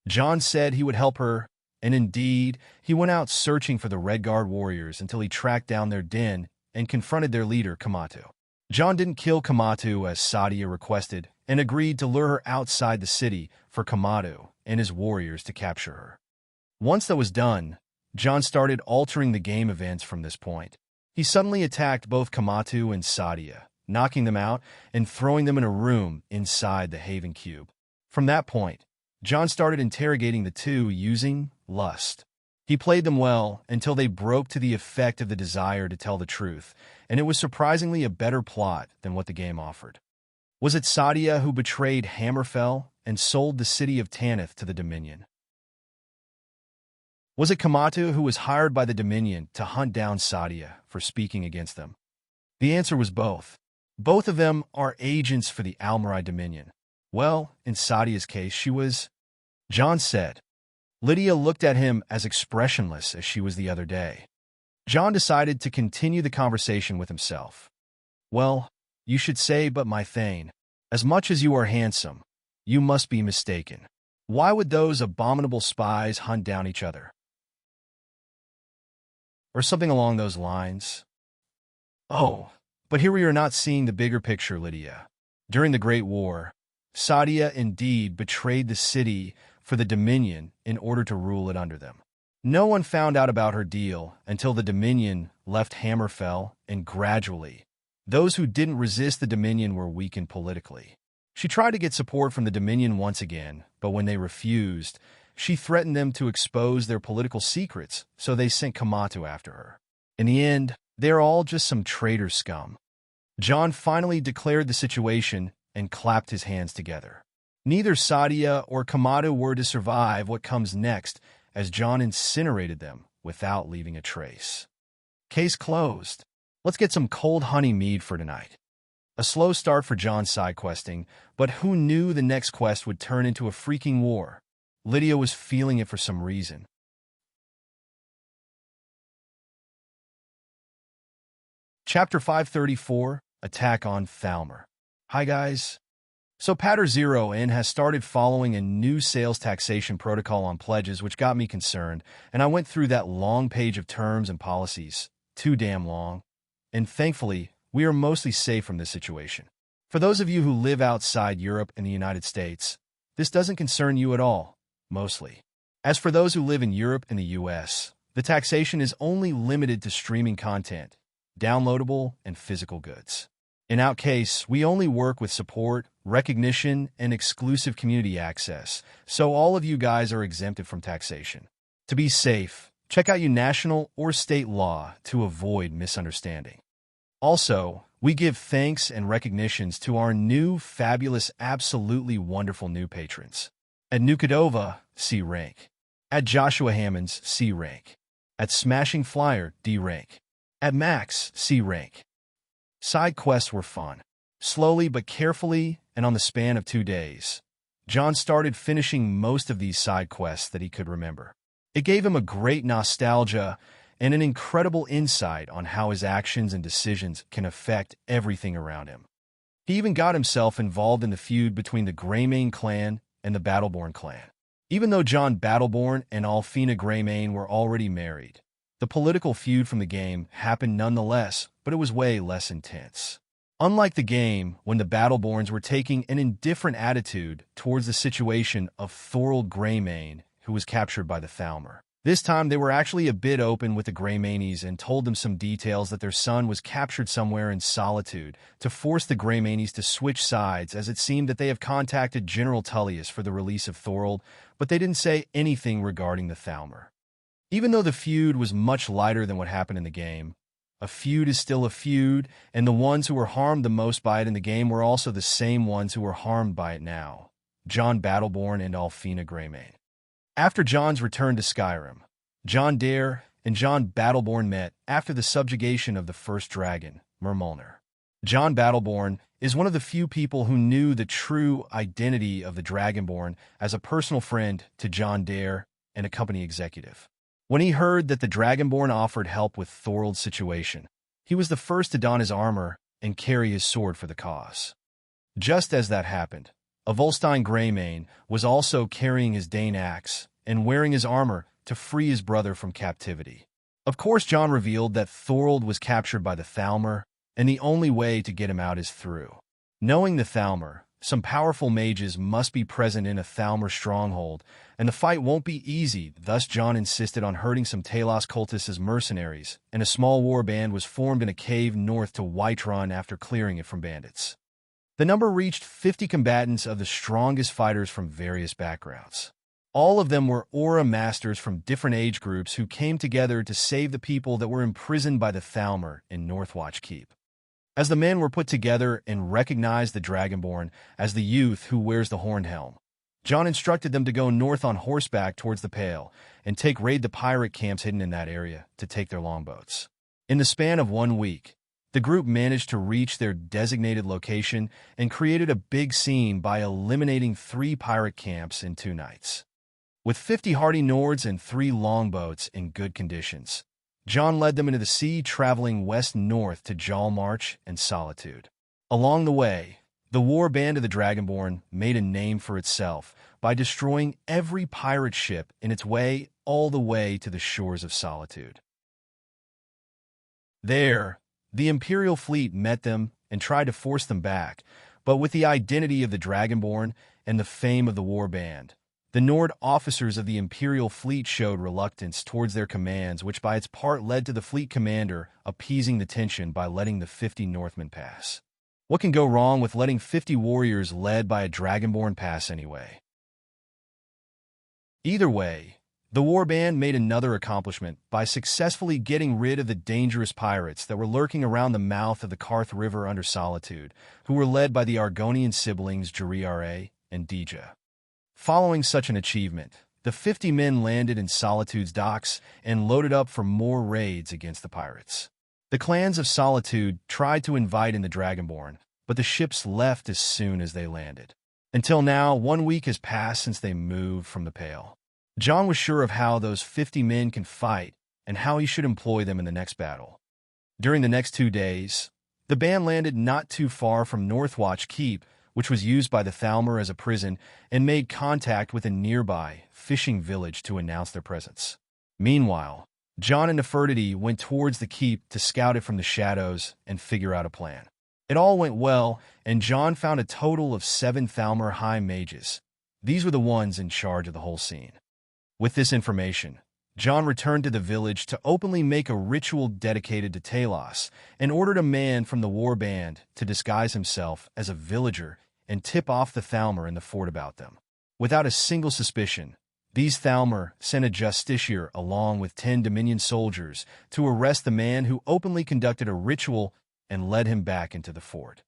A: John said he would help her, and indeed, he went out searching for the Redguard warriors until he tracked down their den and confronted their leader, Kamatu. John didn't kill Kamatu as Sadia requested, and agreed to lure her outside the city for Kamatu and his warriors to capture her. Once that was done, John started altering the game events from this point. He suddenly attacked both Kamatu and Sadia, knocking them out and throwing them in a room inside the Haven Cube. From that point, John started interrogating the two using lust. He played them well until they broke to the effect of the desire to tell the truth, and it was surprisingly a better plot than what the game offered. Was it Sadia who betrayed Hammerfell and sold the city of Tanith to the Dominion? Was it Kamatu who was hired by the Dominion to hunt down Sadia for speaking against them? The answer was both. Both of them are agents for the Almarai Dominion. Well, in Sadia's case, she was. John said. Lydia looked at him as expressionless as she was the other day. John decided to continue the conversation with himself. Well, you should say, but my Thane, as much as you are handsome, you must be mistaken. Why would those abominable spies hunt down each other? Or something along those lines. Oh, but here we are not seeing the bigger picture, Lydia. During the Great War, Sadia indeed betrayed the city for the Dominion in order to rule it under them. No one found out about her deal until the Dominion left Hammerfell, and gradually, those who didn't resist the Dominion were weakened politically. She tried to get support from the Dominion once again, but when they refused, she threatened them to expose their political secrets, so they sent Kamatu after her. In the end, they're all just some traitor scum. John finally declared the situation and clapped his hands together. Neither Sadia or Kamatu were to survive what comes next, as John incinerated them without leaving a trace. Case closed. Let's get some cold honey mead for tonight. A slow start for John's side questing, but who knew the next quest would turn into a freaking war? Lydia was feeling it for some reason. Chapter 534, Attack on Thalmor. Hi guys. So Patter Zero In has started following a new sales taxation protocol on pledges, which got me concerned, and I went through that long page of terms and policies. Too damn long. And thankfully, we are mostly safe from this situation. For those of you who live outside Europe and the United States, this doesn't concern you at all, mostly. As for those who live in Europe and the US, the taxation is only limited to streaming content, downloadable, and physical goods. In our case, we only work with support, recognition, and exclusive community access, so all of you guys are exempted from taxation. To be safe, check out your national or state law to avoid misunderstanding. Also, we give thanks and recognitions to our new, fabulous, absolutely wonderful new patrons. At Nukadova, C rank. At Joshua Hammonds, C rank. At Smashing Flyer, D rank. At Max, C rank. Side quests were fun. Slowly but carefully, and on the span of 2 days, John started finishing most of these side quests that he could remember. It gave him a great nostalgia and an incredible insight on how his actions and decisions can affect everything around him. He even got himself involved in the feud between the Greymane clan and the Battleborn clan. Even though John Battleborn and Alfina Greymane were already married, the political feud from the game happened nonetheless, but it was way less intense. Unlike the game, when the Battleborns were taking an indifferent attitude towards the situation of Thorold Greymane, who was captured by the Thalmor. This time, they were actually a bit open with the Greymanes and told them some details that their son was captured somewhere in solitude to force the Greymanes to switch sides, as it seemed that they have contacted General Tullius for the release of Thorold, but they didn't say anything regarding the Thalmor. Even though the feud was much lighter than what happened in the game, a feud is still a feud, and the ones who were harmed the most by it in the game were also the same ones who were harmed by it now. John Battleborn and Alfina Greymane. After John's return to Skyrim, John Dare and John Battleborn met after the subjugation of the first dragon, Mermulner. John Battleborn is one of the few people who knew the true identity of the Dragonborn as a personal friend to John Dare and a company executive. When he heard that the Dragonborn offered help with Thorald's situation, he was the first to don his armor and carry his sword for the cause. Just as that happened, a Volstein Greymane was also carrying his Dane axe and wearing his armor to free his brother from captivity. Of course, John revealed that Thorald was captured by the Thalmor, and the only way to get him out is through. Knowing the Thalmor, some powerful mages must be present in a Thalmor stronghold, and the fight won't be easy. Thus, John insisted on herding some Talos cultists as mercenaries, and a small war band was formed in a cave north to Whiterun after clearing it from bandits. The number reached 50 combatants of the strongest fighters from various backgrounds. All of them were aura masters from different age groups who came together to save the people that were imprisoned by the Thalmor in Northwatch Keep. As the men were put together and recognized the Dragonborn as the youth who wears the horned helm, John instructed them to go north on horseback towards the Pale and raid the pirate camps hidden in that area to take their longboats. In the span of 1 week, the group managed to reach their designated location and created a big scene by eliminating 3 pirate camps in 2 nights. With 50 hardy Nords and 3 longboats in good conditions, John led them into the sea, traveling west-north to Jalmarch and Solitude. Along the way, the war band of the Dragonborn made a name for itself by destroying every pirate ship in its way all the way to the shores of Solitude. There, the Imperial fleet met them and tried to force them back, but with the identity of the Dragonborn and the fame of the war band, the Nord officers of the Imperial fleet showed reluctance towards their commands, which by its part led to the fleet commander appeasing the tension by letting the 50 Northmen pass. What can go wrong with letting 50 warriors led by a Dragonborn pass anyway? Either way, the warband made another accomplishment by successfully getting rid of the dangerous pirates that were lurking around the mouth of the Karth River under Solitude, who were led by the Argonian siblings Juriare and Dija. Following such an achievement, the 50 men landed in Solitude's docks and loaded up for more raids against the pirates. The clans of Solitude tried to invite in the Dragonborn, but the ships left as soon as they landed. Until now, 1 week has passed since they moved from the Pale. John was sure of how those 50 men can fight and how he should employ them in the next battle. During the next 2 days, the band landed not too far from Northwatch Keep, which was used by the Thalmor as a prison, and made contact with a nearby fishing village to announce their presence. Meanwhile, John and Nefertiti went towards the keep to scout it from the shadows and figure out a plan. It all went well, and John found a total of 7 Thalmor High Mages. These were the ones in charge of the whole scene. With this information, John returned to the village to openly make a ritual dedicated to Talos and ordered a man from the war band to disguise himself as a villager and tip off the Thalmor in the fort about them. Without a single suspicion, these Thalmor sent a justiciar along with 10 Dominion soldiers to arrest the man who openly conducted a ritual and led him back into the fort.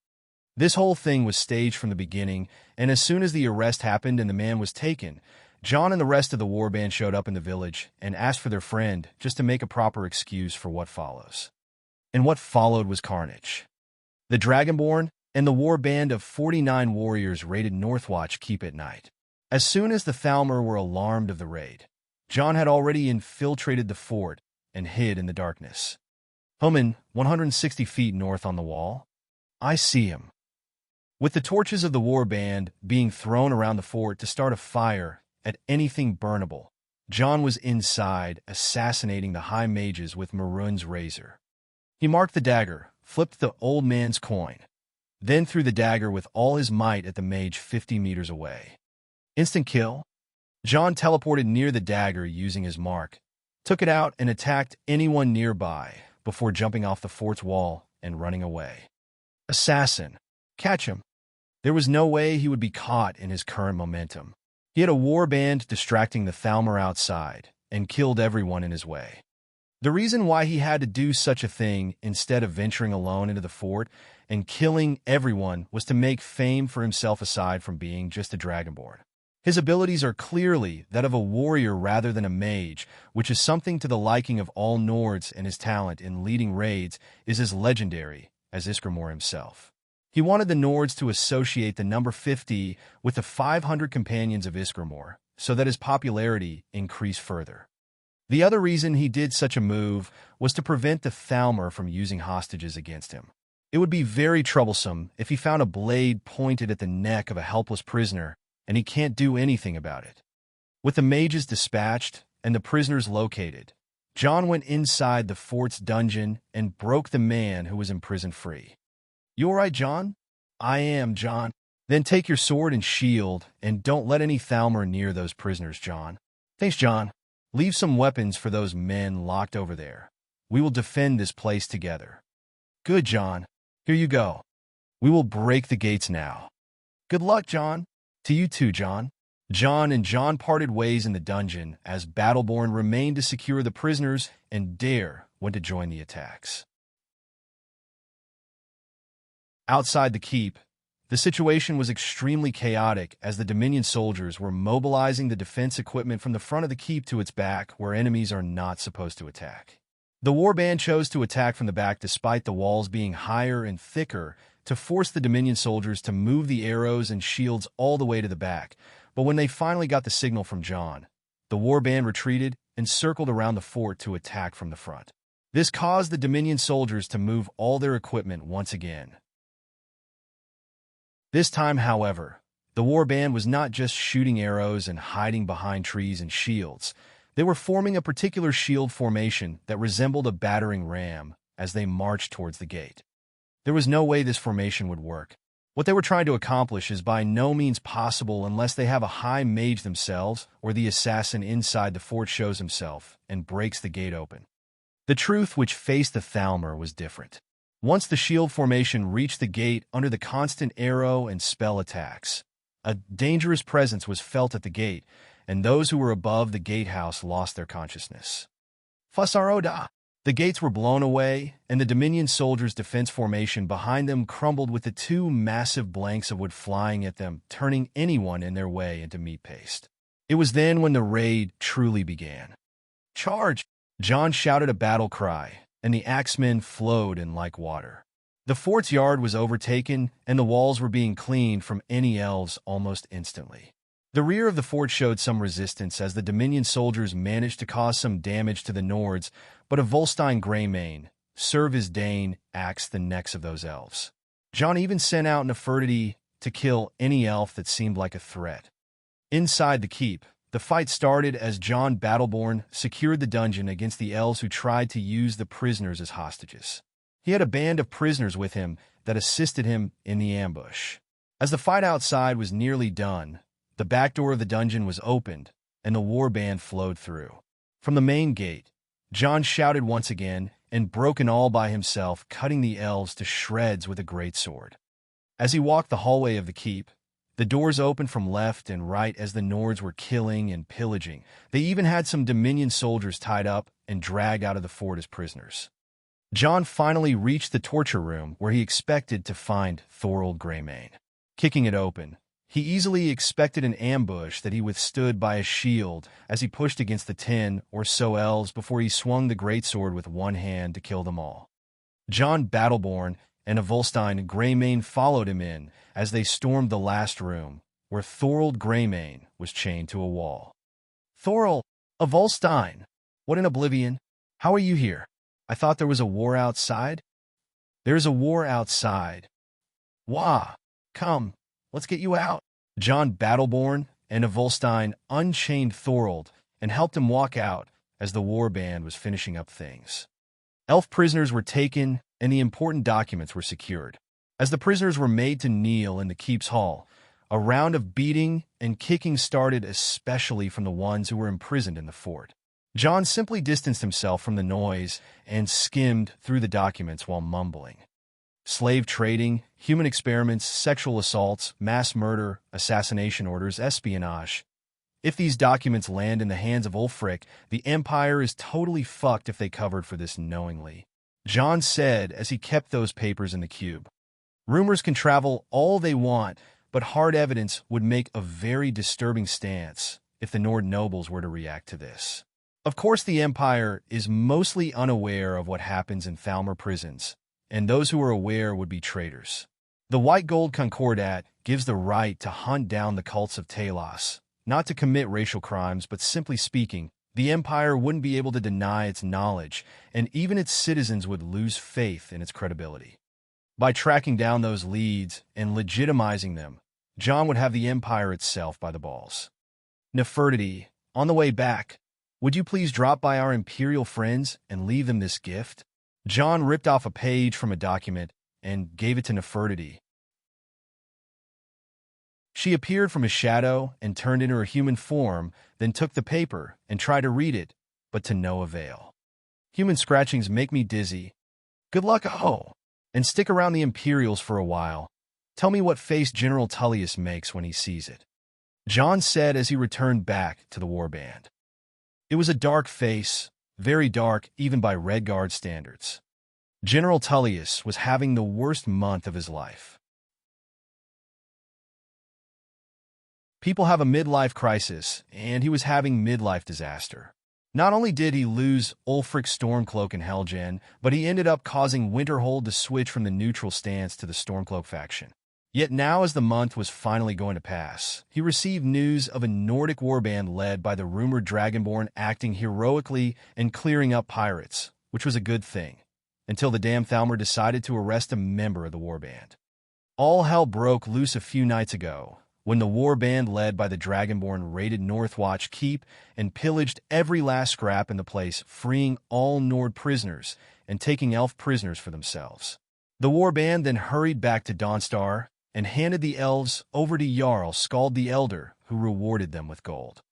A: This whole thing was staged from the beginning, and as soon as the arrest happened and the man was taken, John and the rest of the warband showed up in the village and asked for their friend just to make a proper excuse for what follows. And what followed was carnage. The Dragonborn and the warband of 49 warriors raided Northwatch Keep at night. As soon as the Thalmor were alarmed of the raid, John had already infiltrated the fort and hid in the darkness. Human, 160 feet north on the wall. I see him. With the torches of the warband being thrown around the fort to start a fire at anything burnable, John was inside, assassinating the High Mages with Marun's razor. He marked the dagger, flipped the old man's coin, then threw the dagger with all his might at the mage 50 meters away. Instant kill. John teleported near the dagger using his mark, took it out and attacked anyone nearby before jumping off the fort's wall and running away. Assassin. Catch him. There was no way he would be caught in his current momentum. He had a warband distracting the Thalmor outside and killed everyone in his way. The reason why he had to do such a thing instead of venturing alone into the fort and killing everyone was to make fame for himself aside from being just a Dragonborn. His abilities are clearly that of a warrior rather than a mage, which is something to the liking of all Nords, and his talent in leading raids is as legendary as Ysgramor himself. He wanted the Nords to associate the number 50 with the 500 companions of Ysgramor, so that his popularity increased further. The other reason he did such a move was to prevent the Thalmor from using hostages against him. It would be very troublesome if he found a blade pointed at the neck of a helpless prisoner and he can't do anything about it. With the mages dispatched and the prisoners located, John went inside the fort's dungeon and broke the man who was imprisoned free. "You all right, John?" "I am, John." "Then take your sword and shield, and don't let any Thalmor near those prisoners, John." "Thanks, John. Leave some weapons for those men locked over there. We will defend this place together." "Good, John. Here you go. We will break the gates now." "Good luck, John." "To you too, John." John and John parted ways in the dungeon as Battleborn remained to secure the prisoners and Dare went to join the attacks. Outside the keep, the situation was extremely chaotic as the Dominion soldiers were mobilizing the defense equipment from the front of the keep to its back where enemies are not supposed to attack. The warband chose to attack from the back despite the walls being higher and thicker to force the Dominion soldiers to move the arrows and shields all the way to the back, but when they finally got the signal from John, the warband retreated and circled around the fort to attack from the front. This caused the Dominion soldiers to move all their equipment once again. This time, however, the warband was not just shooting arrows and hiding behind trees and shields. They were forming a particular shield formation that resembled a battering ram as they marched towards the gate. There was no way this formation would work. What they were trying to accomplish is by no means possible unless they have a high mage themselves or the assassin inside the fort shows himself and breaks the gate open. The truth which faced the Thalmor was different. Once the shield formation reached the gate under the constant arrow and spell attacks, a dangerous presence was felt at the gate, and those who were above the gatehouse lost their consciousness. Fusaroda! The gates were blown away, and the Dominion soldiers' defense formation behind them crumbled with the two massive blanks of wood flying at them, turning anyone in their way into meat paste. It was then when the raid truly began. "Charge!" John shouted a battle cry, and the axemen flowed in like water. The fort's yard was overtaken, and the walls were being cleaned from any elves almost instantly. The rear of the fort showed some resistance as the Dominion soldiers managed to cause some damage to the Nords, but a Volstein Greymane, serve his Dane, axed the necks of those elves. John even sent out Nefertiti to kill any elf that seemed like a threat. Inside the keep, the fight started as John Battleborn secured the dungeon against the elves who tried to use the prisoners as hostages. He had a band of prisoners with him that assisted him in the ambush. As the fight outside was nearly done, the back door of the dungeon was opened, and the warband flowed through. From the main gate, John shouted once again and broke in all by himself, cutting the elves to shreds with a great sword. As he walked the hallway of the keep, the doors opened from left and right as the Nords were killing and pillaging. They even had some Dominion soldiers tied up and dragged out of the fort as prisoners. John finally reached the torture room where he expected to find Thorold Greymane. Kicking it open, he easily expected an ambush that he withstood by a shield as he pushed against the 10 or so elves before he swung the greatsword with one hand to kill them all. John Battleborn and a Volstein Greymane followed him in as they stormed the last room, where Thorold Greymane was chained to a wall. "Thorold, a Volstein! What in oblivion? How are you here? I thought there was a war outside?" "There's a war outside." "Wah! Come, let's get you out." John Battleborn and a Volstein unchained Thorold and helped him walk out as the warband was finishing up things. Elf prisoners were taken, and the important documents were secured. As the prisoners were made to kneel in the keep's hall, a round of beating and kicking started, especially from the ones who were imprisoned in the fort. John simply distanced himself from the noise and skimmed through the documents while mumbling. Slave trading, human experiments, sexual assaults, mass murder, assassination orders, espionage. If these documents land in the hands of Ulfric, the Empire is totally fucked if they covered for this knowingly. John said as he kept those papers in the cube. Rumors can travel all they want, but hard evidence would make a very disturbing stance if the Nord nobles were to react to this. Of course, the Empire is mostly unaware of what happens in Thalmor prisons, and those who are aware would be traitors. The White Gold Concordat gives the right to hunt down the cults of Talos, not to commit racial crimes, but simply speaking, the Empire wouldn't be able to deny its knowledge, and even its citizens would lose faith in its credibility. By tracking down those leads and legitimizing them, John would have the Empire itself by the balls. Nefertiti, on the way back, would you please drop by our Imperial friends and leave them this gift? John ripped off a page from a document and gave it to Nefertiti. She appeared from a shadow and turned into her human form, then took the paper and tried to read it, but to no avail. Human scratchings make me dizzy. Good luck, and stick around the Imperials for a while. Tell me what face General Tullius makes when he sees it. John said as he returned back to the warband. It was a dark face, very dark even by Redguard standards. General Tullius was having the worst month of his life. People have a midlife crisis, and he was having midlife disaster. Not only did he lose Ulfric's Stormcloak and Helgen, but he ended up causing Winterhold to switch from the neutral stance to the Stormcloak faction. Yet now, as the month was finally going to pass, he received news of a Nordic warband led by the rumored Dragonborn acting heroically and clearing up pirates, which was a good thing, until the damn Thalmor decided to arrest a member of the warband. All hell broke loose a few nights ago, when the warband led by the Dragonborn raided Northwatch Keep and pillaged every last scrap in the place, freeing all Nord prisoners and taking elf prisoners for themselves. The warband then hurried back to Dawnstar and handed the elves over to Jarl Skald the Elder, who rewarded them with gold.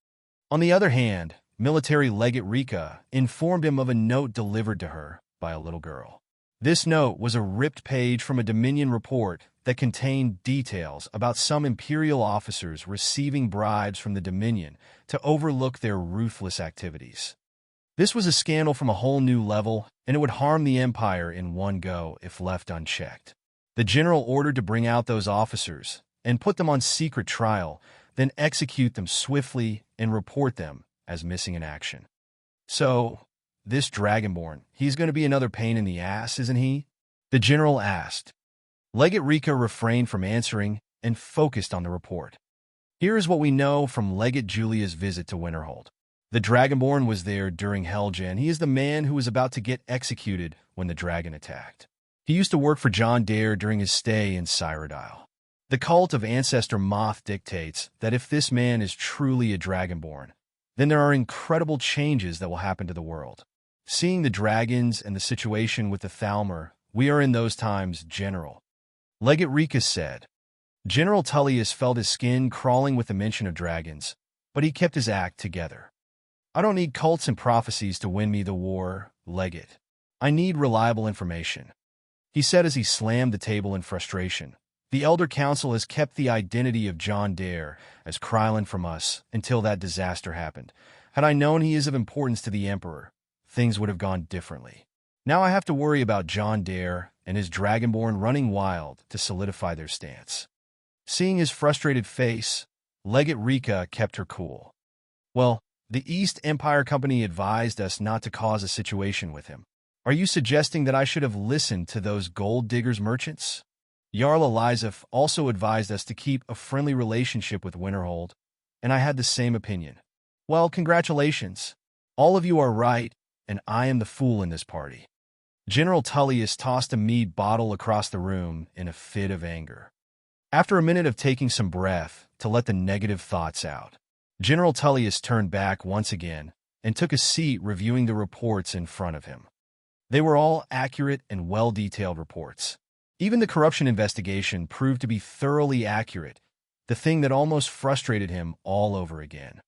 A: On the other hand, military legate Rika informed him of a note delivered to her by a little girl. This note was a ripped page from a Dominion report that contained details about some Imperial officers receiving bribes from the Dominion to overlook their ruthless activities. This was a scandal from a whole new level, and it would harm the Empire in one go if left unchecked. The general ordered to bring out those officers and put them on secret trial, then execute them swiftly and report them as missing in action. So, this Dragonborn, he's going to be another pain in the ass, isn't he? The general asked. Legate Rika refrained from answering and focused on the report. Here is what we know from Legate Julia's visit to Winterhold. The Dragonborn was there during Helgen. He is the man who was about to get executed when the dragon attacked. He used to work for John Dare during his stay in Cyrodiil. The cult of Ancestor Moth dictates that if this man is truly a Dragonborn, then there are incredible changes that will happen to the world. Seeing the dragons and the situation with the Thalmor, we are in those times, General. Legate Rika said. General Tullius felt his skin crawling with the mention of dragons, but he kept his act together. I don't need cults and prophecies to win me the war, Legate. I need reliable information. He said as he slammed the table in frustration. The Elder Council has kept the identity of John Dare as Krylin from us until that disaster happened. Had I known he is of importance to the Emperor, things would have gone differently. Now I have to worry about John Dare and his Dragonborn running wild to solidify their stance. Seeing his frustrated face, Legate Rika kept her cool. Well, the East Empire Company advised us not to cause a situation with him. Are you suggesting that I should have listened to those gold diggers merchants? Jarl Elizaf also advised us to keep a friendly relationship with Winterhold, and I had the same opinion. Well, congratulations. All of you are right, and I am the fool in this party. General Tullius tossed a mead bottle across the room in a fit of anger. After a minute of taking some breath to let the negative thoughts out, General Tullius turned back once again and took a seat reviewing the reports in front of him. They were all accurate and well-detailed reports. Even the corruption investigation proved to be thoroughly accurate, the thing that almost frustrated him all over again.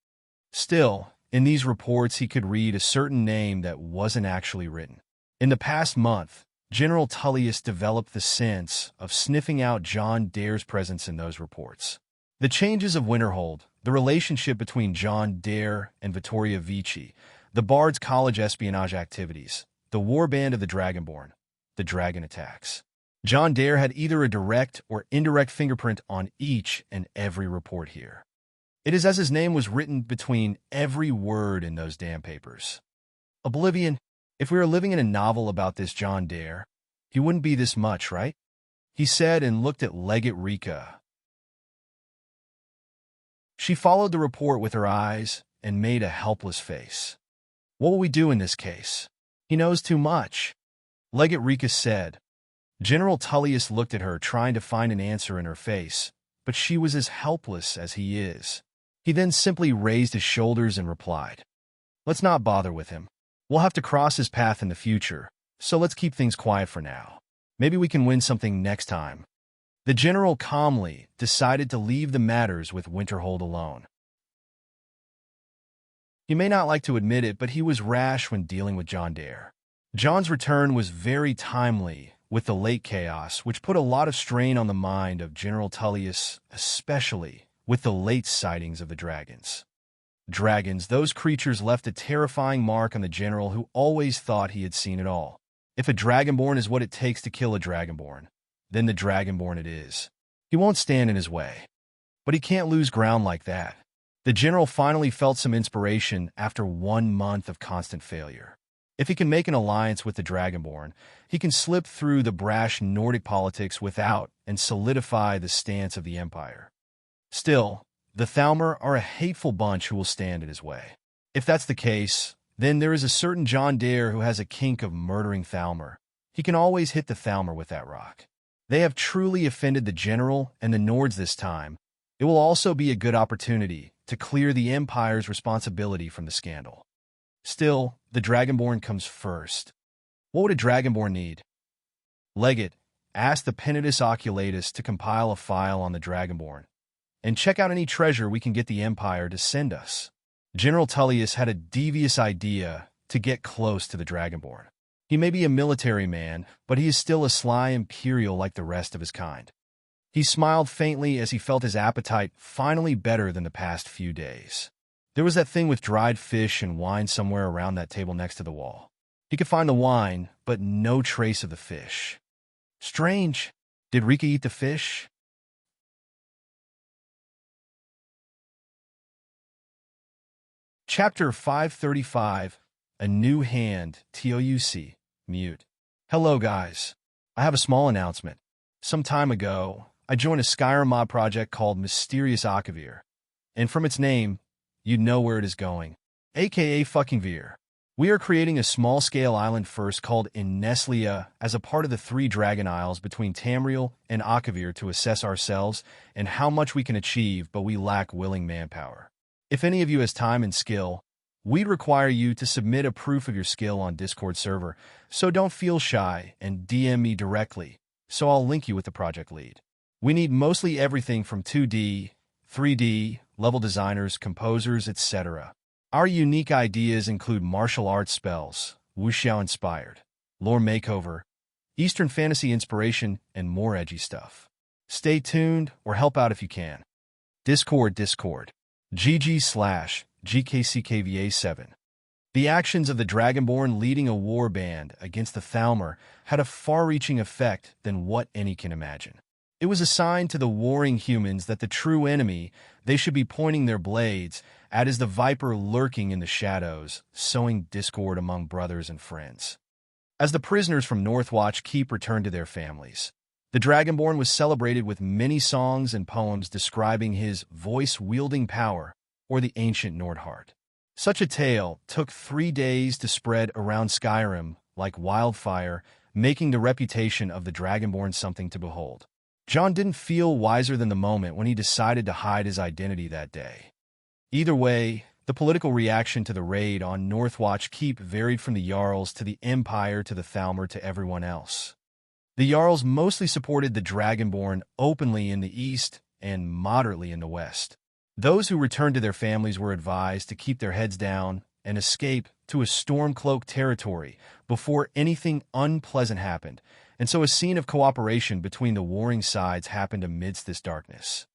A: Still, in these reports he could read a certain name that wasn't actually written. In the past month, General Tullius developed the sense of sniffing out John Dare's presence in those reports. The changes of Winterhold, the relationship between John Dare and Vittoria Vici, the Bard's college espionage activities, the warband of the Dragonborn, the dragon attacks. John Dare had either a direct or indirect fingerprint on each and every report here. It is as his name was written between every word in those damn papers. Oblivion, if we were living in a novel about this John Dare, he wouldn't be this much, right? He said and looked at Legate Rika. She followed the report with her eyes and made a helpless face. What will we do in this case? He knows too much. Legate Rika said. General Tullius looked at her, trying to find an answer in her face, but she was as helpless as he is. He then simply raised his shoulders and replied, "Let's not bother with him. We'll have to cross his path in the future, so let's keep things quiet for now. Maybe we can win something next time." The general calmly decided to leave the matters with Winterhold alone. He may not like to admit it, but he was rash when dealing with John Dare. John's return was very timely with the late chaos, which put a lot of strain on the mind of General Tullius, especially with the late sightings of the dragons. Dragons, those creatures left a terrifying mark on the general, who always thought he had seen it all. If a Dragonborn is what it takes to kill a Dragonborn, then the Dragonborn it is. He won't stand in his way. But he can't lose ground like that. The general finally felt some inspiration after 1 month of constant failure. If he can make an alliance with the Dragonborn, he can slip through the brash Nordic politics without and solidify the stance of the Empire. Still, the Thalmor are a hateful bunch who will stand in his way. If that's the case, then there is a certain John Dare who has a kink of murdering Thalmor. He can always hit the Thalmor with that rock. They have truly offended the general and the Nords this time. It will also be a good opportunity to clear the Empire's responsibility from the scandal. Still, the Dragonborn comes first. What would a Dragonborn need? Legate asked the Penitus Oculatus to compile a file on the Dragonborn and check out any treasure we can get the Empire to send us. General Tullius had a devious idea to get close to the Dragonborn. He may be a military man, but he is still a sly Imperial like the rest of his kind. He smiled faintly as he felt his appetite finally better than the past few days. There was that thing with dried fish and wine somewhere around that table next to the wall. He could find the wine, but no trace of the fish. Strange. Did Rika eat the fish? Chapter 535, A New Hand, TOUC, Mute. Hello guys. I have a small announcement. Some time ago, I joined a Skyrim mod project called Mysterious Akavir, and from its name, you'd know where it is going, aka fucking Veer. We are creating a small-scale island first called Inneslia as a part of the 3 Dragon Isles between Tamriel and Akavir to assess ourselves and how much we can achieve, but we lack willing manpower. If any of you has time and skill, we'd require you to submit a proof of your skill on Discord server, so don't feel shy and DM me directly, so I'll link you with the project lead. We need mostly everything from 2D, 3D, level designers, composers, etc. Our unique ideas include martial arts spells, wuxiao inspired, lore makeover, Eastern fantasy inspiration, and more edgy stuff. Stay tuned or help out if you can. Discord. GG/GKCKVA7. The actions of the Dragonborn leading a war band against the Thalmor had a far-reaching effect than what any can imagine. It was a sign to the warring humans that the true enemy they should be pointing their blades at is the viper lurking in the shadows, sowing discord among brothers and friends. As the prisoners from Northwatch Keep returned to their families, the Dragonborn was celebrated with many songs and poems describing his voice-wielding power, or the ancient Nordheart. Such a tale took 3 days to spread around Skyrim like wildfire, making the reputation of the Dragonborn something to behold. John didn't feel wiser than the moment when he decided to hide his identity that day. Either way, the political reaction to the raid on Northwatch Keep varied from the Jarls to the Empire to the Thalmor to everyone else. The Jarls mostly supported the Dragonborn openly in the east and moderately in the west. Those who returned to their families were advised to keep their heads down and escape to a Stormcloak territory before anything unpleasant happened, and so a scene of cooperation between the warring sides happened amidst this darkness.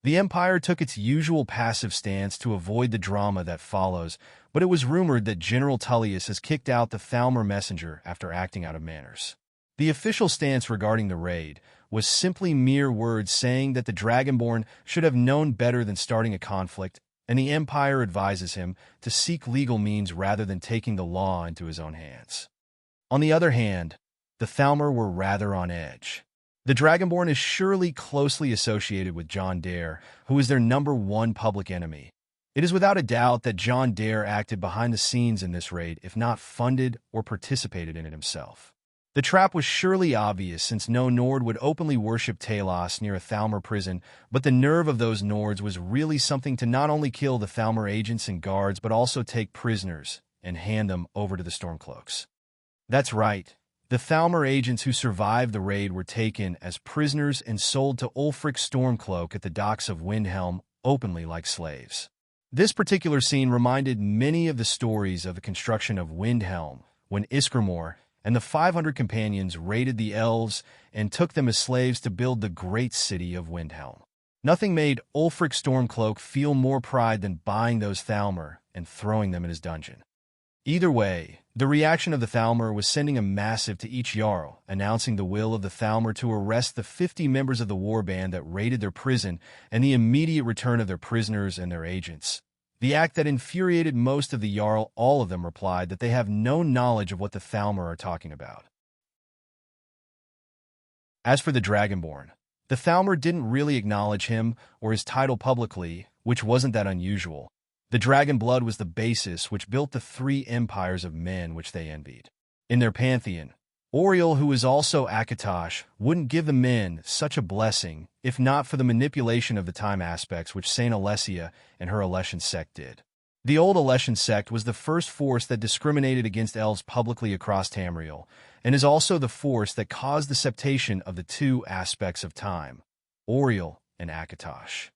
A: The Empire took its usual passive stance to avoid the drama that follows, but it was rumored that General Tullius has kicked out the Thalmor messenger after acting out of manners. The official stance regarding the raid was simply mere words saying that the Dragonborn should have known better than starting a conflict, and the Empire advises him to seek legal means rather than taking the law into his own hands. On the other hand, the Thalmor were rather on edge. The Dragonborn is surely closely associated with John Dare, who is their #1 public enemy. It is without a doubt that John Dare acted behind the scenes in this raid, if not funded or participated in it himself. The trap was surely obvious, since no Nord would openly worship Talos near a Thalmor prison, but the nerve of those Nords was really something to not only kill the Thalmor agents and guards, but also take prisoners and hand them over to the Stormcloaks. That's right. The Thalmor agents who survived the raid were taken as prisoners and sold to Ulfric Stormcloak at the docks of Windhelm, openly like slaves. This particular scene reminded many of the stories of the construction of Windhelm, when Iskramor and the 500 companions raided the elves and took them as slaves to build the great city of Windhelm. Nothing made Ulfric Stormcloak feel more pride than buying those Thalmor and throwing them in his dungeon. Either way, the reaction of the Thalmor was sending a missive to each Jarl, announcing the will of the Thalmor to arrest the 50 members of the warband that raided their prison and the immediate return of their prisoners and their agents. The act that infuriated most of the Jarl, all of them replied that they have no knowledge of what the Thalmor are talking about. As for the Dragonborn, the Thalmor didn't really acknowledge him or his title publicly, which wasn't that unusual. The dragon blood was the basis which built the 3 empires of men which they envied. In their pantheon, Auriel, who was also Akatosh, wouldn't give the men such a blessing if not for the manipulation of the time aspects which Saint Alessia and her Alessian sect did. The old Alessian sect was the first force that discriminated against elves publicly across Tamriel, and is also the force that caused the septation of the 2 aspects of time, Auriel and Akatosh.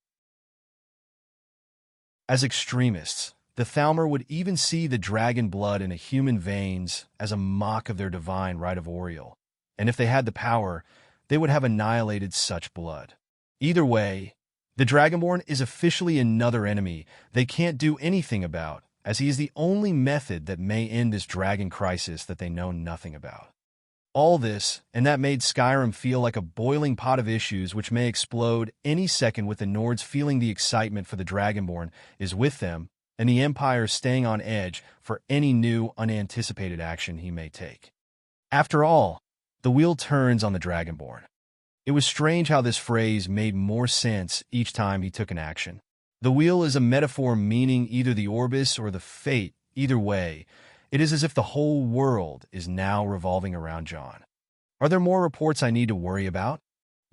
A: As extremists, the Thalmor would even see the dragon blood in a human veins as a mock of their divine right of Auriel, and if they had the power, they would have annihilated such blood. Either way, the Dragonborn is officially another enemy they can't do anything about, as he is the only method that may end this dragon crisis that they know nothing about. All this, and that made Skyrim feel like a boiling pot of issues which may explode any second, with the Nords feeling the excitement for the Dragonborn is with them, and the Empire staying on edge for any new, unanticipated action he may take. After all, the wheel turns on the Dragonborn. It was strange how this phrase made more sense each time he took an action. The wheel is a metaphor meaning either the Orbis or the fate. Either way, it is as if the whole world is now revolving around John. Are there more reports I need to worry about?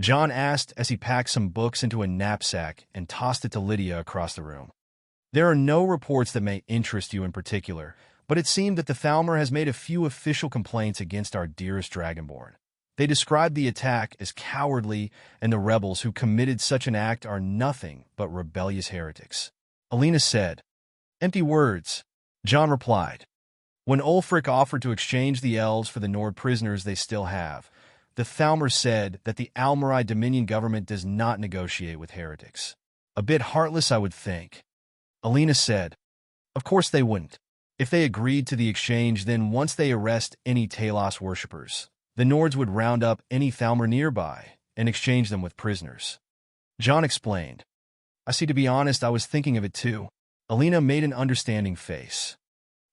A: John asked as he packed some books into a knapsack and tossed it to Lydia across the room. There are no reports that may interest you in particular, but it seemed that the Thalmor has made a few official complaints against our dearest Dragonborn. They described the attack as cowardly, and the rebels who committed such an act are nothing but rebellious heretics. Alina said. Empty words. John replied. When Ulfric offered to exchange the elves for the Nord prisoners they still have, the Thalmor said that the Almarai Dominion government does not negotiate with heretics. A bit heartless, I would think. Alina said. Of course they wouldn't. If they agreed to the exchange, then once they arrest any Talos worshippers, the Nords would round up any Thalmor nearby and exchange them with prisoners. John explained. I see, to be honest, I was thinking of it too. Alina made an understanding face.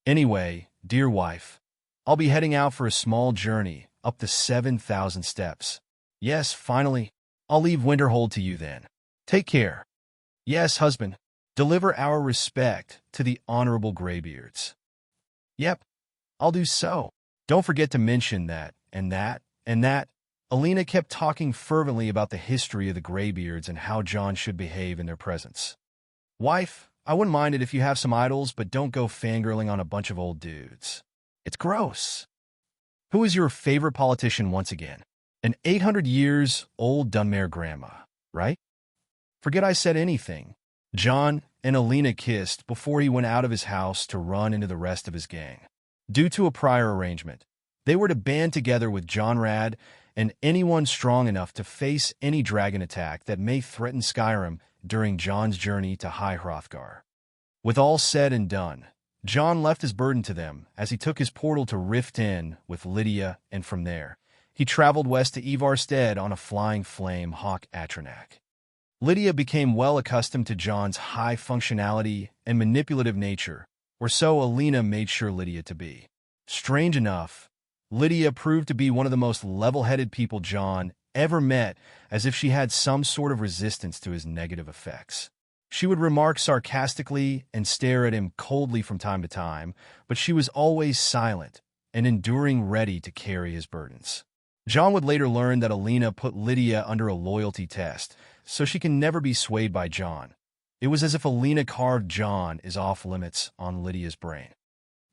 A: Anyway, dear wife, I'll be heading out for a small journey up the 7,000 steps. Yes, finally, I'll leave Winterhold to you then. Take care. Yes, husband. Deliver our respect to the honorable Greybeards. Yep, I'll do so. Don't forget to mention that, and that, and that. Alina kept talking fervently about the history of the Greybeards and how John should behave in their presence. Wife, I wouldn't mind it if you have some idols, but don't go fangirling on a bunch of old dudes. It's gross. Who is your favorite politician once again? An 800 years old Dunmare grandma, right? Forget I said anything. John and Alina kissed before he went out of his house to run into the rest of his gang. Due to a prior arrangement, they were to band together with John Rad and anyone strong enough to face any dragon attack that may threaten Skyrim during John's journey to High Hrothgar. With all said and done, John left his burden to them as he took his portal to Rift Inn with Lydia, and from there, he traveled west to Ivarstead on a flying flame hawk Atronak. Lydia became well accustomed to John's high functionality and manipulative nature, or so Alina made sure Lydia to be. Strange enough, Lydia proved to be one of the most level-headed people John ever met, as if she had some sort of resistance to his negative effects. She would remark sarcastically and stare at him coldly from time to time, but she was always silent and enduring, ready to carry his burdens. John would later learn that Alina put Lydia under a loyalty test, so she can never be swayed by John. It was as if Alina carved John is off-limits on Lydia's brain.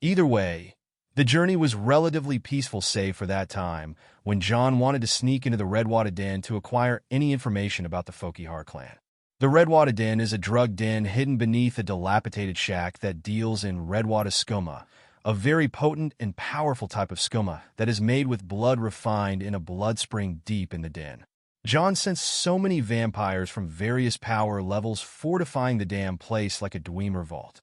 A: Either way, the journey was relatively peaceful save for that time when John wanted to sneak into the Redwater Den to acquire any information about the Fokihar clan. The Redwater Den is a drug den hidden beneath a dilapidated shack that deals in Redwater skooma, a very potent and powerful type of skooma that is made with blood refined in a blood spring deep in the den. John sensed so many vampires from various power levels fortifying the damn place like a Dwemer vault.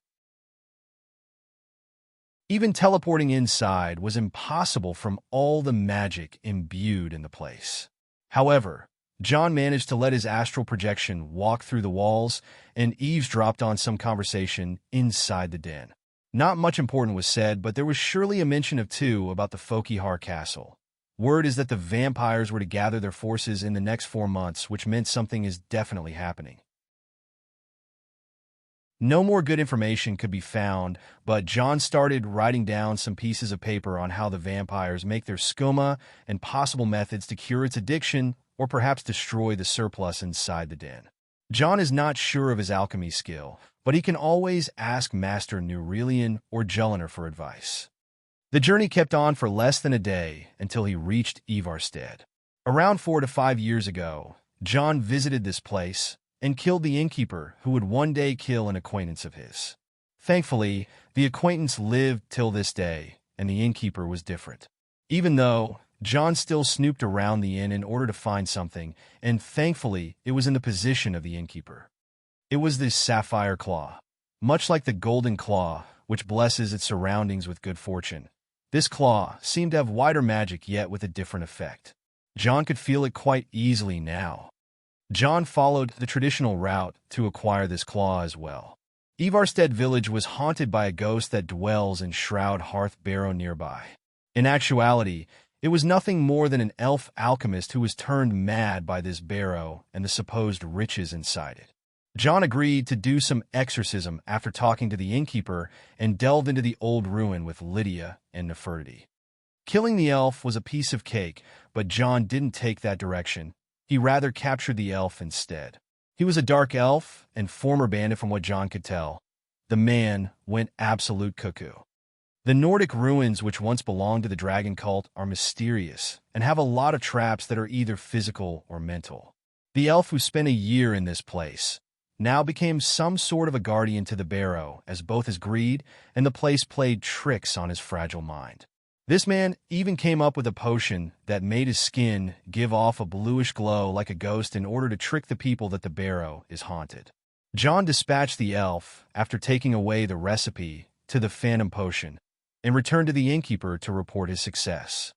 A: Even teleporting inside was impossible from all the magic imbued in the place. However, John managed to let his astral projection walk through the walls and eavesdropped on some conversation inside the den. Not much important was said, but there was surely a mention of two about the Fokihar castle. Word is that the vampires were to gather their forces in the next 4 months, which meant something is definitely happening. No more good information could be found, but John started writing down some pieces of paper on how the vampires make their skooma and possible methods to cure its addiction or perhaps destroy the surplus inside the den. John is not sure of his alchemy skill, but he can always ask Master Neurelian or Jelliner for advice. The journey kept on for less than a day until he reached Ivarstead. Around 4 to 5 years ago, John visited this place and killed the innkeeper who would one day kill an acquaintance of his. Thankfully, the acquaintance lived till this day, and the innkeeper was different. Even though John still snooped around the inn in order to find something, and thankfully it was in the possession of the innkeeper. It was this sapphire claw. Much like the golden claw, which blesses its surroundings with good fortune, this claw seemed to have wider magic yet with a different effect. John could feel it quite easily now. John followed the traditional route to acquire this claw as well. Ivarstead village was haunted by a ghost that dwells in Shroud Hearth Barrow nearby. In actuality, it was nothing more than an elf alchemist who was turned mad by this barrow and the supposed riches inside it. John agreed to do some exorcism after talking to the innkeeper and delved into the old ruin with Lydia and Nefertiti. Killing the elf was a piece of cake, but John didn't take that direction. He rather captured the elf instead. He was a dark elf and former bandit from what John could tell. The man went absolute cuckoo. The Nordic ruins which once belonged to the dragon cult are mysterious and have a lot of traps that are either physical or mental. The elf who spent a year in this place now became some sort of a guardian to the barrow, as both his greed and the place played tricks on his fragile mind. This man even came up with a potion that made his skin give off a bluish glow like a ghost in order to trick the people that the barrow is haunted. John dispatched the elf after taking away the recipe to the phantom potion and returned to the innkeeper to report his success.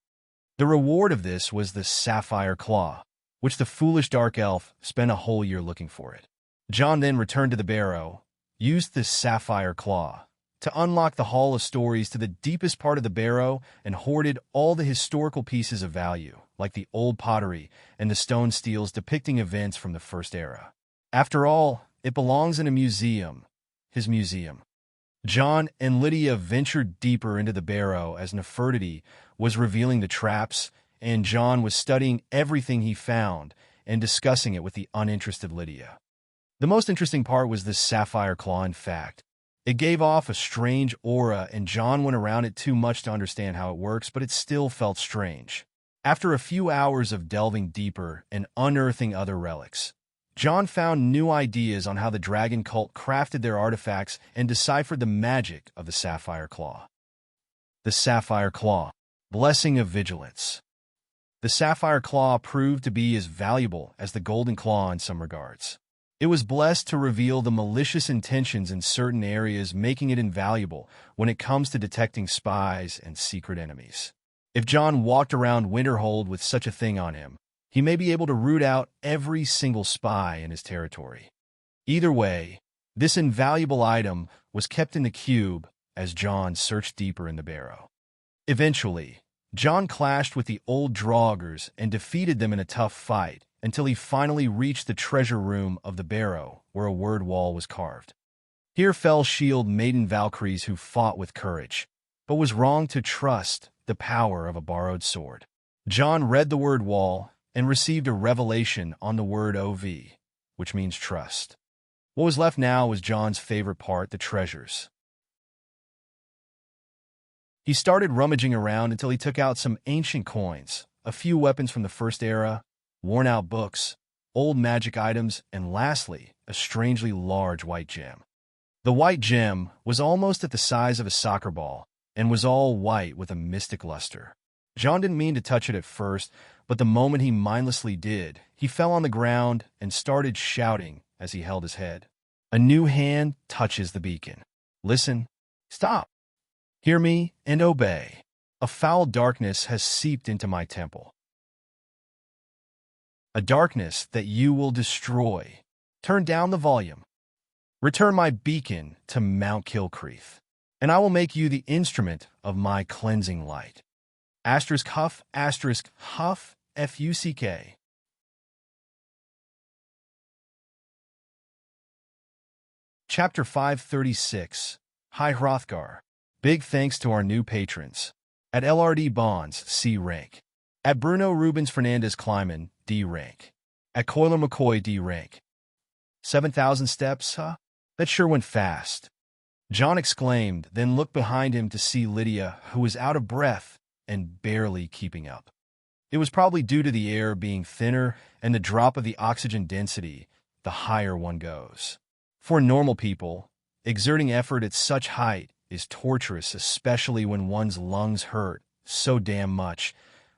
A: The reward of this was the sapphire claw, which the foolish dark elf spent a whole year looking for it. John then returned to the barrow, used the sapphire claw to unlock the Hall of Stories to the deepest part of the barrow and hoarded all the historical pieces of value, like the old pottery and the stone steels depicting events from the First Era. After all, it belongs in a museum, his museum. John and Lydia ventured deeper into the barrow as Nefertiti was revealing the traps, and John was studying everything he found and discussing it with the uninterested Lydia. The most interesting part was this sapphire claw, in fact. It gave off a strange aura, and John went around it too much to understand how it works, but it still felt strange. After a few hours of delving deeper and unearthing other relics, John found new ideas on how the dragon cult crafted their artifacts and deciphered the magic of the sapphire claw. The sapphire claw, blessing of vigilance. The sapphire claw proved to be as valuable as the golden claw in some regards. It was blessed to reveal the malicious intentions in certain areas, making it invaluable when it comes to detecting spies and secret enemies. If John walked around Winterhold with such a thing on him, he may be able to root out every single spy in his territory. Either way, this invaluable item was kept in the cube as John searched deeper in the barrow. Eventually, John clashed with the old Draugrs and defeated them in a tough fight until he finally reached the treasure room of the barrow where a word wall was carved. Here fell shield maiden Valkyries who fought with courage, but was wrong to trust the power of a borrowed sword. John read the word wall and received a revelation on the word OV, which means trust. What was left now was John's favorite part, the treasures. He started rummaging around until he took out some ancient coins, a few weapons from the First Era, worn-out books, old magic items, and lastly, a strangely large white gem. The white gem was almost at the size of a soccer ball and was all white with a mystic luster. John didn't mean to touch it at first, but the moment he mindlessly did, he fell on the ground and started shouting as he held his head. A new hand touches the beacon. Listen, stop, hear me, and obey. A foul darkness has seeped into my temple. A darkness that you will destroy. Turn down the volume. Return my beacon to Mount Kilcreath, and I will make you the instrument of my cleansing light. Asterisk huff, asterisk huff, F-U-C-K. Chapter 536. Hi Hrothgar. Big thanks to our new patrons. At LRD Bonds, C rank. At Bruno Rubens Fernandez Kleiman, D rank. At Coiler McCoy, D rank. 7,000 steps, huh? That sure went fast. John exclaimed, then looked behind him to see Lydia, who was out of breath and barely keeping up. It was probably due to the air being thinner and the drop of the oxygen density the higher one goes. For normal people, exerting effort at such height is torturous, especially when one's lungs hurt so damn much.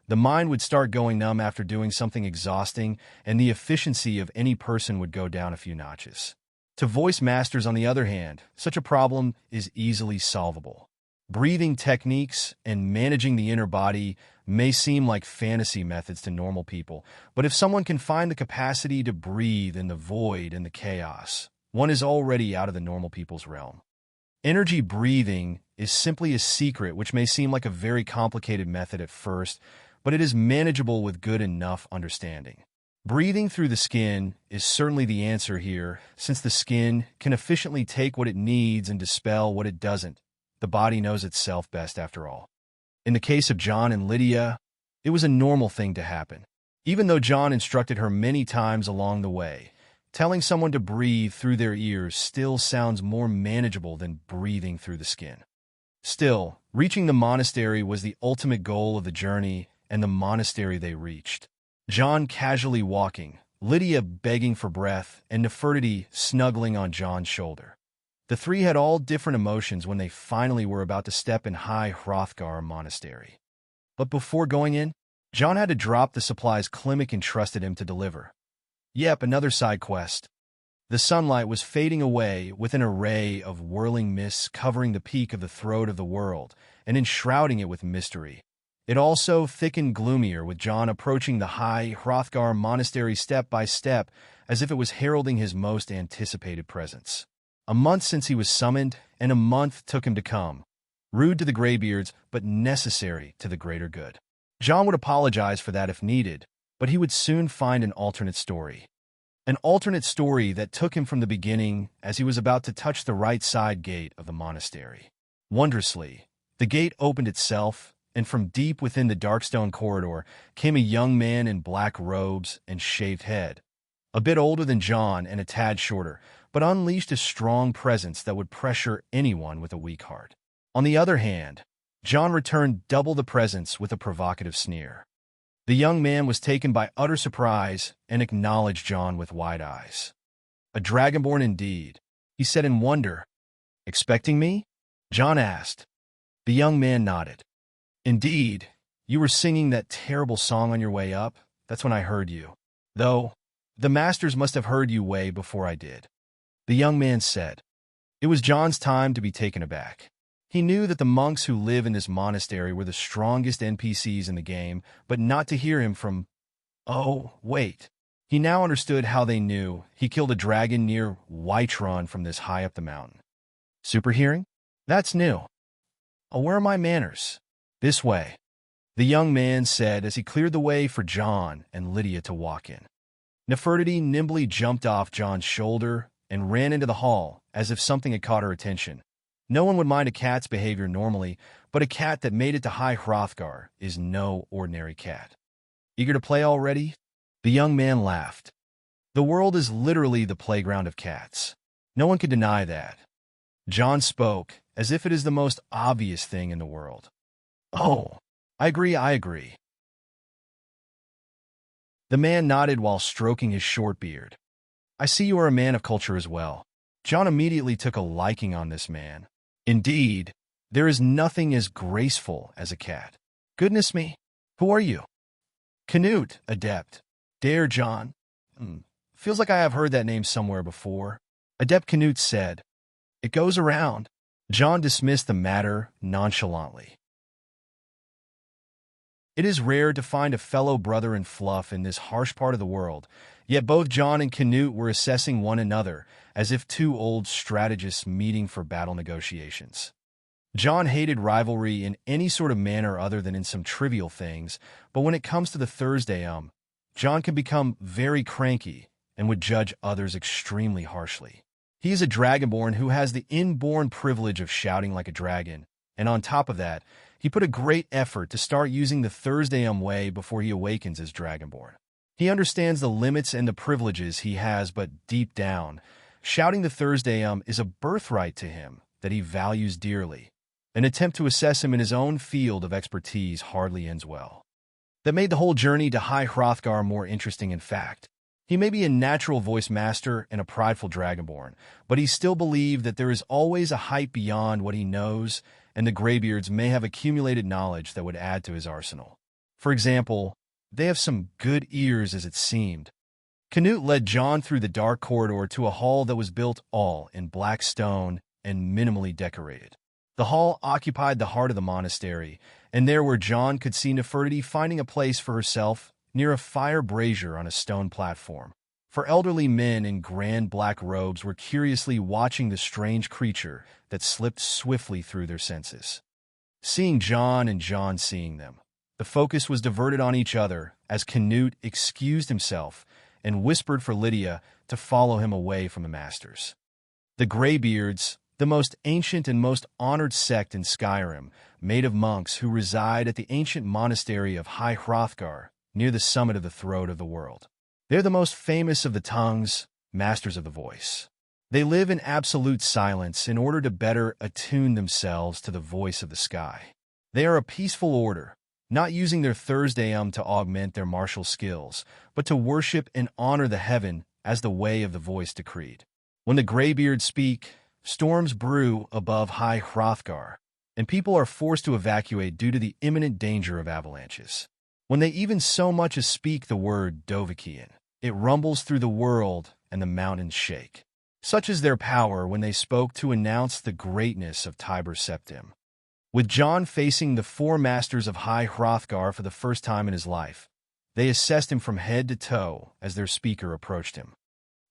A: The mind would start going numb after doing something exhausting, and the efficiency of any person would go down a few notches. To voice masters, on the other hand, such a problem is easily solvable. Breathing techniques and managing the inner body may seem like fantasy methods to normal people, but if someone can find the capacity to breathe in the void and the chaos, one is already out of the normal people's realm. Energy breathing is simply a secret which may seem like a very complicated method at first, but it is manageable with good enough understanding. Breathing through the skin is certainly the answer here, since the skin can efficiently take what it needs and dispel what it doesn't. The body knows itself best after all. In the case of John and Lydia, it was a normal thing to happen. Even though John instructed her many times along the way, telling someone to breathe through their ears still sounds more manageable than breathing through the skin. Still, reaching the monastery was the ultimate goal of the journey, and the monastery they reached. John casually walking, Lydia begging for breath, and Nefertiti snuggling on John's shoulder. The three had all different emotions when they finally were about to step in High Hrothgar Monastery. But before going in, John had to drop the supplies Klimek entrusted him to deliver. Yep, another side quest. The sunlight was fading away with an array of whirling mists covering the peak of the throat of the world and enshrouding it with mystery. It also thickened gloomier with John approaching the High Hrothgar Monastery step by step as if it was heralding his most anticipated presence. A month since he was summoned, and a month took him to come. Rude to the Greybeards, but necessary to the greater good. John would apologize for that if needed, but he would soon find an alternate story. An alternate story that took him from the beginning as he was about to touch the right side gate of the monastery. Wondrously, the gate opened itself, and from deep within the dark stone corridor came a young man in black robes and shaved head. A bit older than John and a tad shorter, but unleashed a strong presence that would pressure anyone with a weak heart. On the other hand, John returned double the presence with a provocative sneer. The young man was taken by utter surprise and acknowledged John with wide eyes. A Dragonborn indeed, he said in wonder. Expecting me? John asked. The young man nodded. Indeed, you were singing that terrible song on your way up. That's when I heard you. Though, The masters must have heard you way before I did, the young man said. It was John's time to be taken aback. He knew that the monks who live in this monastery were the strongest NPCs in the game, but not to hear him from... Oh, wait. He now understood how they knew he killed a dragon near Whiterun from this high up the mountain. Super hearing? That's new. Oh, where are my manners? This way, the young man said as he cleared the way for John and Lydia to walk in. Nefertiti nimbly jumped off John's shoulder and ran into the hall as if something had caught her attention. No one would mind a cat's behavior normally, but a cat that made it to High Hrothgar is no ordinary cat. Eager to play already? The young man laughed. The world is literally the playground of cats. No one could deny that. John spoke as if it is the most obvious thing in the world. Oh, I agree. The man nodded while stroking his short beard. I see you are a man of culture as well. John immediately took a liking on this man. Indeed, there is nothing as graceful as a cat. Goodness me, who are you? Canute, adept. Dare John. Feels like I have heard that name somewhere before. Adept Canute said. It goes around. John dismissed the matter nonchalantly. It is rare to find a fellow brother in fluff in this harsh part of the world, yet both John and Canute were assessing one another as if two old strategists meeting for battle negotiations. John hated rivalry in any sort of manner other than in some trivial things, but when it comes to the Thursday John can become very cranky and would judge others extremely harshly. He is a Dragonborn who has the inborn privilege of shouting like a dragon, and on top of that, he put a great effort to start using the Thursday way before he awakens as Dragonborn. He understands the limits and the privileges he has, but deep down, shouting the Thursday is a birthright to him that he values dearly. An attempt to assess him in his own field of expertise hardly ends well. That made the whole journey to High Hrothgar more interesting in fact. He may be a natural voice master and a prideful Dragonborn, but he still believed that there is always a height beyond what he knows, and the Greybeards may have accumulated knowledge that would add to his arsenal. For example, they have some good ears as it seemed. Canute led John through the dark corridor to a hall that was built all in black stone and minimally decorated. The hall occupied the heart of the monastery, and there where John could see Nefertiti finding a place for herself near a fire brazier on a stone platform. For elderly men in grand black robes were curiously watching the strange creature that slipped swiftly through their senses. Seeing John and John seeing them, the focus was diverted on each other as Canute excused himself and whispered for Lydia to follow him away from the masters. The Greybeards, the most ancient and most honored sect in Skyrim, made of monks who reside at the ancient monastery of High Hrothgar, near the summit of the throat of the world. They're the most famous of the tongues, masters of the voice. They live in absolute silence in order to better attune themselves to the voice of the sky. They are a peaceful order, not using their Thursday to augment their martial skills, but to worship and honor the heaven as the way of the voice decreed. When the Greybeards speak, storms brew above High Hrothgar, and people are forced to evacuate due to the imminent danger of avalanches. When they even so much as speak the word Dovahkiin, it rumbles through the world and the mountains shake. Such is their power when they spoke to announce the greatness of Tiber Septim. With John facing the four masters of High Hrothgar for the first time in his life, they assessed him from head to toe as their speaker approached him.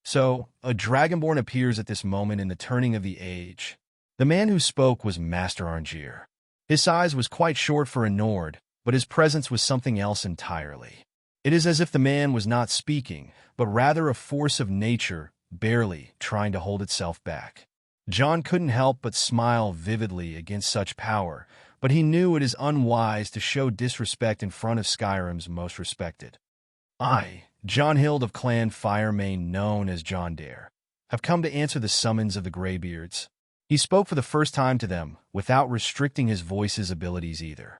A: So, a Dragonborn appears at this moment in the turning of the age. The man who spoke was Master Arngeir. His size was quite short for a Nord, but his presence was something else entirely. It is as if the man was not speaking, but rather a force of nature, barely trying to hold itself back. John couldn't help but smile vividly against such power, but he knew it is unwise to show disrespect in front of Skyrim's most respected. I, John Hild of Clan Firemane, known as John Dare, have come to answer the summons of the Greybeards. He spoke for the first time to them, without restricting his voice's abilities either.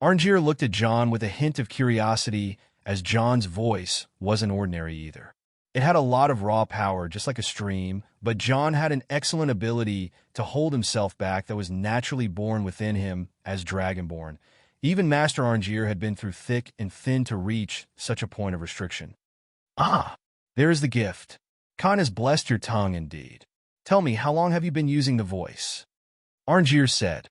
A: Arngeir looked at John with a hint of curiosity, as John's voice wasn't ordinary either. It had a lot of raw power, just like a stream, but John had an excellent ability to hold himself back that was naturally born within him as Dragonborn. Even Master Arngeir had been through thick and thin to reach such a point of restriction. Ah, There is the gift. Khan has blessed your tongue indeed. Tell me, how long have you been using the voice? Arngeir said,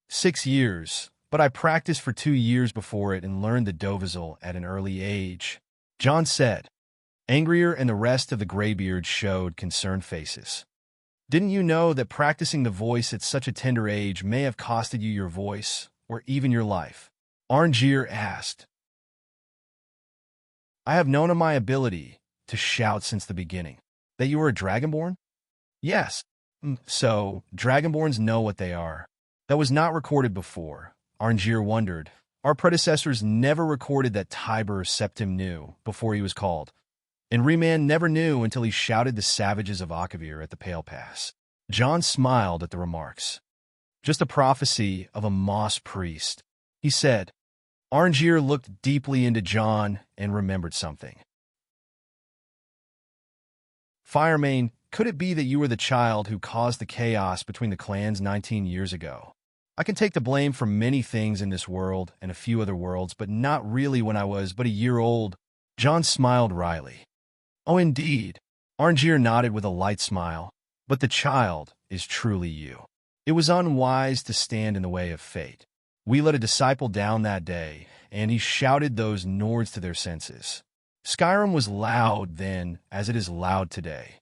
A: 6 years, but I practiced for 2 years before it and learned the Dovizil at an early age. John said. Angrier and the rest of the graybeards showed concerned faces. Didn't you know that practicing the voice at such a tender age may have costed you your voice, or even your life? Arngeir asked. I have known of my ability to shout since the beginning. That you were a Dragonborn? Yes. So, Dragonborns know what they are. That was not recorded before. Arngeir wondered. Our predecessors never recorded that Tiber Septim knew before he was called. And Riemann never knew until he shouted the savages of Akavir at the Pale Pass. John smiled at the remarks. Just a prophecy of a moss priest, he said. Arngeir looked deeply into John and remembered something. Firemane, could it be that you were the child who caused the chaos between the clans 19 years ago? I can take the blame for many things in this world and a few other worlds, but not really when I was but a year old. John smiled wryly. Oh, indeed. Arngeir nodded with a light smile. But the child is truly you. It was unwise to stand in the way of fate. We let a disciple down that day, and he shouted those Nords to their senses. Skyrim was loud then, as it is loud today.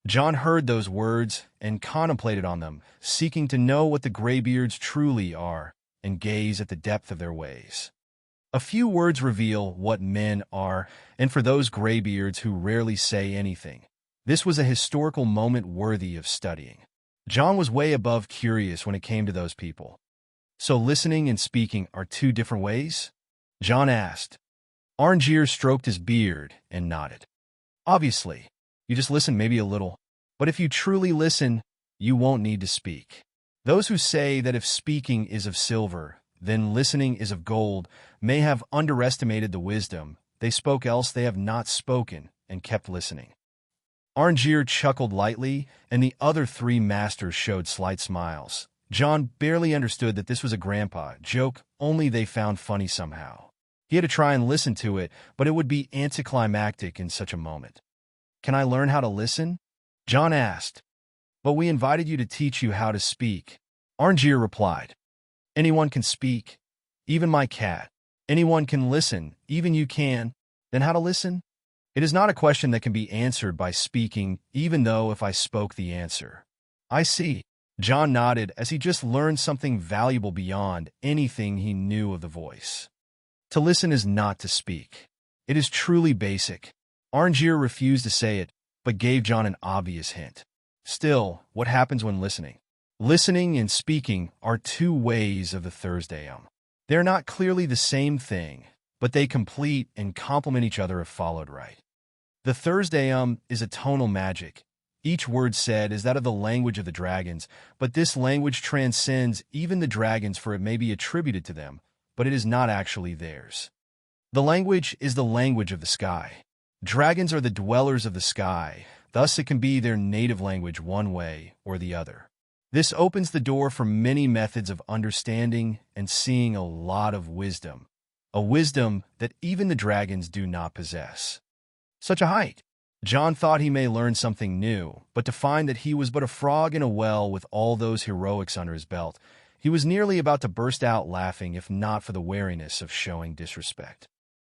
A: John heard those words and contemplated on them, seeking to know what the graybeards truly are and gaze at the depth of their ways. A few words reveal what men are, and for those graybeards who rarely say anything, this was a historical moment worthy of studying. John was way above curious when it came to those people. So listening and speaking are 2 different ways? John asked. Arngeir stroked his beard and nodded. Obviously, you just listen maybe a little, but if you truly listen, you won't need to speak. Those who say that if speaking is of silver, then listening is of gold, may have underestimated the wisdom. They spoke, else they have not spoken, and kept listening. Arngeir chuckled lightly, and the other 3 masters showed slight smiles. John barely understood that this was a grandpa joke, only they found funny somehow. He had to try and listen to it, but it would be anticlimactic in such a moment. Can I learn how to listen? John asked. But we invited you to teach you how to speak. Arngeir replied. Anyone can speak, even my cat. Anyone can listen, even you can. Then how to listen? It is not a question that can be answered by speaking, even though if I spoke the answer. I see. John nodded as he just learned something valuable beyond anything he knew of the voice. To listen is not to speak. It is truly basic. Arngeir refused to say it, but gave John an obvious hint. Still, what happens when listening? Listening and speaking are 2 ways of the Thursdayum. They are not clearly the same thing, but they complete and complement each other if followed right. The Thursdayum is a tonal magic. Each word said is that of the language of the dragons, but this language transcends even the dragons, for it may be attributed to them, but it is not actually theirs. The language is the language of the sky. Dragons are the dwellers of the sky, thus it can be their native language one way or the other. This opens the door for many methods of understanding and seeing a lot of wisdom, a wisdom that even the dragons do not possess. Such a height! John thought he may learn something new, but to find that he was but a frog in a well with all those heroics under his belt, he was nearly about to burst out laughing if not for the wariness of showing disrespect.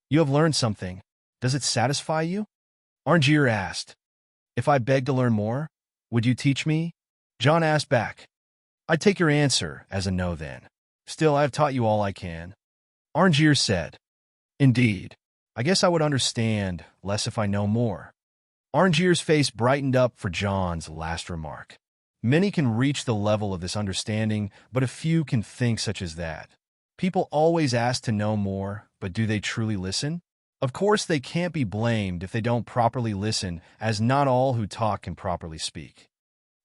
A: You have learned something. Does it satisfy you? Arngeir asked. If I begged to learn more, would you teach me? John asked back. I'd take your answer as a no then. Still, I have taught you all I can. Arngeir said. Indeed. I guess I would understand less if I know more. Arngeir's face brightened up for John's last remark. Many can reach the level of this understanding, but a few can think such as that. People always ask to know more, but do they truly listen? Of course, they can't be blamed if they don't properly listen, as not all who talk can properly speak.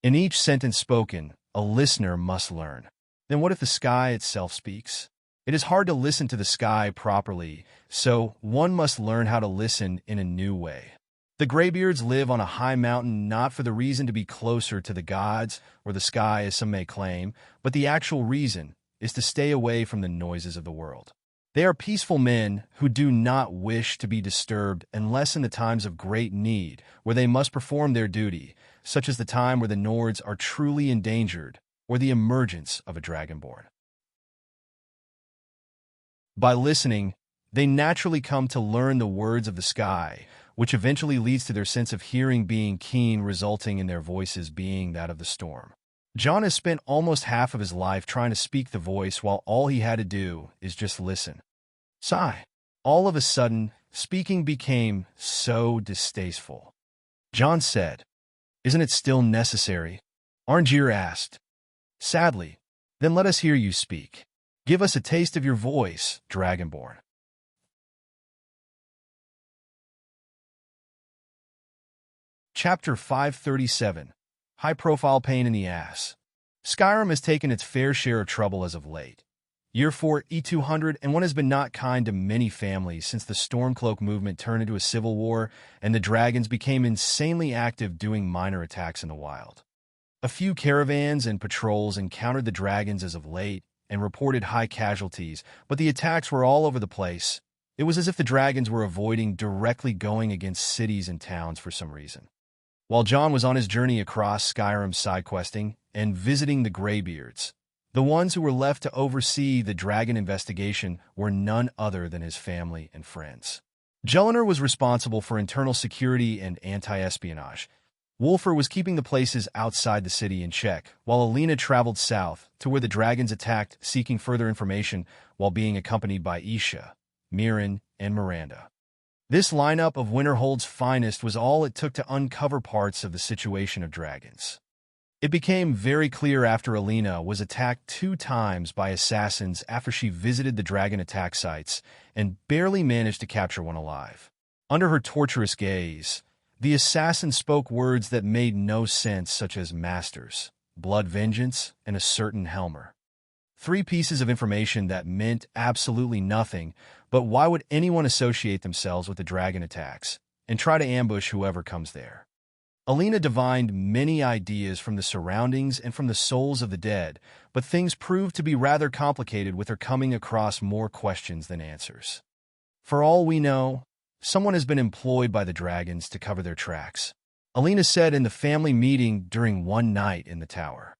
A: In each sentence spoken, a listener must learn. Then what if the sky itself speaks? It is hard to listen to the sky properly, so one must learn how to listen in a new way. The graybeards live on a high mountain not for the reason to be closer to the gods or the sky as some may claim, but the actual reason is to stay away from the noises of the world. They are peaceful men who do not wish to be disturbed unless in the times of great need, where they must perform their duty, such as the time where the Nords are truly endangered, or the emergence of a Dragonborn. By listening, they naturally come to learn the words of the sky, which eventually leads to their sense of hearing being keen, resulting in their voices being that of the storm. John has spent almost half of his life trying to speak the voice while all he had to do is just listen. Sigh. All of a sudden, speaking became so distasteful. John said, "Isn't it still necessary?" Arngeir asked. "Sadly. Then let us hear you speak. Give us a taste of your voice, Dragonborn." Chapter 537. High-profile pain in the ass. Skyrim has taken its fair share of trouble as of late. Year 4 E201 has been not kind to many families since the Stormcloak movement turned into a civil war and the dragons became insanely active doing minor attacks in the wild. A few caravans and patrols encountered the dragons as of late and reported high casualties, but the attacks were all over the place. It was as if the dragons were avoiding directly going against cities and towns for some reason. While John was on his journey across Skyrim side-questing and visiting the Greybeards, the ones who were left to oversee the dragon investigation were none other than his family and friends. Jelinar was responsible for internal security and anti-espionage. Wolfer was keeping the places outside the city in check, while Alina traveled south to where the dragons attacked, seeking further information while being accompanied by Isha, Mirren, and Miranda. This lineup of Winterhold's finest was all it took to uncover parts of the situation of dragons. It became very clear after Alina was attacked 2 times by assassins after she visited the dragon attack sites and barely managed to capture one alive. Under her torturous gaze, the assassin spoke words that made no sense, such as masters, blood vengeance, and a certain Helmer. 3 pieces of information that meant absolutely nothing, but why would anyone associate themselves with the dragon attacks and try to ambush whoever comes there? Alina divined many ideas from the surroundings and from the souls of the dead, but things proved to be rather complicated with her coming across more questions than answers. For all we know, someone has been employed by the dragons to cover their tracks, Alina said in the family meeting during one night in the tower.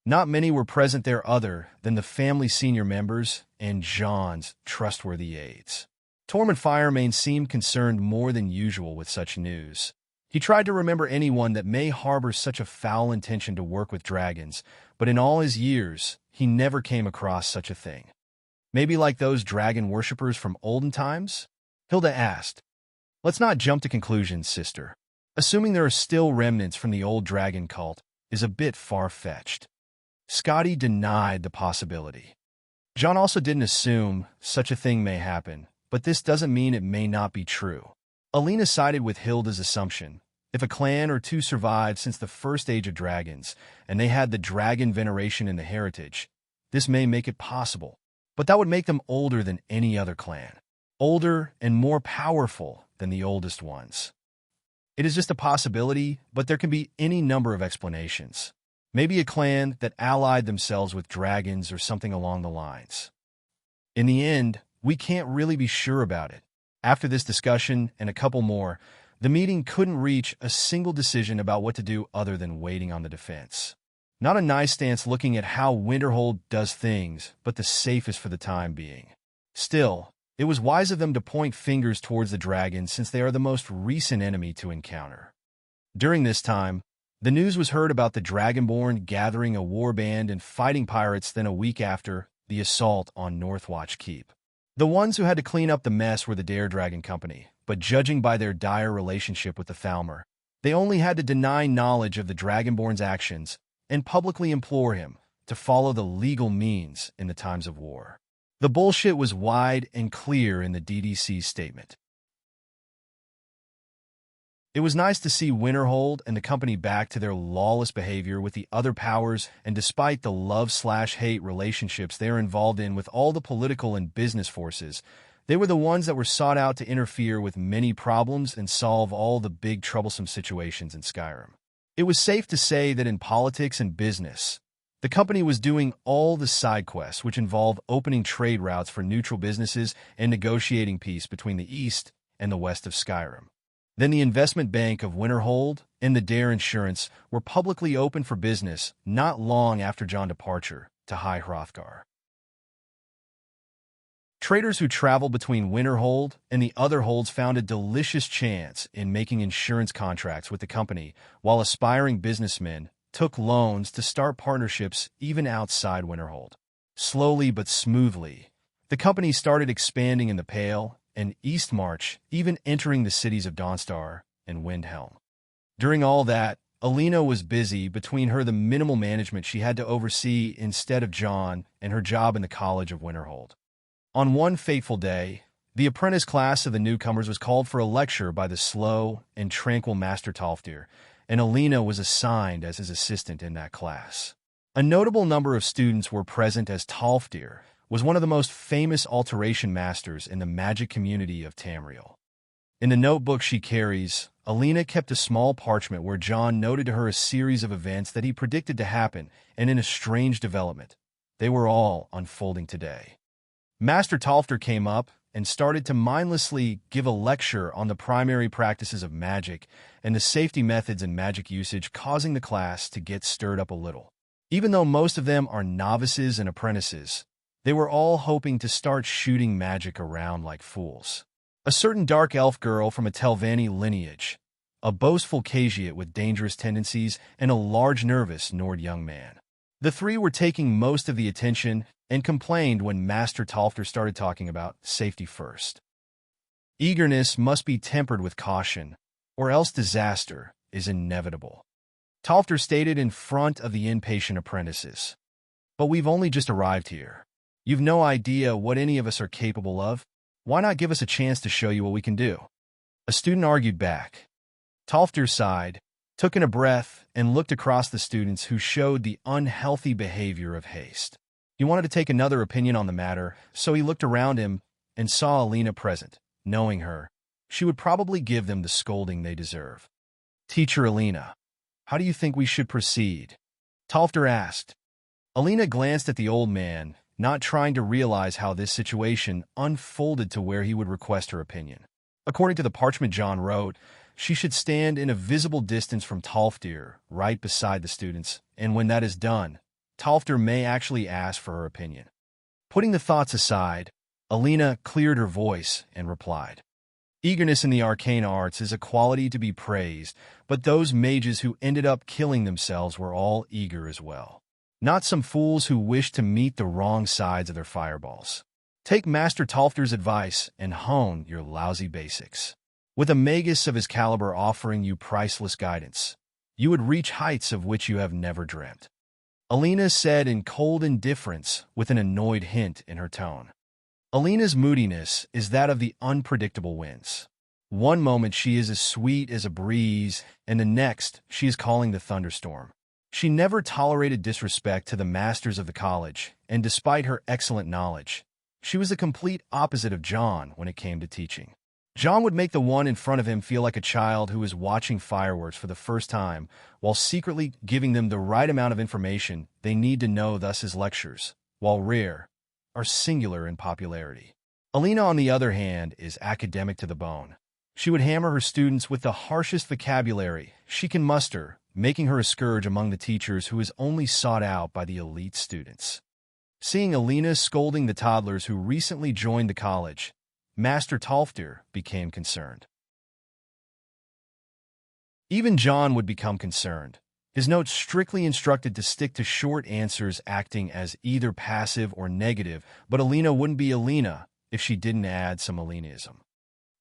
A: Not many were present there other than the family senior members and John's trustworthy aides. Tormund Firemane seemed concerned more than usual with such news. He tried to remember anyone that may harbor such a foul intention to work with dragons, but in all his years, he never came across such a thing. Maybe like those dragon worshippers from olden times? Hilda asked. Let's not jump to conclusions, sister. Assuming there are still remnants from the old dragon cult is a bit far-fetched. Scotty denied the possibility. John also didn't assume such a thing may happen, but this doesn't mean it may not be true. Alina sided with Hilda's assumption. If a clan or 2 survived since the first age of dragons, and they had the dragon veneration in the heritage, this may make it possible. But that would make them older than any other clan. Older and more powerful than the oldest ones. It is just a possibility, but there can be any number of explanations. Maybe a clan that allied themselves with dragons or something along the lines. In the end, we can't really be sure about it. After this discussion and a couple more, the meeting couldn't reach a single decision about what to do other than waiting on the defense. Not a nice stance looking at how Winterhold does things, but the safest for the time being. Still, it was wise of them to point fingers towards the dragons since they are the most recent enemy to encounter. During this time, the news was heard about the Dragonborn gathering a warband and fighting pirates. Then a week after, the assault on Northwatch Keep. The ones who had to clean up the mess were the Dare Dragon Company, but judging by their dire relationship with the Thalmor, they only had to deny knowledge of the Dragonborn's actions and publicly implore him to follow the legal means in the times of war. The bullshit was wide and clear in the DDC's statement. It was nice to see Winterhold and the company back to their lawless behavior with the other powers, and despite the love-slash-hate relationships they are involved in with all the political and business forces, they were the ones that were sought out to interfere with many problems and solve all the big troublesome situations in Skyrim. It was safe to say that in politics and business, The company was doing all the side quests, which involve opening trade routes for neutral businesses and negotiating peace between the East and the West of Skyrim. Then the investment bank of Winterhold and the Dare Insurance were publicly open for business not long after John's departure to High Hrothgar. Traders who traveled between Winterhold and the other holds found a delicious chance in making insurance contracts with the company, while aspiring businessmen took loans to start partnerships even outside Winterhold. Slowly but smoothly, the company started expanding in the Pale and Eastmarch, even entering the cities of Dawnstar and Windhelm. During all that, Alina was busy. Between her the minimal management she had to oversee instead of John and her job in the College of Winterhold. On one fateful day, the apprentice class of the newcomers was called for a lecture by the slow and tranquil Master Talfdir, and Alina was assigned as his assistant in that class. A notable number of students were present, as Talfdir was one of the most famous alteration masters in the magic community of Tamriel. In the notebook she carries, Alina kept a small parchment where John noted to her a series of events that he predicted to happen, and in a strange development, they were all unfolding today. Master Talfdir came up and started to mindlessly give a lecture on the primary practices of magic and the safety methods and magic usage, causing the class to get stirred up a little. Even though most of them are novices and apprentices, they were all hoping to start shooting magic around like fools. A certain dark elf girl from a Telvanni lineage, a boastful Khajiit with dangerous tendencies, and a large nervous Nord young man. The three were taking most of the attention and complained when Master Talfdir started talking about safety first. Eagerness must be tempered with caution, or else disaster is inevitable, Talfdir stated in front of the impatient apprentices. But we've only just arrived here. You've no idea what any of us are capable of. Why not give us a chance to show you what we can do? A student argued back. Talfdir sighed, took in a breath, and looked across the students, who showed the unhealthy behavior of haste. He wanted to take another opinion on the matter, so he looked around him and saw Alina present. Knowing her, she would probably give them the scolding they deserve. Teacher Alina, how do you think we should proceed? Talfdir asked. Alina glanced at the old man, not trying to realize how this situation unfolded to where he would request her opinion. According to the parchment John wrote, she should stand in a visible distance from Talfdir, right beside the students, and when that is done, Talfdir may actually ask for her opinion. Putting the thoughts aside, Alina cleared her voice and replied. Eagerness in the arcane arts is a quality to be praised, but those mages who ended up killing themselves were all eager as well. Not some fools who wish to meet the wrong sides of their fireballs. Take Master Talfdir's advice and hone your lousy basics. With a magus of his caliber offering you priceless guidance, you would reach heights of which you have never dreamt. Alina said in cold indifference, with an annoyed hint in her tone. Alina's moodiness is that of the unpredictable winds. One moment she is as sweet as a breeze, and the next she is calling the thunderstorm. She never tolerated disrespect to the masters of the college, and despite her excellent knowledge, she was the complete opposite of John when it came to teaching. John would make the one in front of him feel like a child who is watching fireworks for the first time, while secretly giving them the right amount of information they need to know. Thus his lectures, while rare, are singular in popularity. Alina, on the other hand, is academic to the bone. She would hammer her students with the harshest vocabulary she can muster, making her a scourge among the teachers who is only sought out by the elite students. Seeing Alina scolding the toddlers who recently joined the college, Master Talfdir became concerned. Even John would become concerned. His notes strictly instructed to stick to short answers, acting as either passive or negative, but Alina wouldn't be Alina if she didn't add some Alinaism.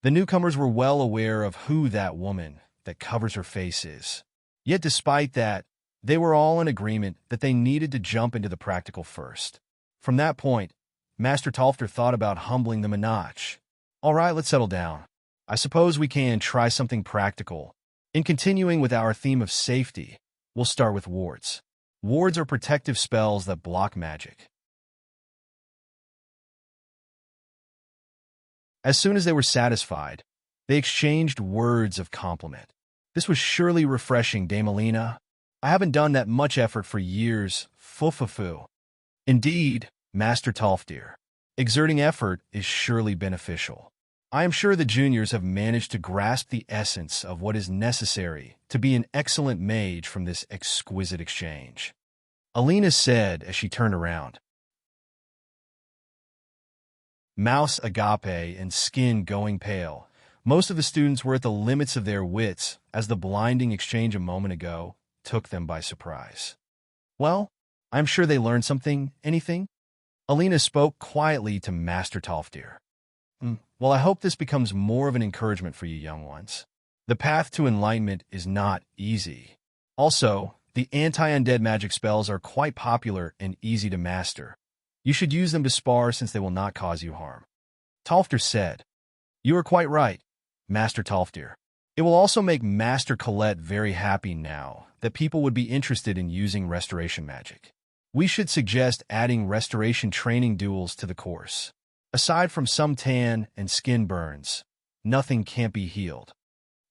A: The newcomers were well aware of who that woman that covers her face is. Yet despite that, they were all in agreement that they needed to jump into the practical first. From that point, Master Talfdir thought about humbling them a notch. All right, let's settle down. I suppose we can try something practical. In continuing with our theme of safety, we'll start with wards. Wards are protective spells that block magic. As soon as they were satisfied, they exchanged words of compliment. This was surely refreshing, Dame Alina. I haven't done that much effort for years. Foo. Indeed, Master Tolfdir. Exerting effort is surely beneficial. I am sure the juniors have managed to grasp the essence of what is necessary to be an excellent mage from this exquisite exchange. Alina said as she turned around. Mouse agape and skin going pale. Most of the students were at the limits of their wits as the blinding exchange a moment ago took them by surprise. Well, I'm sure they learned something. Anything? Alina spoke quietly to Master Tolfdir. Well, I hope this becomes more of an encouragement for you young ones. The path to enlightenment is not easy. Also, the anti-undead magic spells are quite popular and easy to master. You should use them to spar since they will not cause you harm. Tolfdir said. You are quite right, Master Tolfdir. It will also make Master Colette very happy now that people would be interested in using restoration magic. We should suggest adding restoration training duels to the course. Aside from some tan and skin burns, nothing can't be healed.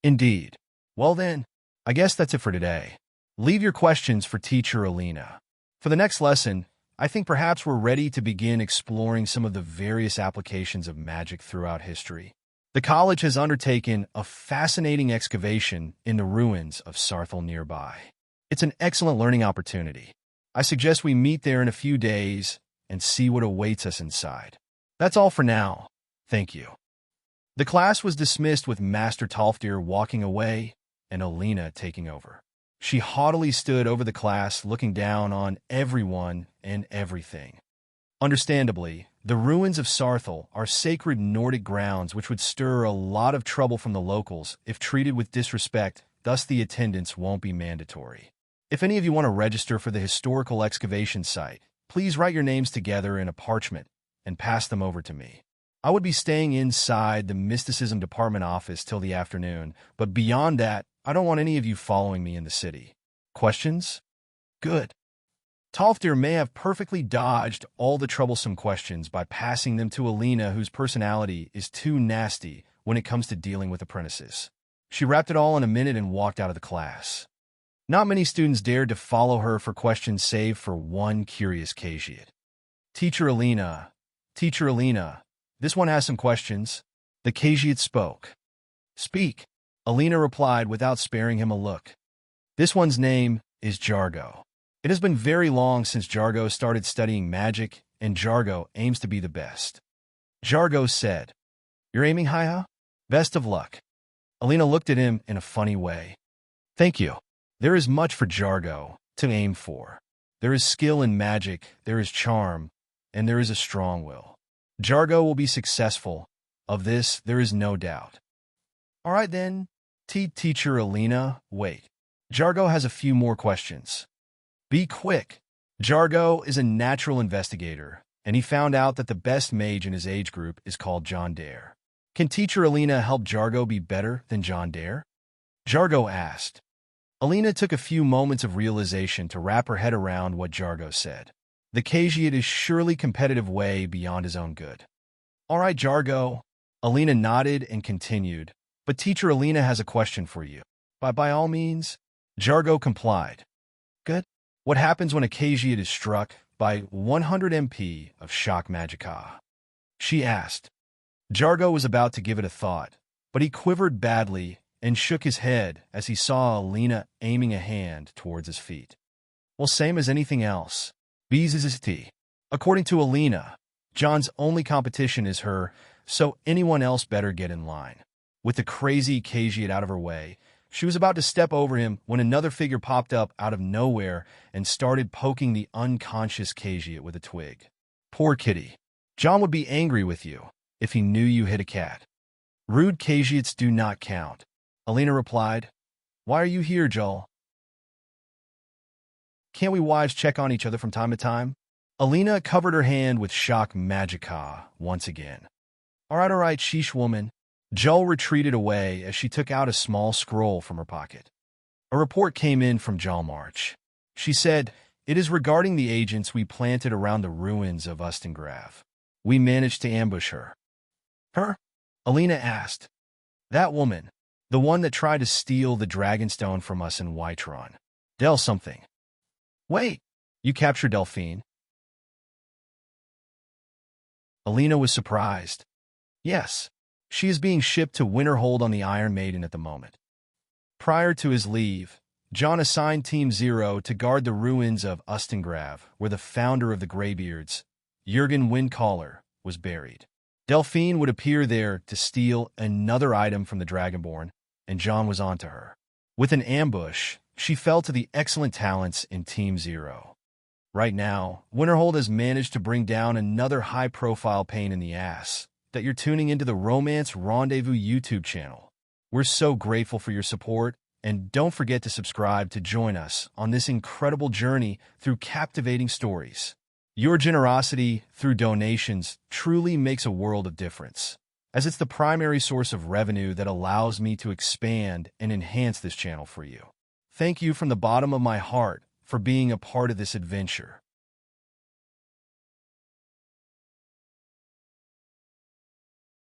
A: Indeed. Well then, I guess that's it for today. Leave your questions for Teacher Alina. For the next lesson, I think perhaps we're ready to begin exploring some of the various applications of magic throughout history. The college has undertaken a fascinating excavation in the ruins of Sarthal nearby. It's an excellent learning opportunity. I suggest we meet there in a few days and see what awaits us inside. That's all for now. Thank you. The class was dismissed with Master Tolfdir walking away and Alina taking over. She haughtily stood over the class looking down on everyone and everything. Understandably, the ruins of Sarthal are sacred Nordic grounds which would stir a lot of trouble from the locals if treated with disrespect, thus the attendance won't be mandatory. If any of you want to register for the historical excavation site, please write your names together in a parchment and pass them over to me. I would be staying inside the Mysticism Department office till the afternoon, but beyond that, I don't want any of you following me in the city. Questions? Good. Tolfdir may have perfectly dodged all the troublesome questions by passing them to Alina, whose personality is too nasty when it comes to dealing with apprentices. She wrapped it all in a minute and walked out of the class. Not many students dared to follow her for questions save for one curious Khajiit. Teacher Alina, this one has some questions. The Khajiit spoke. Speak, Alina replied without sparing him a look. This one's name is Jargo. It has been very long since Jargo started studying magic, and Jargo aims to be the best. Jargo said, You're aiming high, huh? Best of luck. Alina looked at him in a funny way. Thank you. There is much for Jargo to aim for. There is skill in magic, there is charm, and there is a strong will. Jargo will be successful. Of this, there is no doubt. All right then, Teacher Alina, wait. Jargo has a few more questions. Be quick. Jargo is a natural investigator, and he found out that the best mage in his age group is called John Dare. Can Teacher Alina help Jargo be better than John Dare? Jargo asked. Alina took a few moments of realization to wrap her head around what Jargo said. The Khajiit is surely competitive way beyond his own good. All right, Jargo. Alina nodded and continued, but Teacher Alina has a question for you. By all means. Jargo complied. Good. What happens when a Khajiit is struck by 100 MP of shock magicka? She asked. Jargo was about to give it a thought, but he quivered badly and shook his head as he saw Alina aiming a hand towards his feet. Well, same as anything else. BZZT. According to Alina, John's only competition is her, so anyone else better get in line. With the crazy Khajiit out of her way, she was about to step over him when another figure popped up out of nowhere and started poking the unconscious Khajiit with a twig. Poor kitty. John would be angry with you if he knew you hit a cat. Rude Khajiits do not count. Alina replied. Why are you here, Joel? Can't we wives check on each other from time to time? Alina covered her hand with shock magicka once again. All right, sheesh woman. Joel retreated away as she took out a small scroll from her pocket. A report came in from Jalmarch. She said, It is regarding the agents we planted around the ruins of Ustengrav. We managed to ambush her. Her? Alina asked. That woman, the one that tried to steal the Dragonstone from us in Whitron. Del something. Wait, you captured Delphine? Alina was surprised. Yes, she is being shipped to Winterhold on the Iron Maiden at the moment. Prior to his leave, John assigned Team Zero to guard the ruins of Ustengrav, where the founder of the Greybeards, Jürgen Windcaller, was buried. Delphine would appear there to steal another item from the Dragonborn, and John was onto her. With an ambush, she fell to the excellent talents in Team Zero. Right now, Winterhold has managed to bring down another high-profile pain in the ass, that you're tuning into the Romance Rendezvous YouTube channel. We're so grateful for your support, and don't forget to subscribe to join us on this incredible journey through captivating stories. Your generosity through donations truly makes a world of difference, as it's the primary source of revenue that allows me to expand and enhance this channel for you. Thank you from the bottom of my heart for being a part of this adventure.